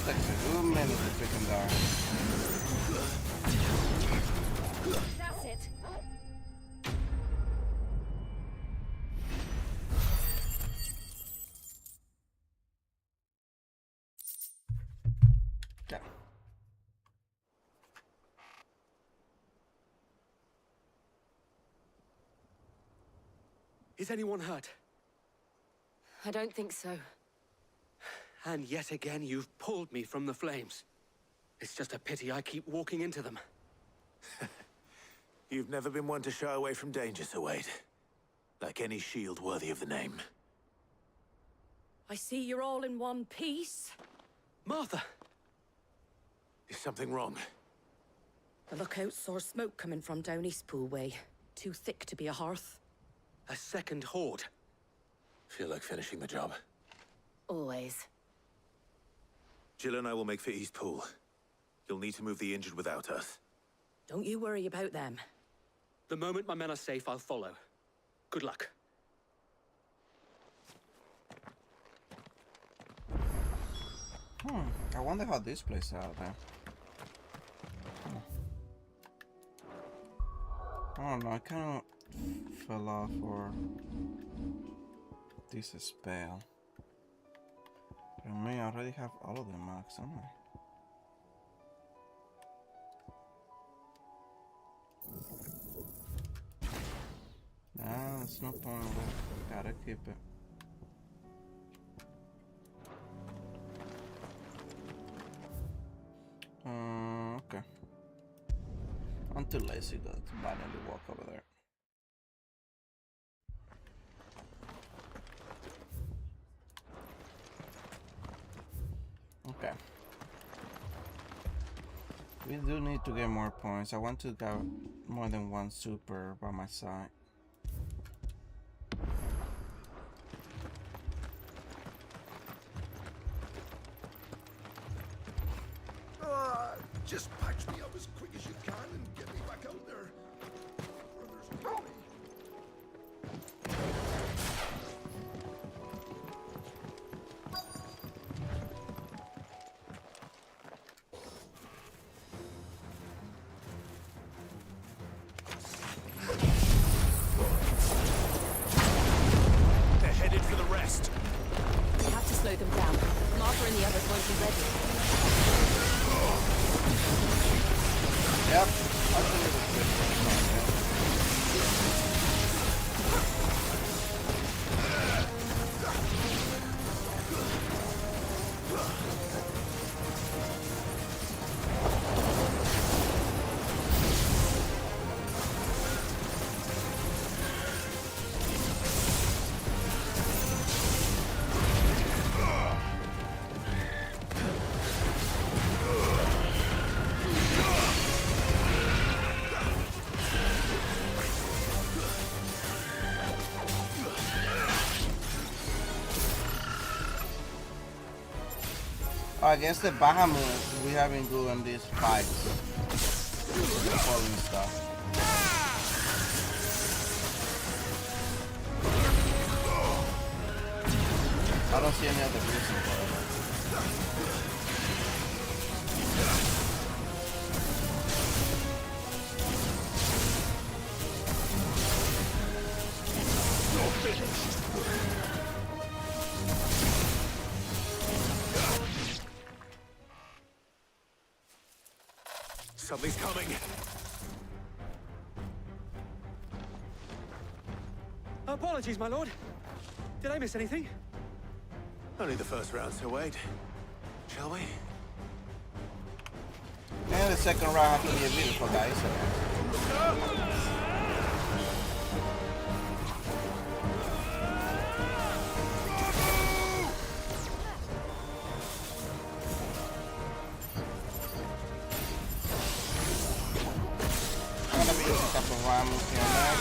takes a good minute to freaking die. That's it. Okay. Is anyone hurt? I don't think so. And yet again, you've pulled me from the flames. It's just a pity I keep walking into them. You've never been one to shy away from danger, Sir Wade. Like any shield worthy of the name. I see you're all in one piece. Martha! Is something wrong? The lookout saw smoke coming from down Eastpool way. Too thick to be a hearth. A second horde. Feel like finishing the job. Always. Jill and I will make for Eastpool. You'll need to move the injured without us. Don't you worry about them. The moment my men are safe, I'll follow. Good luck. I wonder how this plays out then. I don't know, I kind of fell off for this spell. But I may already have all of them marks, don't I? Nah, there's no point in that. Gotta keep it. Okay. I'm too lazy to manually walk over there. Okay. We do need to get more points. I want to get more than one super by my side. Just patch me up as quick as you can and get me back out there. Brothers call me. They're headed for the rest. We have to slow them down. Martha and the others won't be ready. Yep. Against the Bahamut, we have been doing these fights. Following stuff. I don't see any other reason for it. Something's coming. Apologies, my lord. Did I miss anything? Only the first round, Sir Wade. Shall we? And the second round has to be a beautiful, guys. I'm gonna be using a couple of rams here and there.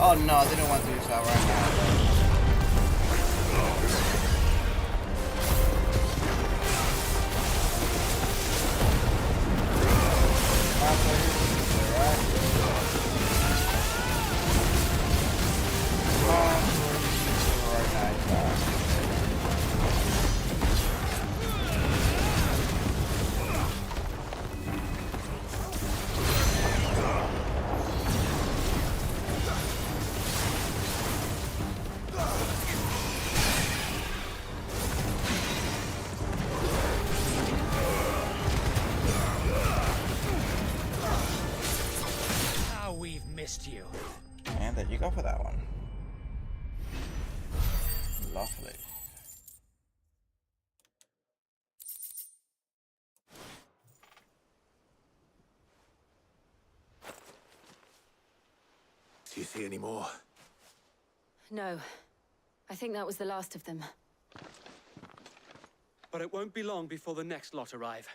Oh no, I didn't want to use that right now. You. And there you go for that one. Lovely. Do you see any more? No. I think that was the last of them. But it won't be long before the next lot arrive.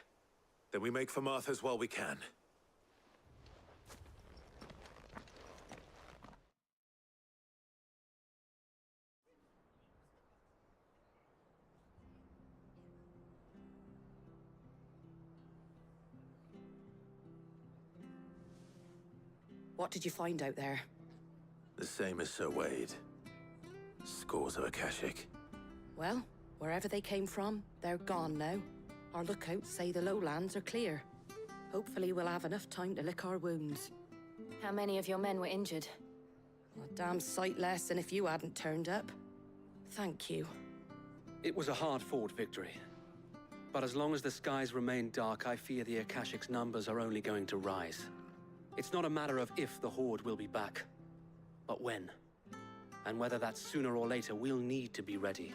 Then we make for Martha's while we can. What did you find out there? The same as Sir Wade. Scores of Akashic. Well, wherever they came from, they're gone now. Our lookouts say the lowlands are clear. Hopefully we'll have enough time to lick our wounds. How many of your men were injured? A damn sight less than if you hadn't turned up. Thank you. It was a hard-fought victory. But as long as the skies remain dark, I fear the Akashic's numbers are only going to rise. It's not a matter of if the Horde will be back, but when. And whether that's sooner or later, we'll need to be ready.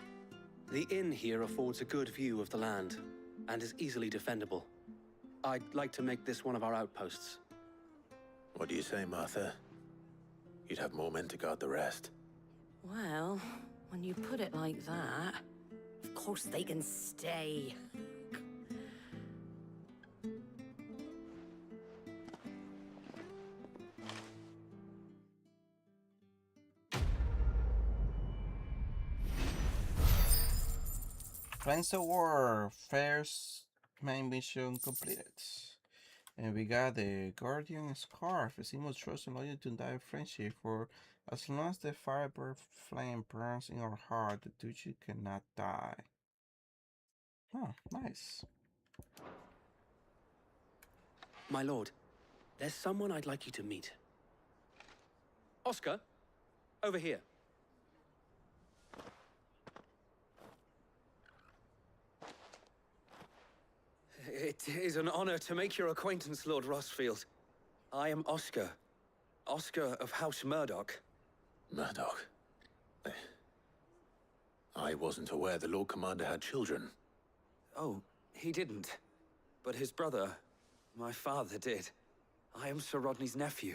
The inn here affords a good view of the land, and is easily defendable. I'd like to make this one of our outposts. What do you say, Martha? You'd have more men to guard the rest. Well, when you put it like that, of course they can stay. Friends of War, first main mission completed. And we got the Guardian Scarf, a symbol of trust and loyalty to die friendship. For as long as the firebird flame burns in our heart, the duchy cannot die. Oh, nice. My lord, there's someone I'd like you to meet. Oscar, over here. It is an honor to make your acquaintance, Lord Rosfield. I am Oscar. Oscar of House Murdoch. Murdoch? I wasn't aware the Lord Commander had children. Oh, he didn't. But his brother, my father, did. I am Sir Rodney's nephew.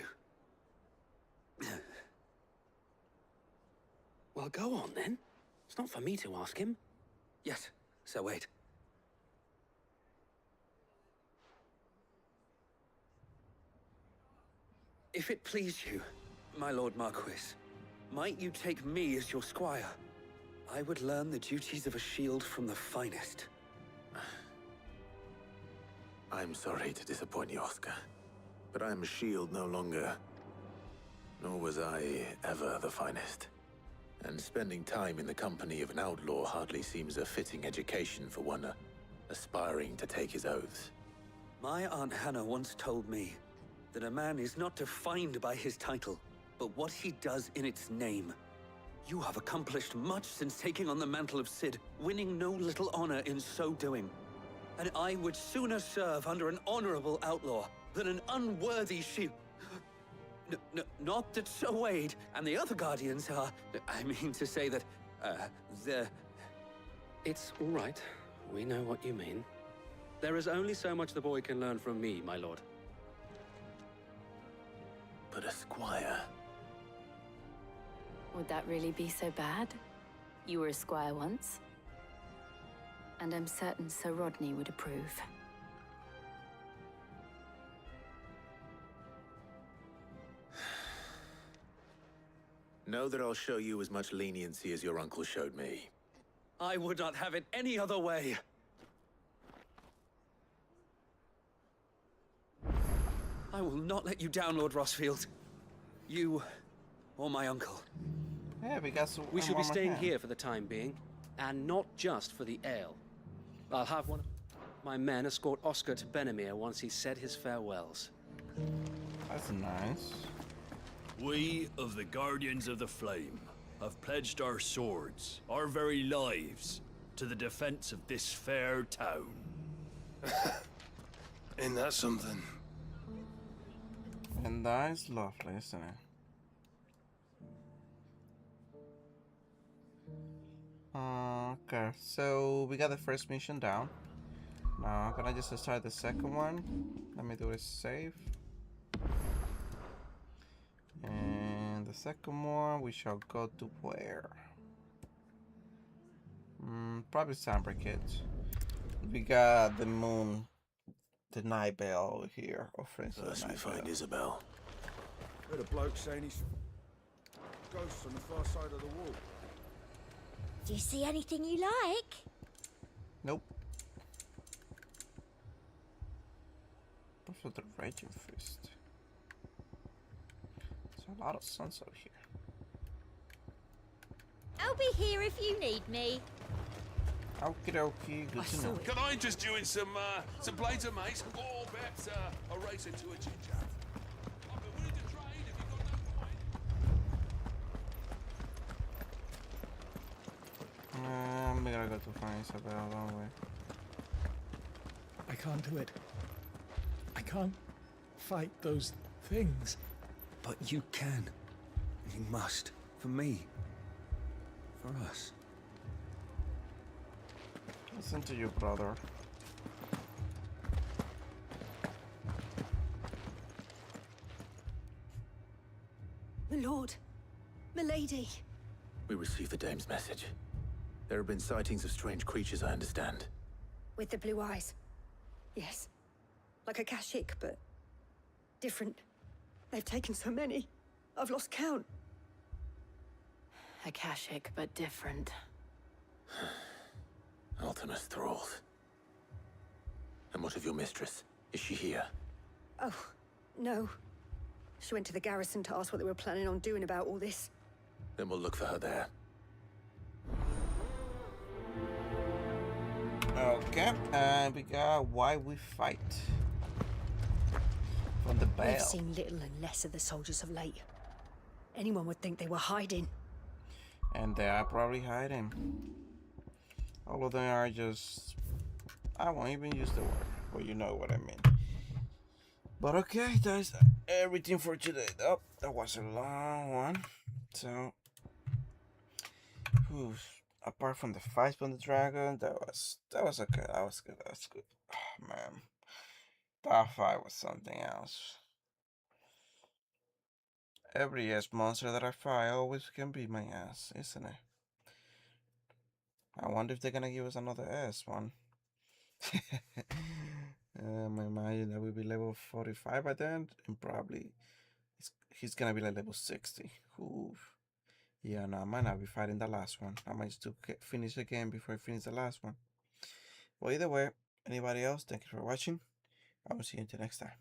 Well, go on then. It's not for me to ask him. Yes, Sir Wade. If it please you, my Lord Marquis, might you take me as your squire? I would learn the duties of a shield from the finest. I'm sorry to disappoint you, Oscar, but I am a shield no longer. Nor was I ever the finest. And spending time in the company of an outlaw hardly seems a fitting education for one aspiring to take his oaths. My Aunt Hannah once told me that a man is not defined by his title, but what he does in its name. You have accomplished much since taking on the mantle of Cid, winning no little honor in so doing. And I would sooner serve under an honorable outlaw than an unworthy shield. Not that Sir Wade and the other Guardians are... I mean to say that, they're... It's all right. We know what you mean. There is only so much the boy can learn from me, my lord. But a squire... Would that really be so bad? You were a squire once. And I'm certain Sir Rodney would approve. Know that I'll show you as much leniency as your uncle showed me. I would not have it any other way. I will not let you down, Lord Rosfield. You or my uncle. Yeah, because we should be staying here for the time being, and not just for the ale. I'll have one of my men escort Oscar to Benamir once he's said his farewells. That's nice. We of the Guardians of the Flame have pledged our swords, our very lives, to the defense of this fair town. Ain't that something? And that is lovely, isn't it? Okay, so we got the first mission down. Now, can I just start the second one? Let me do a save. And the second one, we shall go to where? Probably Sandbreak. We got the moon, the night bell over here. First we find Isabel. Heard a bloke saying he's ghosts on the far side of the wall. Do you see anything you like? Nope. What's with the Raging Fist? There's a lot of suns over here. I'll be here if you need me. Okie dokie, good to know. Can I interest you in some blades of mace? Or perhaps a race into a ginger? I've been willing to trade if you've got no coin. We gotta go to find Isabel, don't we? I can't do it. I can't fight those things. But you can. You must. For me. For us. Listen to your brother. My lord. Milady. We received the dame's message. There have been sightings of strange creatures, I understand. With the blue eyes. Yes. Like a Kashik, but different. They've taken so many. I've lost count. Akashic, but different. Ultimus thralls. And what of your mistress? Is she here? Oh, no. She went to the garrison to ask what they were planning on doing about all this. Then we'll look for her there. Okay, and we got Why We Fight. From the bell. We've seen little and less of the soldiers of late. Anyone would think they were hiding. And they are probably hiding. All of them are just... I won't even use the word. Well, you know what I mean. But okay, that's everything for today. Oh, that was a long one. So... apart from the fight from the dragon, that was okay. That was good. That's good. Oh, man. That fight was something else. Every ass monster that I fight always can beat my ass, isn't it? I wonder if they're gonna give us another ass one. I imagine that will be level 45 by then, and probably he's gonna be like level 60. Oof. Yeah, no, I might not be fighting the last one. I might just finish the game before I finish the last one. Well, either way, anybody else, thank you for watching. I will see you until next time.